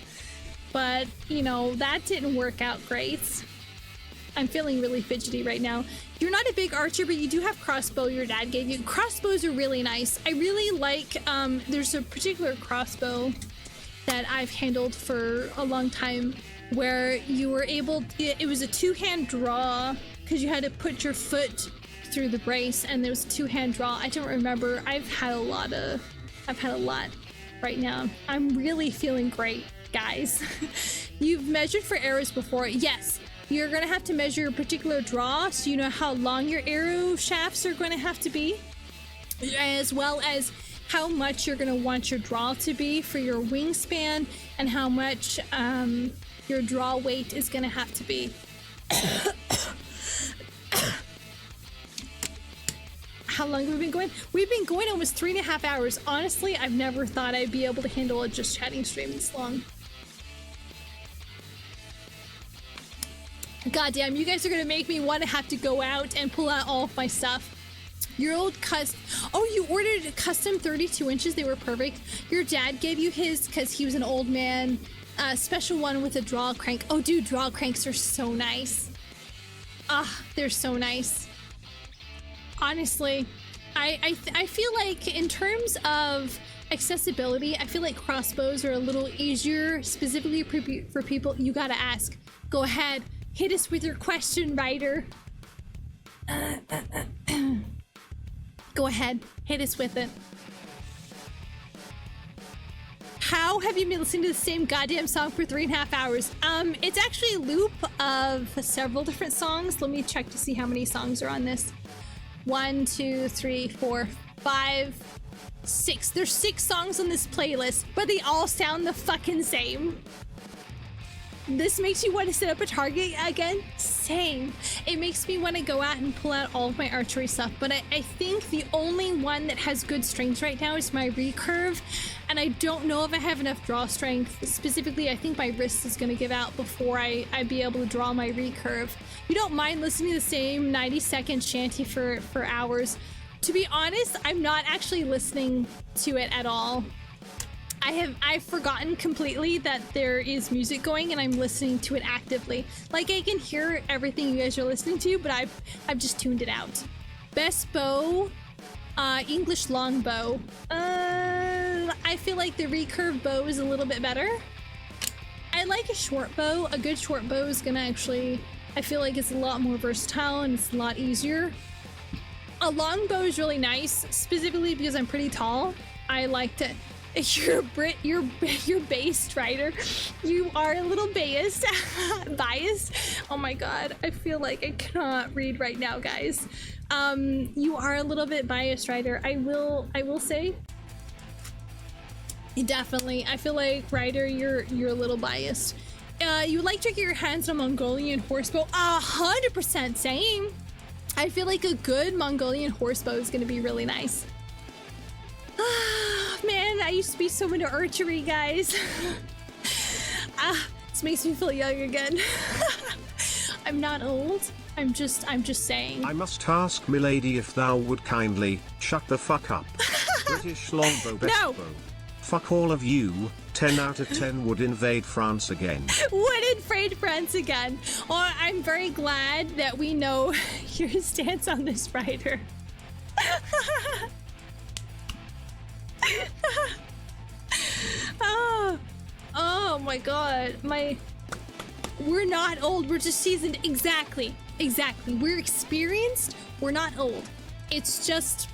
but you know, that didn't work out great. I'm feeling really fidgety right now. You're not a big archer, but you do have crossbow your dad gave you. Crossbows are really nice. I really like, there's a particular crossbow that I've handled for a long time where you were able, it was a two-hand draw because you had to put your foot through the brace, and there was a two-hand draw. I don't remember. I've had a lot right now. I'm really feeling great, guys. You've measured for arrows before. Yes, you're gonna have to measure a particular draw so you know how long your arrow shafts are going to have to be, as well as how much you're gonna want your draw to be for your wingspan and how much your draw weight is gonna have to be. How long have we been going? We've been going almost 3.5 hours. Honestly, I've never thought I'd be able to handle a just chatting stream this long. Goddamn, you guys are gonna make me want to have to go out and pull out all of my stuff. Your old oh, you ordered a custom 32 inches. They were perfect. Your dad gave you his because he was an old man. Special one with a draw crank. Oh, dude, draw cranks are so nice. They're so nice. Honestly, I feel like in terms of accessibility, I feel like crossbows are a little easier, specifically for people. You gotta ask. Go ahead, hit us with your question, writer. Go ahead, hit us with it. How have you been listening to the same goddamn song for 3.5 hours? It's actually a loop of several different songs. Let me check to see how many songs are on this. 1, 2, 3, 4, 5, 6. There's 6 songs on this playlist, but they all sound the fucking same. This makes you want to set up a target again? Same. It makes me want to go out and pull out all of my archery stuff, but I think the only one that has good strength right now is my recurve, and I don't know if I have enough draw strength. Specifically, I think my wrist is going to give out before I be able to draw my recurve. You don't mind listening to the same 90-second shanty for hours. To be honest, I'm not actually listening to it at all. I've forgotten completely that there is music going and I'm listening to it actively. Like, I can hear everything you guys are listening to, but I've just tuned it out. Best bow, English longbow. I feel like the recurve bow is a little bit better. I like a short bow. A good short bow is gonna actually, I feel like it's a lot more versatile and it's a lot easier. A long bow is really nice, specifically because I'm pretty tall. I like to. You're based, writer. You are a little biased. Biased. Oh my god, I feel like I cannot read right now, guys. You are a little bit biased, writer. I will say. Definitely, I feel like, writer, you're a little biased. You would like to get your hands on a Mongolian horsebow? 100% same. I feel like a good Mongolian horsebow is gonna be really nice. Man, I used to be so into archery, guys. This makes me feel young again. I'm not old. I'm just saying. I must ask milady if thou would kindly shut the fuck up. British longbow best No. bow. Fuck all of you. 10 out of 10 would invade France again. Would invade France again. Well, I'm very glad that we know your stance on this, writer. Oh my god, we're not old, we're just seasoned. Exactly, we're experienced, we're not old. It's just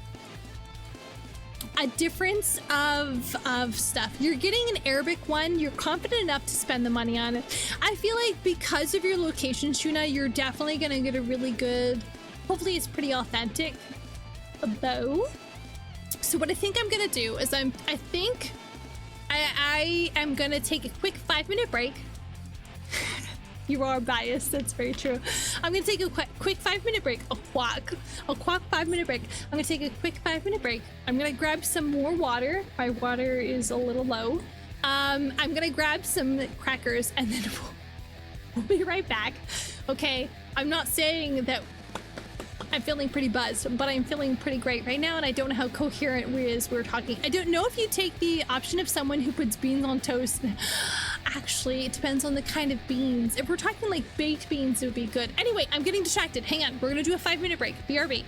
a difference of stuff. You're getting an Arabic one, you're confident enough to spend the money on it. I feel like because of your location, Shuna, you're definitely gonna get a really good, hopefully it's pretty authentic, a bow. So what I think I'm gonna do is I am gonna take a quick 5-minute break. You are biased, that's very true. I'm gonna take a quick 5-minute break. A quack 5-minute break. I'm gonna take a quick 5-minute break. I'm gonna grab some more water. My water is a little low. I'm gonna grab some crackers and then we'll be right back. Okay, I'm not saying that I'm feeling pretty buzzed, but I'm feeling pretty great right now, and I don't know how coherent we're talking. I don't know if you take the option of someone who puts beans on toast. Actually, it depends on the kind of beans. If we're talking like baked beans, it would be good. Anyway, I'm getting distracted. Hang on, we're gonna do a 5-minute break. BRB.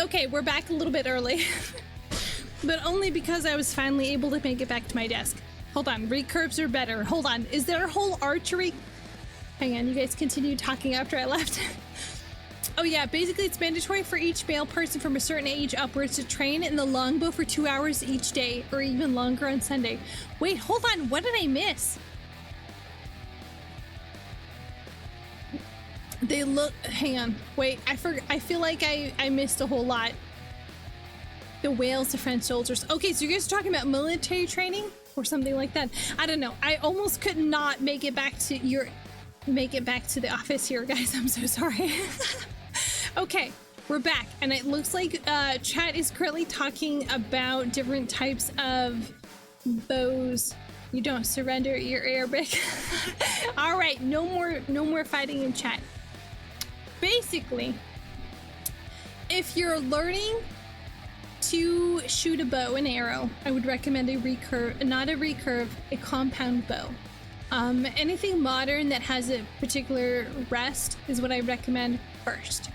Okay, we're back a little bit early. But only because I was finally able to make it back to my desk. Hold on, recurves are better. Hold on, is there a whole archery? Hang on, you guys continue talking after I left. Oh yeah, basically it's mandatory for each male person from a certain age upwards to train in the longbow for 2 hours each day, or even longer on Sunday. Wait, hold on, what did I miss? They look, hang on, wait, I feel like I missed a whole lot. The whales, the French soldiers. Okay, so you guys are talking about military training or something like that. I don't know. I almost could not make it back to the office here, guys. I'm so sorry. Okay, we're back, and it looks like chat is currently talking about different types of bows. You don't surrender your Arabic. All right, no more fighting in chat. Basically, if you're learning to shoot a bow and arrow, I would recommend a recurve, not a recurve, a compound bow. Anything modern that has a particular rest is what I recommend first.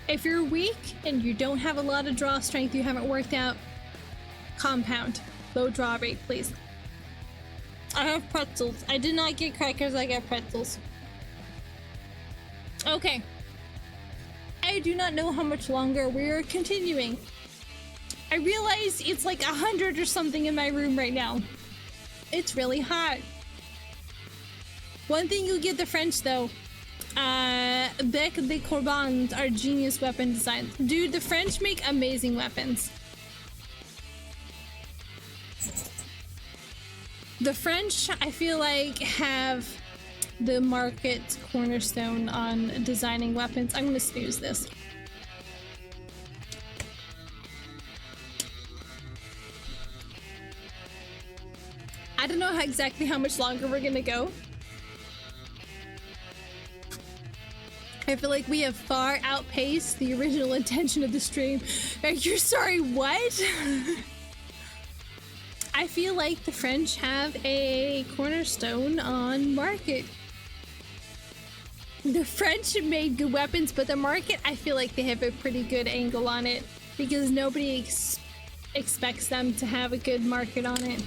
If you're weak and you don't have a lot of draw strength, you haven't worked out, compound, low draw rate, please. I have pretzels. I did not get crackers, I got pretzels. Okay. I do not know how much longer we're continuing. I realize it's like 100 or something in my room right now. It's really hot. One thing you'll get the French though, Bec de Corbans are genius weapon designs. Dude, the French make amazing weapons. The French, I feel like, have the market cornerstone on designing weapons. I'm gonna snooze this. I don't know exactly how much longer we're gonna go. I feel like we have far outpaced the original intention of the stream. You're sorry, what? I feel like the French have a cornerstone on market. The French made good weapons, but the market, I feel like they have a pretty good angle on it because nobody expects them to have a good market on it.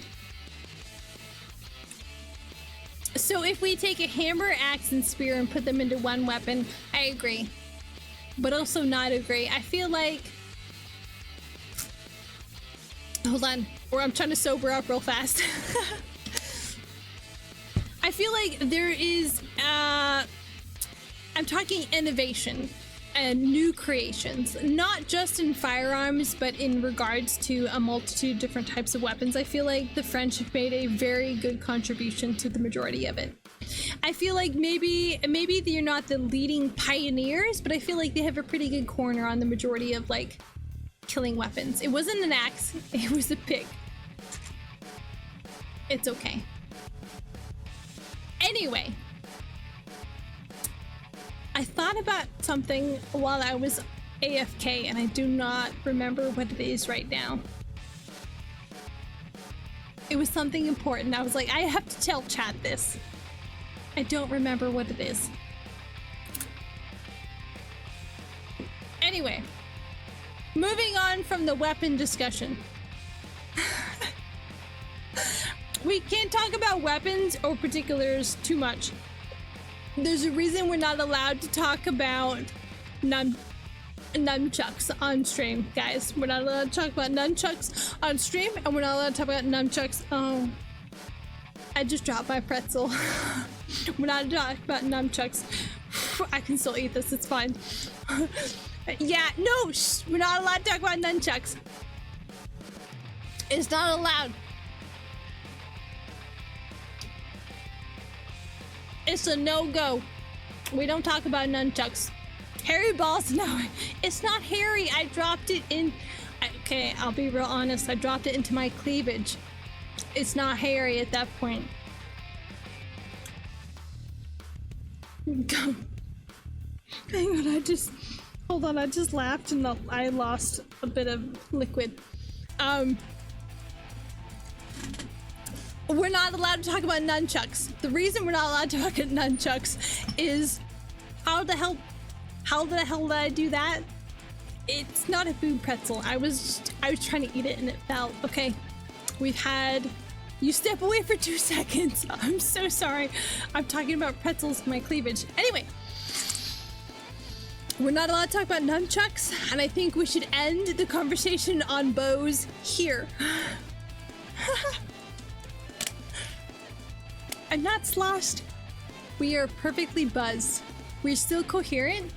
So if we take a hammer, axe, and spear and put them into one weapon, I agree. But also not agree. I feel like... Hold on. Or I'm trying to sober up real fast. I feel like there is... I'm talking innovation and new creations. Not just in firearms, but in regards to a multitude of different types of weapons. I feel like the French have made a very good contribution to the majority of it. I feel like maybe they're not the leading pioneers, but I feel like they have a pretty good corner on the majority of like killing weapons. It wasn't an axe, it was a pig. It's okay. Anyway, I thought about something while I was AFK and I do not remember what it is right now. It was something important. I was like, I have to tell chat this. I don't remember what it is. Anyway, moving on from the weapon discussion. We can't talk about weapons or particulars too much. There's a reason we're not allowed to talk about nunchucks on stream, guys. We're not allowed to talk about nunchucks on stream, and we're not allowed to talk about nunchucks. Oh, I just dropped my pretzel. We're not allowed to talk about nunchucks. I can still eat this, it's fine. Yeah, no, we're not allowed to talk about nunchucks. It's not allowed. It's a no-go. We don't talk about nunchucks. Hairy balls, no. It's not hairy. I dropped it in... Okay, I'll be real honest. I dropped it into my cleavage. It's not hairy at that point. Hang on, Hold on, I just laughed and I lost a bit of liquid. We're not allowed to talk about nunchucks. The reason we're not allowed to talk about nunchucks is how the hell did I do that? It's not a food pretzel. I was trying to eat it and it fell. Okay. We've had you step away for 2 seconds. I'm so sorry. I'm talking about pretzels in my cleavage. Anyway, we're not allowed to talk about nunchucks, and I think we should end the conversation on bows here. I'm not sloshed. We are perfectly buzzed. We're still coherent.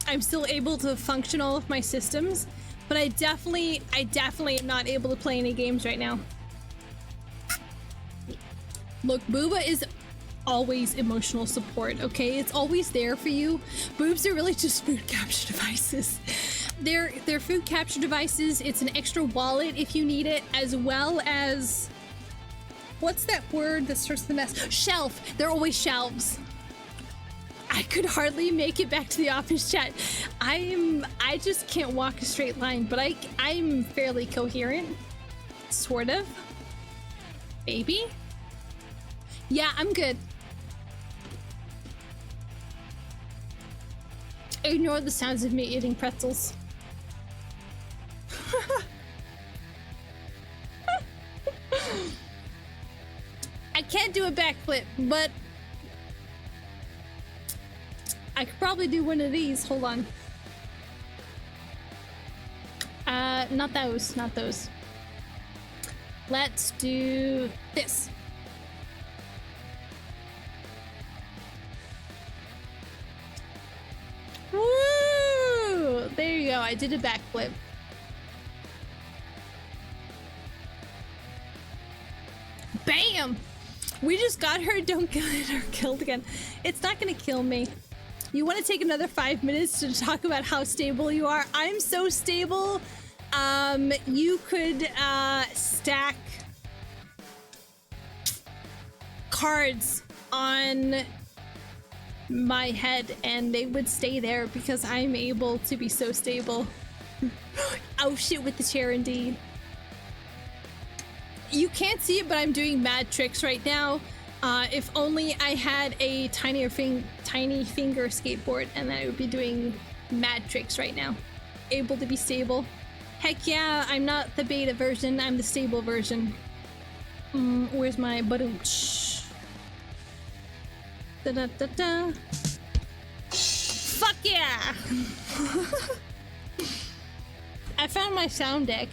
I'm still able to function all of my systems, but I definitely am not able to play any games right now. Look, Booba is always emotional support, okay? It's always there for you. Boobs are really just food capture devices. They're food capture devices. It's an extra wallet if you need it, as well as... What's that word that starts with an S? Shelf. They're always shelves. I could hardly make it back to the office chat. I just can't walk a straight line, but I'm fairly coherent. Sort of. Maybe? Yeah, I'm good. Ignore the sounds of me eating pretzels. I can't do a backflip, but I could probably do one of these. Hold on. Not those, not those. Let's do this. Woo! There you go. I did a backflip. Bam! We just got her. Don't get her killed again. It's not gonna kill me. You want to take another 5 minutes to talk about how stable you are? I'm so stable. You could stack cards on my head and they would stay there because I'm able to be so stable. Oh shit, with the chair indeed. You can't see it, but I'm doing mad tricks right now. If only I had a tiny finger skateboard, and I would be doing mad tricks right now. Able to be stable. Heck yeah, I'm not the beta version, I'm the stable version. Where's my button? Da da da da. Fuck yeah! I found my sound deck.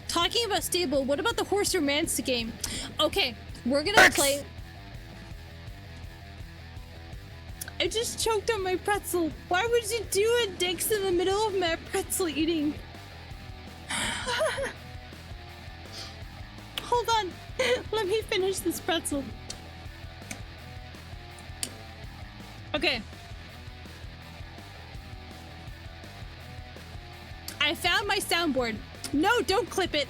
Talking about stable, what about the horse romance game? Okay, we're gonna play. I just choked on my pretzel. Why would you do it, Dix, in the middle of my pretzel eating? Hold on. Let me finish this pretzel. Okay. I found my soundboard. No, don't clip it.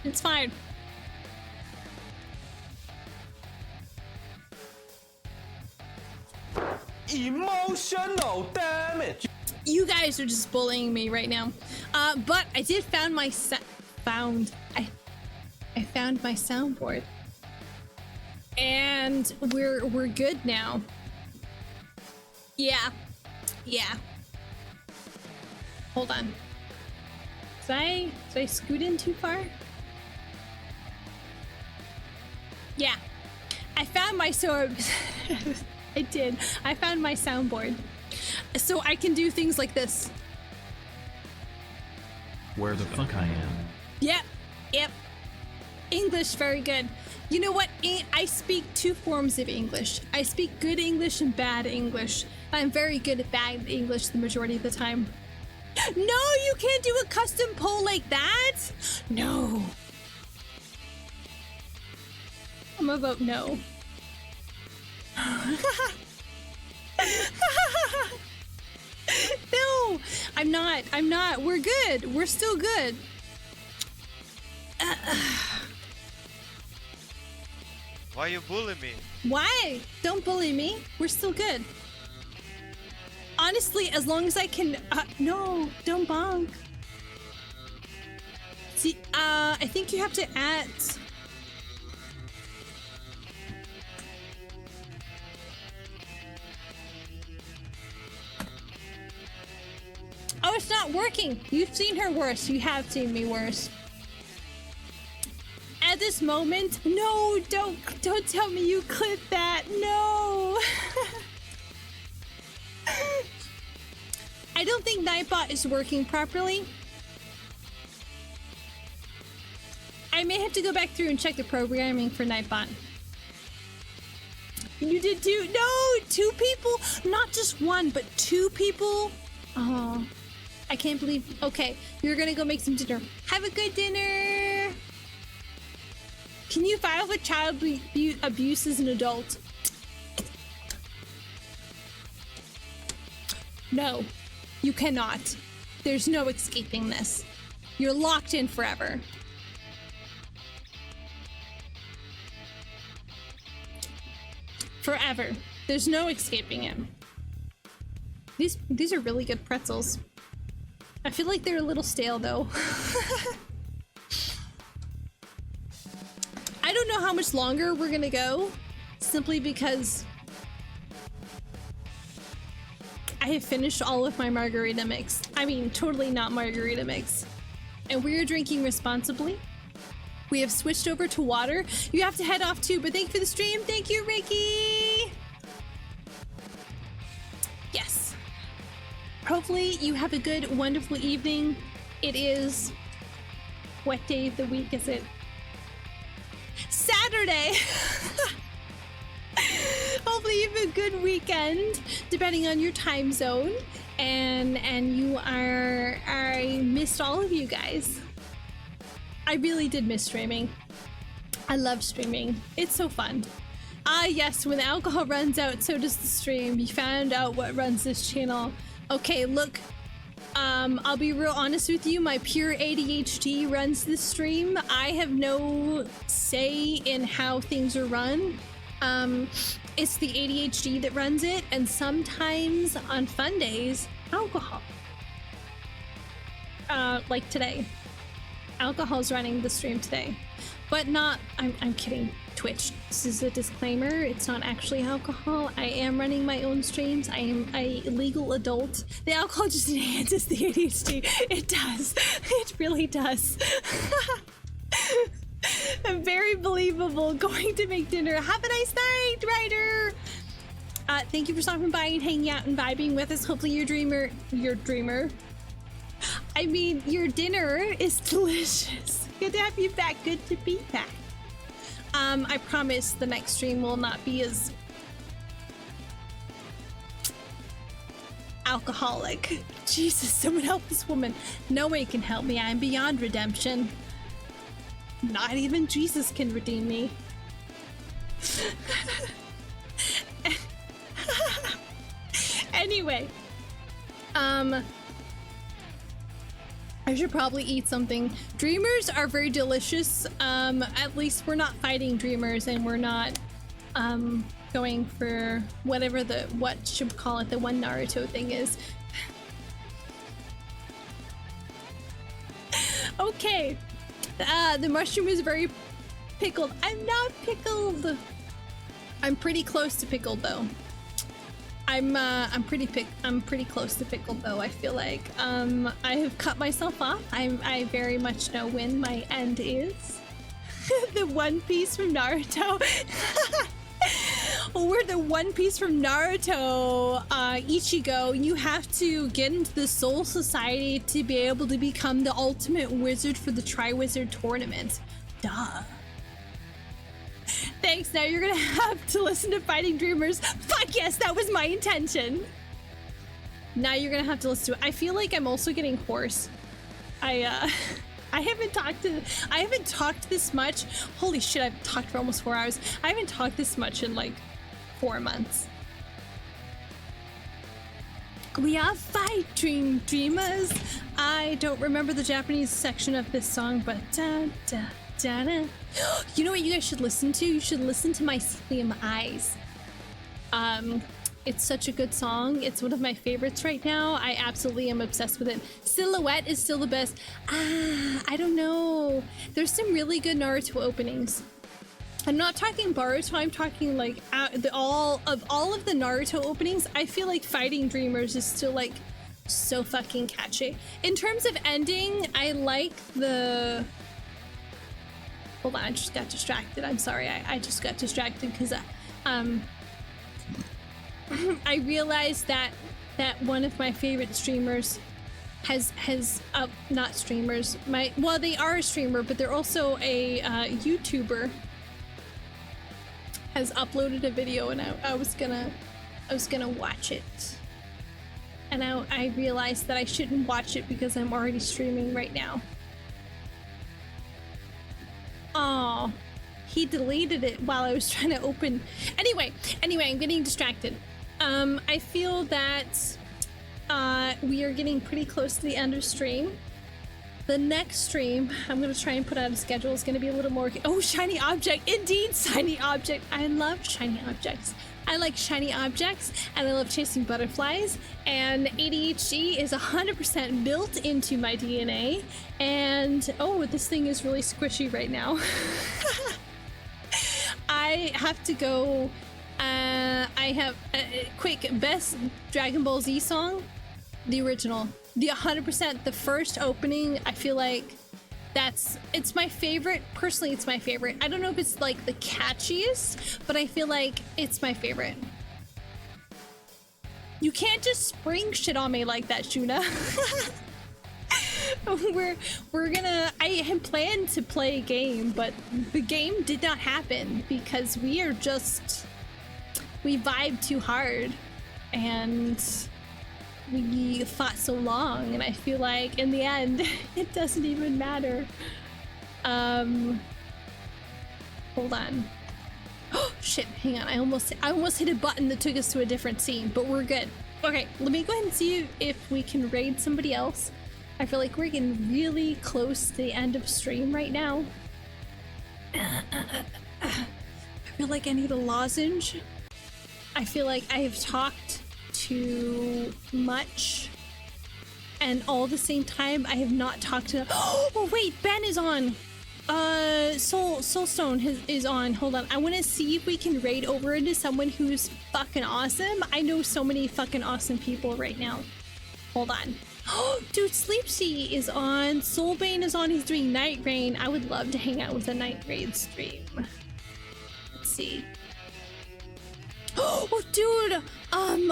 It's fine. Emotional damage. You guys are just bullying me right now. But I did found my I found my soundboard. And we're good now. Yeah. Yeah. Hold on. Did I scoot in too far? Yeah. I found my sword. I did. I found my soundboard. So I can do things like this. Where the fuck I am. Yep. Yep. English, very good. You know what? I speak 2 forms of English. I speak good English and bad English. I'm very good at bad English the majority of the time. No, you can't do a custom poll like that. No. I'm gonna vote no. No, I'm not. We're good. We're still good. Why you bully me? Why? Don't bully me. We're still good. Honestly, as long as I can... no, don't bonk. See, I think you have to add... not working. You've seen her worse. You have seen me worse. At this moment, no, don't tell me you clipped that. No. I don't think Nightbot is working properly. I may have to go back through and check the programming for Nightbot. You did too? No, 2 people? Not just 1, but 2 people? Oh, I can't believe. Okay, you're gonna go make some dinner. Have a good dinner. Can you file for child abuse as an adult? No, you cannot. There's no escaping this. You're locked in forever. Forever. There's no escaping him. These are really good pretzels. I feel like they're a little stale though. I don't know how much longer we're gonna go, simply because I have finished all of my margarita mix. I mean, totally not margarita mix. And we are drinking responsibly. We have switched over to water. You have to head off too, but thank you for the stream. Thank you, Ricky. Yes. Hopefully you have a good, wonderful evening. It is... What day of the week is it? Saturday! Hopefully you have a good weekend, depending on your time zone. And you are... I missed all of you guys. I really did miss streaming. I love streaming. It's so fun. Ah, yes, when the alcohol runs out, so does the stream. You found out what runs this channel. Okay, look. I'll be real honest with you. My pure ADHD runs this stream. I have no say in how things are run. It's the ADHD that runs it, and sometimes on fun days, alcohol. Like today. Alcohol's running the stream today, but not. I'm kidding. Twitch. This is a disclaimer. It's not actually alcohol. I am running my own streams. I am a legal adult. The alcohol just enhances the ADHD. It does. It really does. Very believable. Going to make dinner. Have a nice night, Ryder. Thank you for stopping by and hanging out and vibing with us. Hopefully your dreamer. I mean, your dinner is delicious. Good to have you back. Good to be back. I promise the next stream will not be as alcoholic. Jesus, someone help this woman. No one can help me. I'm beyond redemption. Not even Jesus can redeem me. Anyway, I should probably eat something. Dreamers are very delicious. At least we're not fighting dreamers, and we're not going for whatever the what should we call it, the one Naruto thing is. Okay. The mushroom is very pickled. I'm not pickled. I'm pretty close to pickled though. I'm pretty close to pickled though. I feel like I have cut myself off. I very much know when my end is. The One Piece from Naruto. We're the One Piece from Naruto. Ichigo, you have to get into the Soul Society to be able to become the ultimate wizard for the Triwizard Tournament. Duh. Thanks, now you're gonna have to listen to Fighting Dreamers. Fuck yes, that was my intention. Now you're gonna have to listen to it. I feel like I'm also getting hoarse. I haven't talked this much. Holy shit, I've talked for almost 4 hours. I haven't talked this much in like 4 months. We are fighting dreamers. I don't remember the Japanese section of this song, but da da. You know what you guys should listen to? You should listen to My Cilium Eyes. It's such a good song. It's one of my favorites right now. I absolutely am obsessed with it. Silhouette is still the best. I don't know. There's some really good Naruto openings. I'm not talking Boruto, I'm talking like all of the Naruto openings. I feel like Fighting Dreamers is still like So fucking catchy. In terms of ending, I like the... Hold on, I just got distracted. I'm sorry, I just got distracted because I realized that one of my favorite streamers has not streamers, well, they are a streamer, but they're also a YouTuber, has uploaded a video, and I was gonna watch it, and I realized that I shouldn't watch it because I'm already streaming right now. Oh, he deleted it while I was trying to open. Anyway, I'm getting distracted. I feel that we are getting pretty close to the end of stream. The next stream, I'm gonna try and put out a schedule. It's gonna be a little more. Oh, shiny object! Indeed, shiny object. I love shiny objects. I like shiny objects, and I love chasing butterflies. And ADHD is 100% built into my DNA. And oh, this thing is really squishy right now. I have to go. I have quick best Dragon Ball Z song, the original, the 100%, the first opening. I feel like it's my favorite. Personally, it's my favorite. I don't know if it's like the catchiest, but I feel like it's my favorite. You can't just spring shit on me like that, Shuna. we're gonna. I had planned to play a game, but the game did not happen because we vibed too hard, and we thought so long, and I feel like in the end it doesn't even matter. Hold on. Oh shit, hang on, I almost hit a button that took us to a different scene, but we're good. Okay, let me go ahead and see if we can raid somebody else. I feel like we're getting really close to the end of stream right now. I feel like I need a lozenge. I feel like I have talked too much, and all at the same time I have not talked to. Oh wait, Ben is on. Soulstone is on. Hold on, I want to see if we can raid over into someone who's fucking awesome. I know so many fucking awesome people right now. Hold on. Oh, dude, Sleepsy is on. Soulbane is on. He's doing Night Rain. I would love to hang out with a Night Raid stream. Let's see. Oh, dude,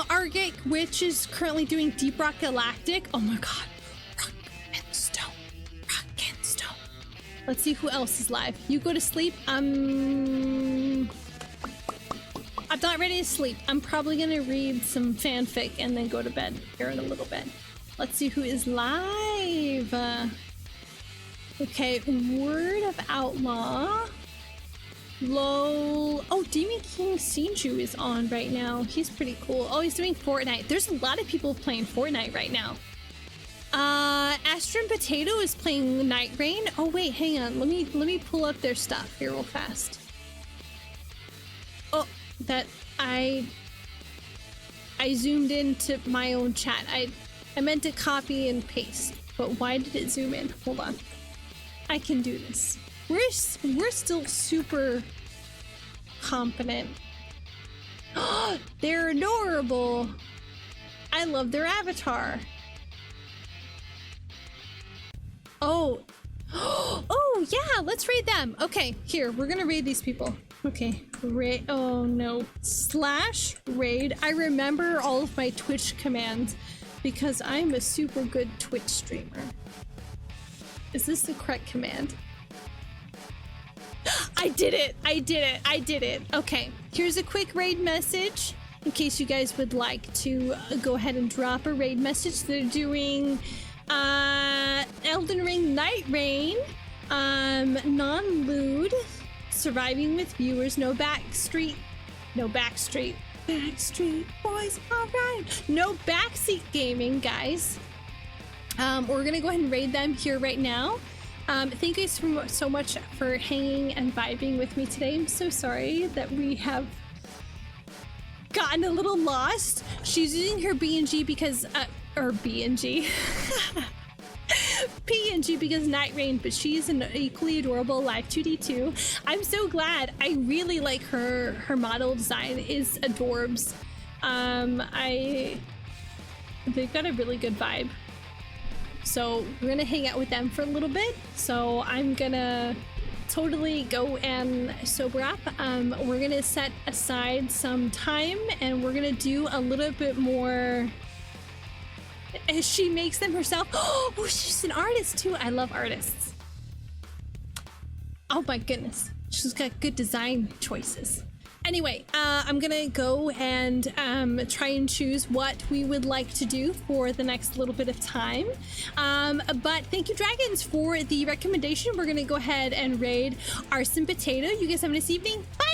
Argic Witch is currently doing Deep Rock Galactic. Oh my god. Rock and Stone. Rock and Stone. Let's see who else is live. You go to sleep. I'm not ready to sleep. I'm probably gonna read some fanfic and then go to bed here in a little bit. Let's see who is live. Okay, Word of Outlaw. Lol. Oh, Demon King Sinju is on right now. He's pretty cool. Oh, he's doing Fortnite. There's a lot of people playing Fortnite right now. Astron Potato is playing Night Rain. Oh wait, hang on. Let me pull up their stuff here real fast. Oh, that I zoomed into my own chat. I meant to copy and paste, but why did it zoom in? Hold on. I can do this. We're still super competent. They're adorable. I love their avatar. Oh. Oh, yeah, let's raid them. Okay, here, we're gonna raid these people. Okay, raid. Oh no. /raid. I remember all of my Twitch commands because I'm a super good Twitch streamer. Is this the correct command? I did it! I did it! I did it! Okay, here's a quick raid message in case you guys would like to go ahead and drop a raid message. They're doing Elden Ring Night Rain, non-lewd, surviving with viewers, no backstreet boys, alright, no backseat gaming, guys. We're gonna go ahead and raid them here right now. Thank you so much for hanging and vibing with me today. I'm so sorry that we have gotten a little lost. She's using her BNG because, or BNG. PNG because Night Rain, but she's an equally adorable live 2D2. I'm so glad. I really like her model design is adorbs. they've got a really good vibe. So we're gonna hang out with them for a little bit. So I'm gonna totally go and sober up. We're gonna set aside some time and we're gonna do a little bit more. She makes them herself. Oh, she's an artist too. I love artists. Oh my goodness. She's got good design choices. Anyway, I'm gonna go and try and choose what we would like to do for the next little bit of time. But thank you, Dragons, for the recommendation. We're gonna go ahead and raid Arson Potato. You guys have a nice evening. Bye!